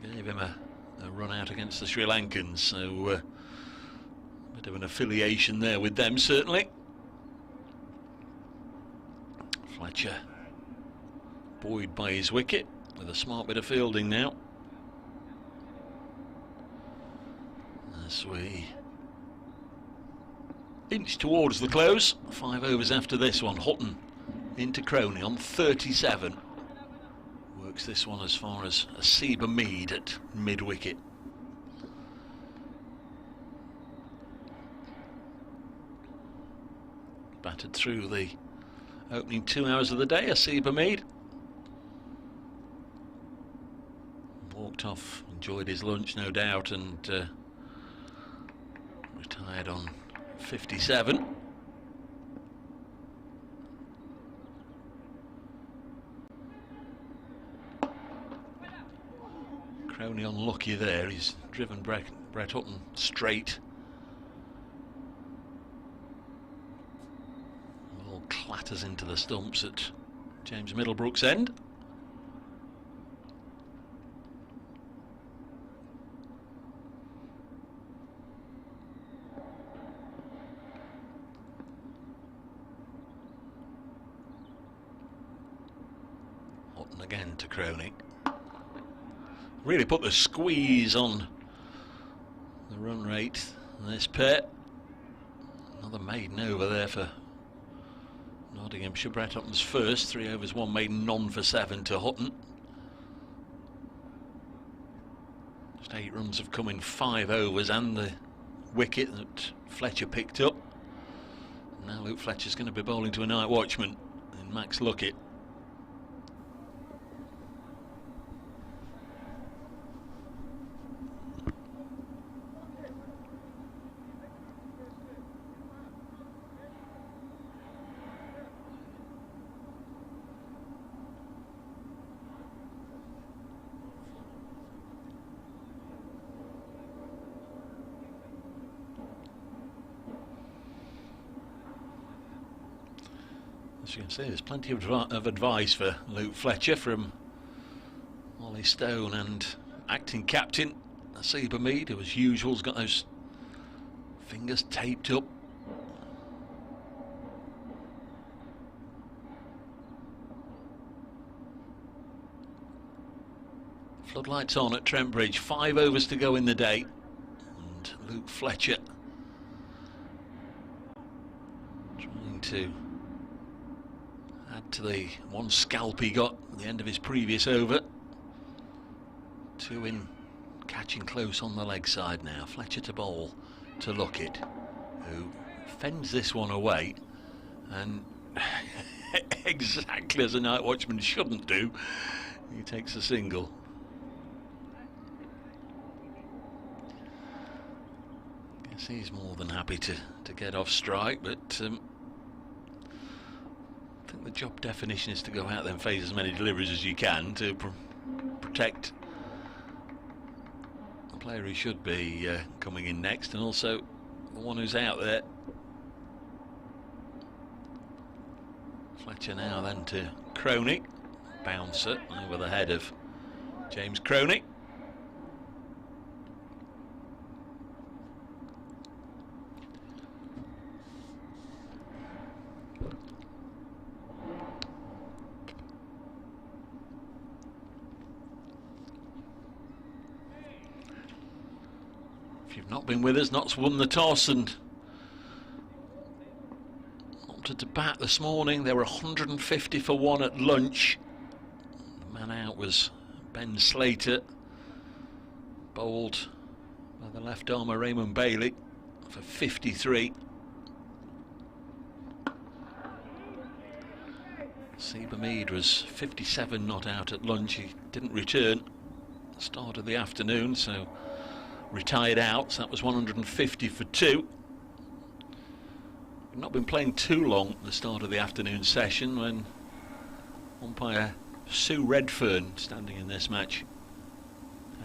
Speaker 1: gave him a run out against the Sri Lankans, so a bit of an affiliation there with them, certainly. Fletcher buoyed by his wicket with a smart bit of fielding now. As we inch towards the close, 5 overs after this one. Hutton into Croney on 37. Works this one as far as a Seba Mead at mid-wicket. Battered through the opening 2 hours of the day, a Seba Mead. Walked off, enjoyed his lunch no doubt, and retired on 57. Crony unlucky there. He's driven Brett Hutton straight. All clatters into the stumps at James Middlebrook's end. Hutton again to Crony. Really put the squeeze on the run rate on this pair. Another maiden over there for Nottinghamshire. Brett Hutton's first, 3 overs, 1 maiden, none for 7 to Hutton. Just 8 runs have come in 5 overs and the wicket that Fletcher picked up. Now Luke Fletcher's going to be bowling to a night watchman in Max Luckett. As you can see, there's plenty of advice for Luke Fletcher from Ollie Stone and acting captain Nasiba Mead, who as usual has got those fingers taped up. Floodlights on at Trent Bridge, 5 overs to go in the day, and Luke Fletcher trying to add to the 1 scalp he got at the end of his previous over. 2 in, catching close on the leg side now. Fletcher to bowl to Luckett, who fends this one away, and exactly as a night watchman shouldn't do, he takes a single. Guess he's more than happy to get off strike, but I think the job definition is to go out there and phase as many deliveries as you can to protect the player who should be coming in next, and also the one who's out there. Fletcher now then to Crony, bouncer over the head of James Crony. If you've not been with us, Notts won the toss and opted to bat this morning. They were 150 for 1 at lunch. The man out was Ben Slater, bowled by the left armer Raymond Bailey for 53. Nasiba Mead was 57 not out at lunch. He didn't return at the start of the afternoon, so retired out, so that was 150 for 2. We've not been playing too long at the start of the afternoon session when umpire Sue Redfern, standing in this match,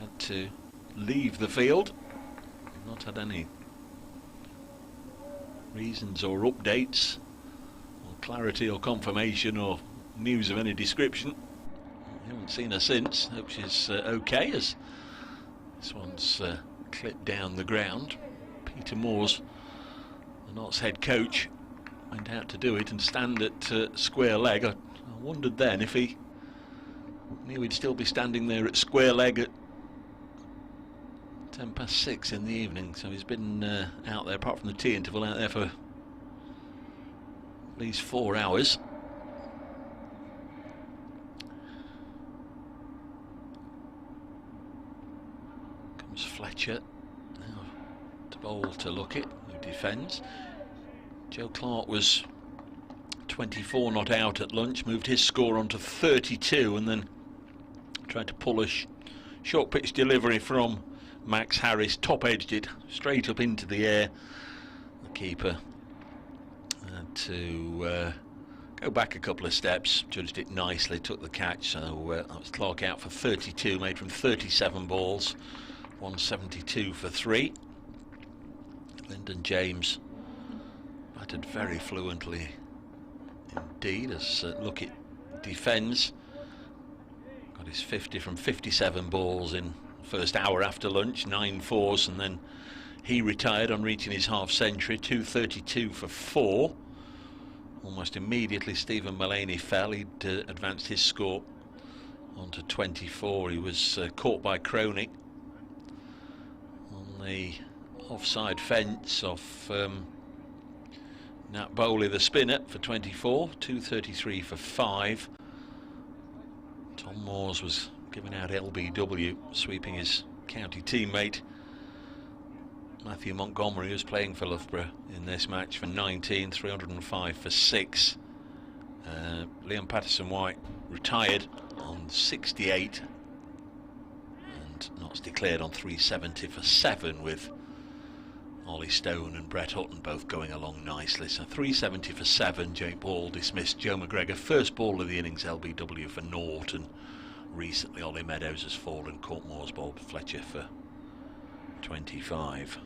Speaker 1: had to leave the field. We've not had any reasons or updates or clarity or confirmation or news of any description. We haven't seen her since. Hope she's okay, as this one's clipped down the ground. Peter Moores, the Notts head coach, went out to do it and stand at square leg. I wondered then if he knew he'd still be standing there at square leg at 6:10 in the evening. So he's been out there, apart from the tea interval, out there for at least 4 hours. Fletcher now to bowl to Luckett, who defends. Joe Clark was 24 not out at lunch, moved his score on to 32, and then tried to pull a short pitch delivery from Max Harris, top edged it straight up into the air. The keeper had to go back a couple of steps, judged it nicely, took the catch. So that was Clark out for 32, made from 37 balls, 172 for 3. Lyndon James batted very fluently indeed as Luckett defends. Got his 50 from 57 balls in the first hour after lunch, 9 fours, and then he retired on reaching his half century, 232 for 4. Almost immediately Stephen Mullaney fell. He'd advanced his score onto 24. He was caught by Cronick on the offside fence off Nat Bowley, the spinner, for 24, 233 for 5. Tom Moores was giving out LBW, sweeping his county teammate Matthew Montgomery, who's playing for Loughborough in this match, for 19, 305 for 6. Liam Patterson-White retired on 68 and Notts declared on 370 for 7, with Ollie Stone and Brett Hutton both going along nicely. So 370 for 7. Jake Ball dismissed Joe McGregor, first ball of the innings, LBW for naught, and recently Ollie Meadows has fallen. Courtmore's ball Fletcher for 25.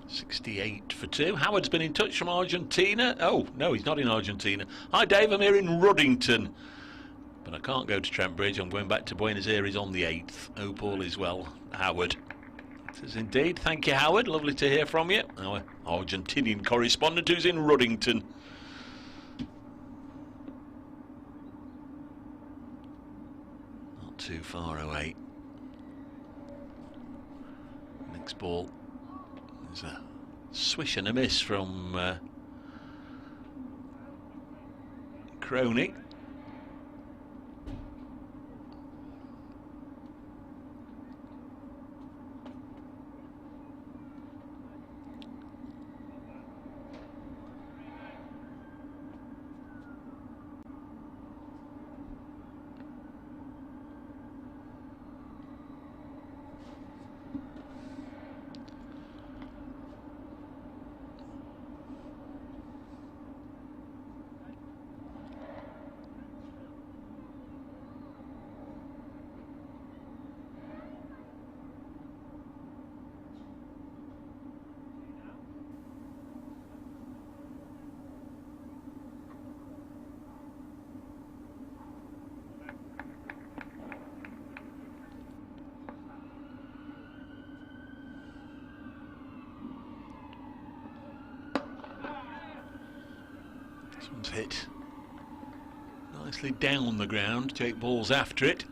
Speaker 1: $68 for 2. Howard's been in touch from Argentina. Oh, no, he's not in Argentina. Hi, Dave, I'm here in Ruddington. But I can't go to Trent Bridge. I'm going back to Buenos Aires on the 8th. Hope all is well, Howard. It is indeed. Thank you, Howard. Lovely to hear from you. Our Argentinian correspondent who's in Ruddington. Not too far away. Next ball. There's a swish and a miss from Cronick. This one's hit nicely down the ground. Jake Ball's after it.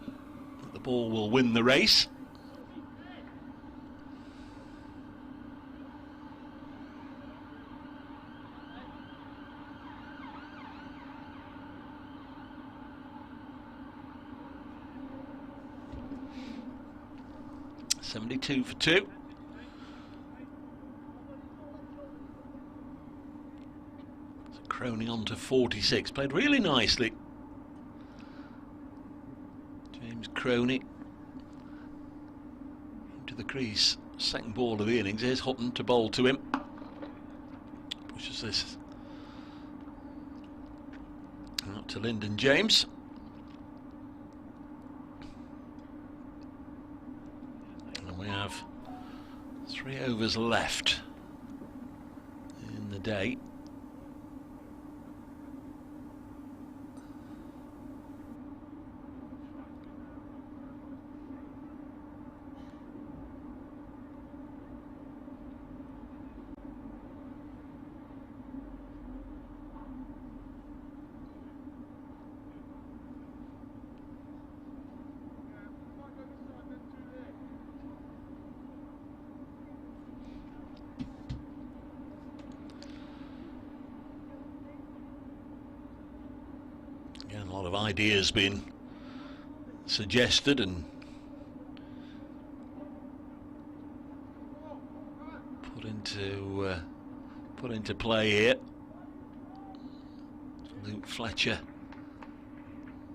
Speaker 1: The ball will win the race. $72 for 2. Crony on to 46, played really nicely. James Crony into the crease, second ball of the innings. Here's Hutton to bowl to him. Pushes this out to Lyndon James. And we have 3 overs left in the day. A lot of ideas being suggested and put in to put into play here. Luke Fletcher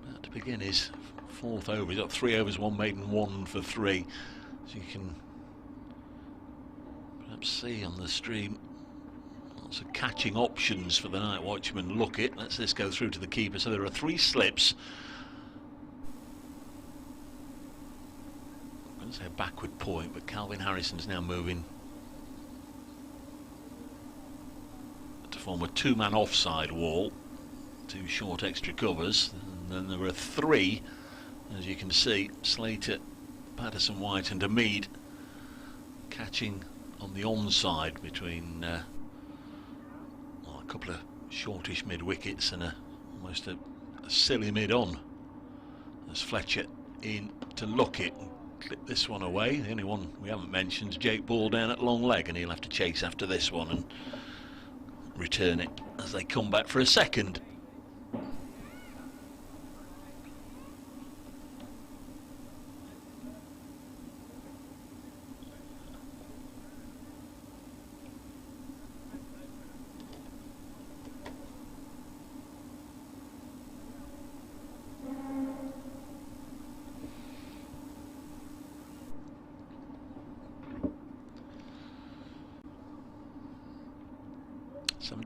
Speaker 1: about to begin his 4th over. He's got 3 overs, 1 maiden, 1 for 3. So you can perhaps see on the stream lots of catching options for the night watchman. Look it. Let's this go through to the keeper. So there are 3 slips. I'm going to say a backward point, but Calvin Harrison's now moving to form a 2-man offside wall. 2 short extra covers, and then there are 3, as you can see, Slater, Patterson, White and Hamid catching on the onside between a couple of shortish mid-wickets and almost a silly mid-on, as Fletcher in to look it and clip this one away. The only one we haven't mentioned is Jake Ball down at long leg, and he'll have to chase after this one and return it as they come back for a second.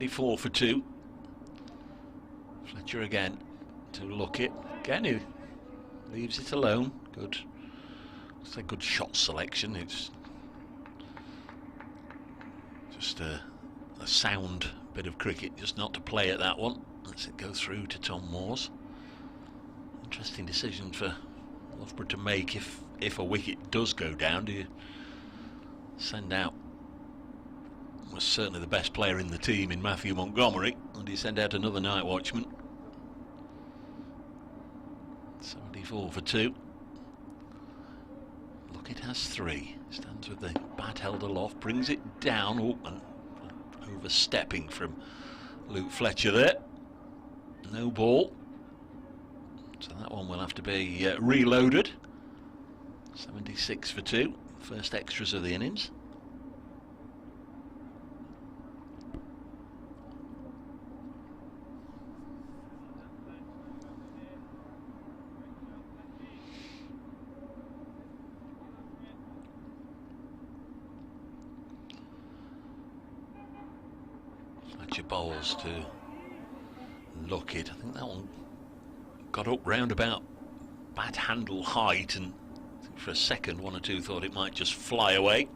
Speaker 1: Four for 2. Fletcher again to look it. Again, he leaves it alone. Good. It's a good shot selection. It's just a sound bit of cricket, just not to play at that one. Lets it go through to Tom Moores. Interesting decision for Loughborough to make if a wicket does go down. Do you send out? Was certainly the best player in the team in Matthew Montgomery, and he sent out another night watchman. 74 for 2. Lookit has 3. Stands with the bat held aloft, brings it down. Oh, and overstepping from Luke Fletcher there. No ball. So that one will have to be reloaded. 76 for 2. First extras of the innings. Bowls to Lockett. I think that one got up round about bat handle height, and I think for a second 1 or 2 thought it might just fly away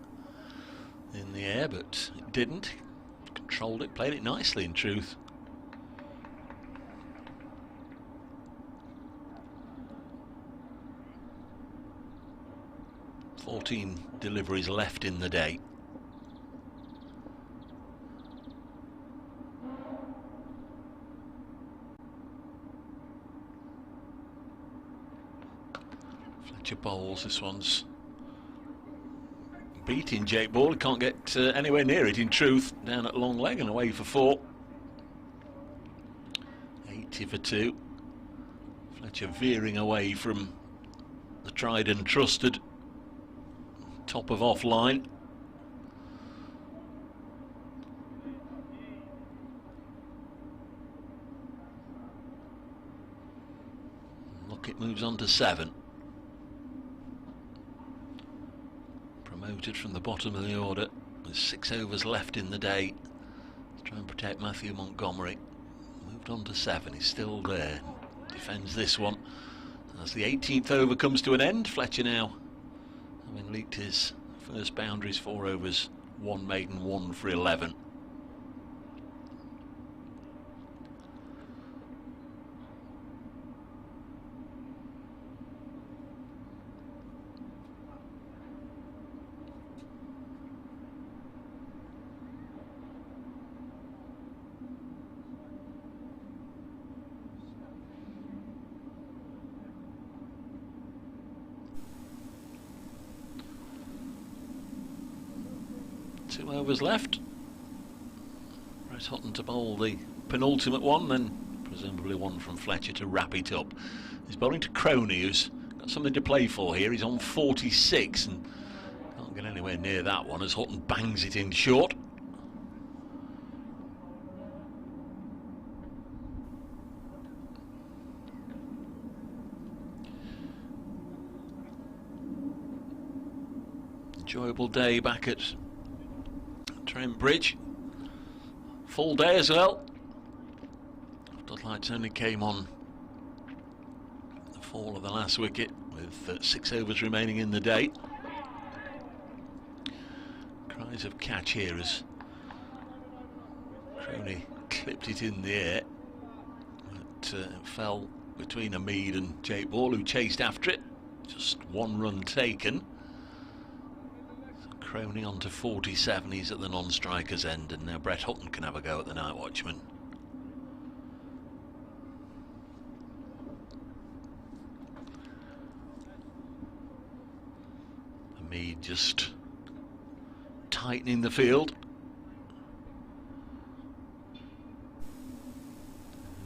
Speaker 1: in the air, but it didn't. Controlled it, played it nicely in truth. "14 deliveries left in the day." Bowls. This one's beating Jake Ball. He can't get anywhere near it in truth. Down at long leg and away for 4. 80 for 2. Fletcher veering away from the tried and trusted top of off line. Lockett moves on to 7. Promoted from the bottom of the order with 6 overs left in the day to try and protect Matthew Montgomery. Moved on to 7. He's still there. Defends this one as the 18th over comes to an end. Fletcher now having leaked his first boundaries. 4 overs, 1 maiden, 1 for 11. Two overs left. Brett Hutton to bowl the penultimate one, then presumably one from Fletcher to wrap it up. He's bowling to Crony, who's got something to play for here. He's on 46 and can't get anywhere near that one as Hutton bangs it in short. Enjoyable day back at Trent Bridge. Full day as well. Floodlights only came on the fall of the last wicket with 6 overs remaining in the day. Cries of catch here as Croney clipped it in the air. It fell between Hamid and Jake Ball, who chased after it. Just 1 run taken. Croney on to 47, he's at the non-striker's end, and now Brett Hutton can have a go at the night watchman. Hamid just tightening the field.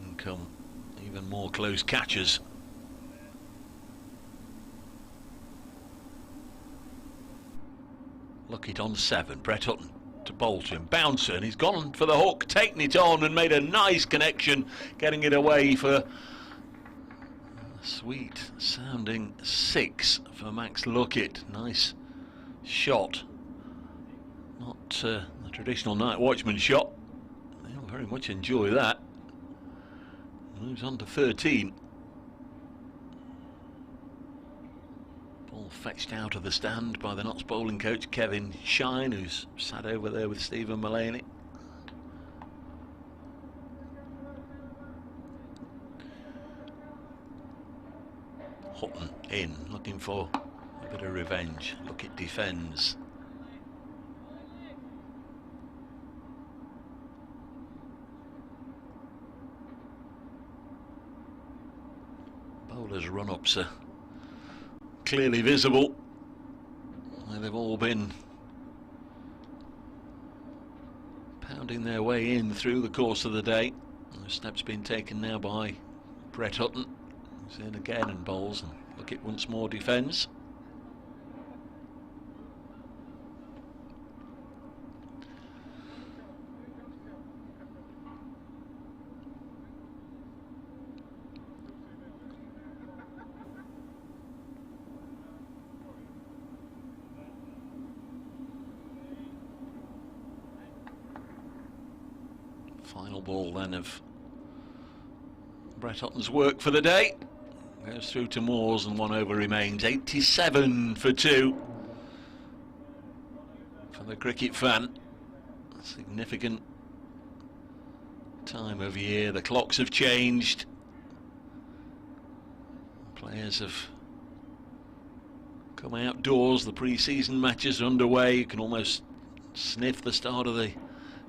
Speaker 1: And come even more close catches. Luckett on 7, Brett Hutton to bowl to him, bouncer, and he's gone for the hook, taken it on and made a nice connection, getting it away for a sweet sounding 6 for Max Luckett. Nice shot, not the traditional night watchman shot. They'll very much enjoy that. Moves on to 13. Fetched out of the stand by the Notts bowling coach Kevin Shine, who's sat over there with Stephen Mullaney. Hutton in, looking for a bit of revenge. Luckett defends. Bowlers' run-ups are clearly visible. They've all been pounding their way in through the course of the day. The snap's been taken now by Brett Hutton. He's in again and bowls, and Luckett once more defends. Final ball then of Brett Hutton's work for the day. Goes through to Moores and 1 over remains. 87 for 2 for the cricket fan. A significant time of year. The clocks have changed. Players have come outdoors. The pre-season matches are underway. You can almost sniff the start of the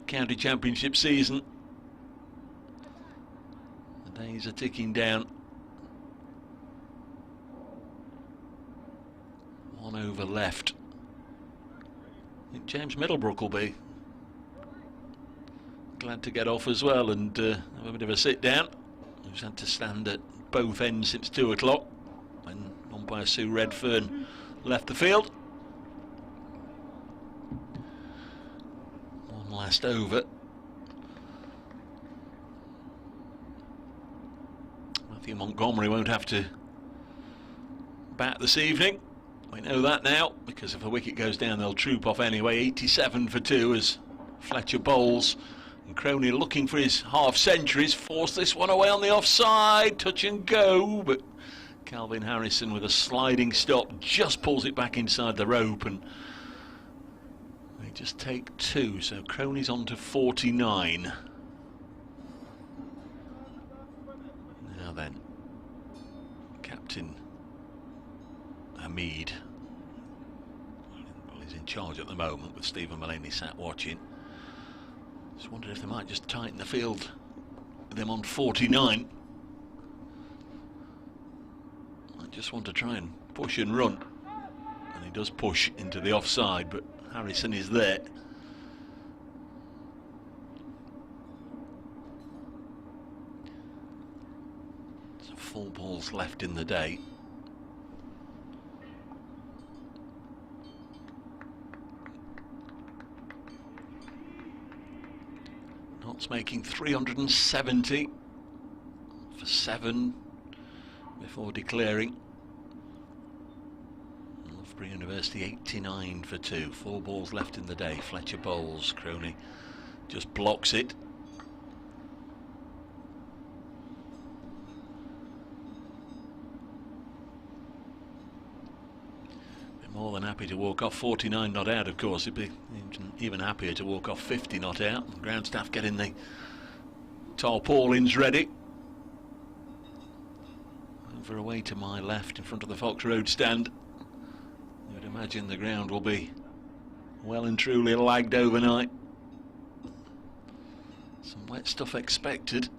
Speaker 1: county championship season. The days are ticking down. 1 over left. I think James Middlebrook will be glad to get off as well and have a bit of a sit down. He's had to stand at both ends since 2 o'clock when umpire Sue Redfern left the field. One last over. Matthew Montgomery won't have to bat this evening. We know that now, because if a wicket goes down they'll troop off anyway. 87 for 2 as Fletcher bowls. And Croney looking for his half-centuries. Forced this one away on the offside. Touch and go, but Calvin Harrison with a sliding stop just pulls it back inside the rope, and they just take 2. So Croney's on to 49. Now then, Captain Hamid, well, he's in charge at the moment with Stephen Mullaney sat watching. Just wondered if they might just tighten the field with him on 49. I just want to try and push and run, and he does push into the offside, but Harrison is there. So 4 balls left in the day. Odds making 370 for 7 before declaring. Loughborough University 89 for 2. 4 balls left in the day. Fletcher bowls. Croney just blocks it. More than happy to walk off 49 not out, of course. He'd be even happier to walk off 50 not out. The ground staff getting the tarpaulins ready. Over away to my left in front of the Fox Road stand. You would imagine the ground will be well and truly lagged overnight. Some wet stuff expected.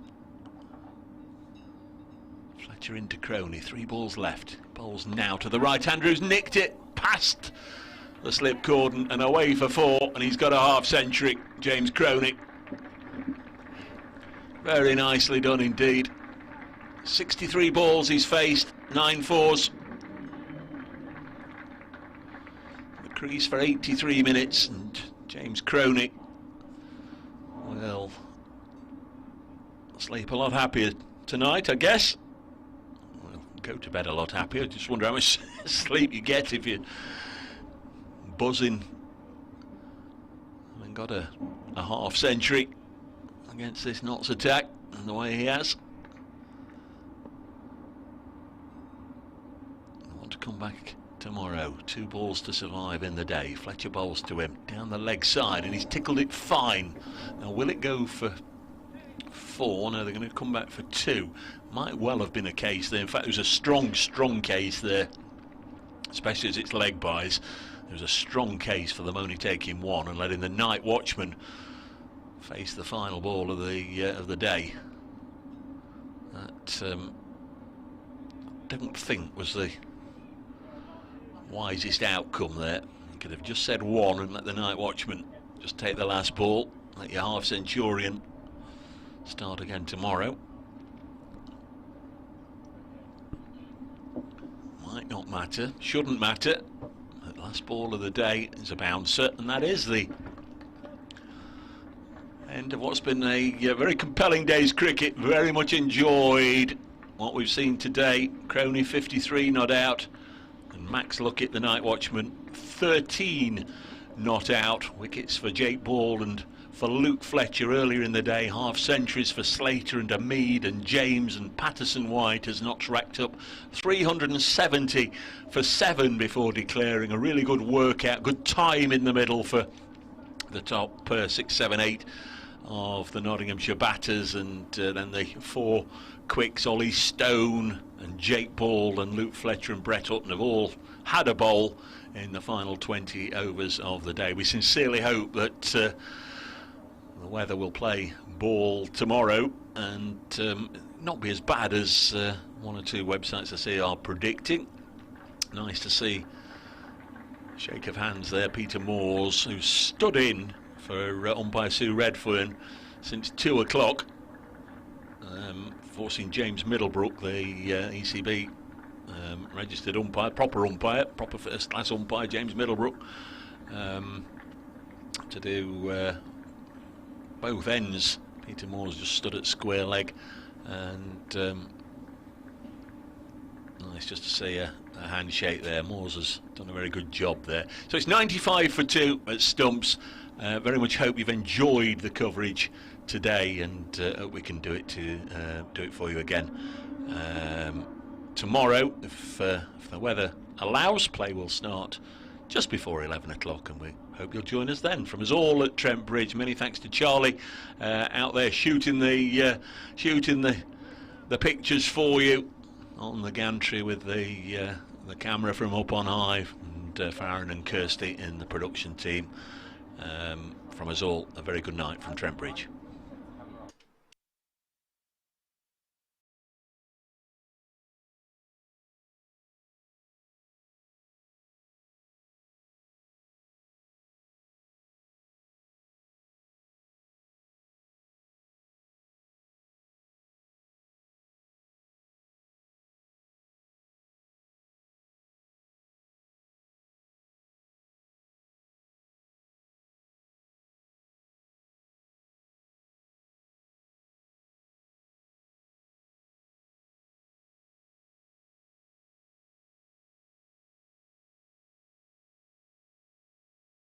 Speaker 1: Fletcher into Croney, 3 balls left. Bowls now to the right-hander who's nicked it past the slip cordon and away for 4, and he's got a half century, James Croney. Very nicely done indeed. 63 balls he's faced, 9 fours. The crease for 83 minutes, and James Croney will sleep a lot happier tonight, I guess. Go to bed a lot happier. Just wonder how much sleep you get if you're buzzing and got a half century against this Notts attack and the way he has. I want to come back tomorrow. 2 balls to survive in the day. Fletcher bowls to him down the leg side and he's tickled it fine. Now will it go for 4? No, they're going to come back for 2. Might well have been a case there. In fact, there was a strong case there, especially as it's leg byes. There was a strong case for them only taking 1 and letting the night watchman face the final ball of the day. That I don't think was the wisest outcome there. You could have just said 1 and let the night watchman just take the last ball. Let your half centurion start again tomorrow. Might not matter, shouldn't matter. The last ball of the day is a bouncer, and that is the end of what's been a very compelling day's cricket. Very much enjoyed what we've seen today. Croney 53 not out, and Max Luckett, the night watchman, 13 not out. Wickets for Jake Ball and for Luke Fletcher earlier in the day. Half centuries for Slater and Ameed and James, and Patterson White has not racked up 370 for 7 before declaring. A really good workout, good time in the middle for the top 6, 7, 8 of the Nottinghamshire batters, and then the 4 quicks, Ollie Stone and Jake Ball and Luke Fletcher and Brett Hutton have all had a bowl in the final 20 overs of the day. We sincerely hope that the weather will play ball tomorrow and not be as bad as 1 or 2 websites I see are predicting. Nice to see shake of hands there, Peter Moores, who stood in for umpire Sue Redfern since 2 o'clock, forcing James Middlebrook, the ECB registered umpire, proper first class umpire, James Middlebrook, to do both ends. Peter Moores just stood at square leg, and nice just to see a handshake there. Moores has done a very good job there. So it's 95 for 2 at stumps. Very much hope you've enjoyed the coverage today, and hope we can do it for you again tomorrow if the weather allows. Play will start just before 11 o'clock, and we hope you'll join us then. From us all at Trent Bridge, many thanks to Charlie out there shooting the pictures for you on the gantry with the camera from up on high, and Farron and Kirsty in the production team. From us all, a very good night from Trent Bridge.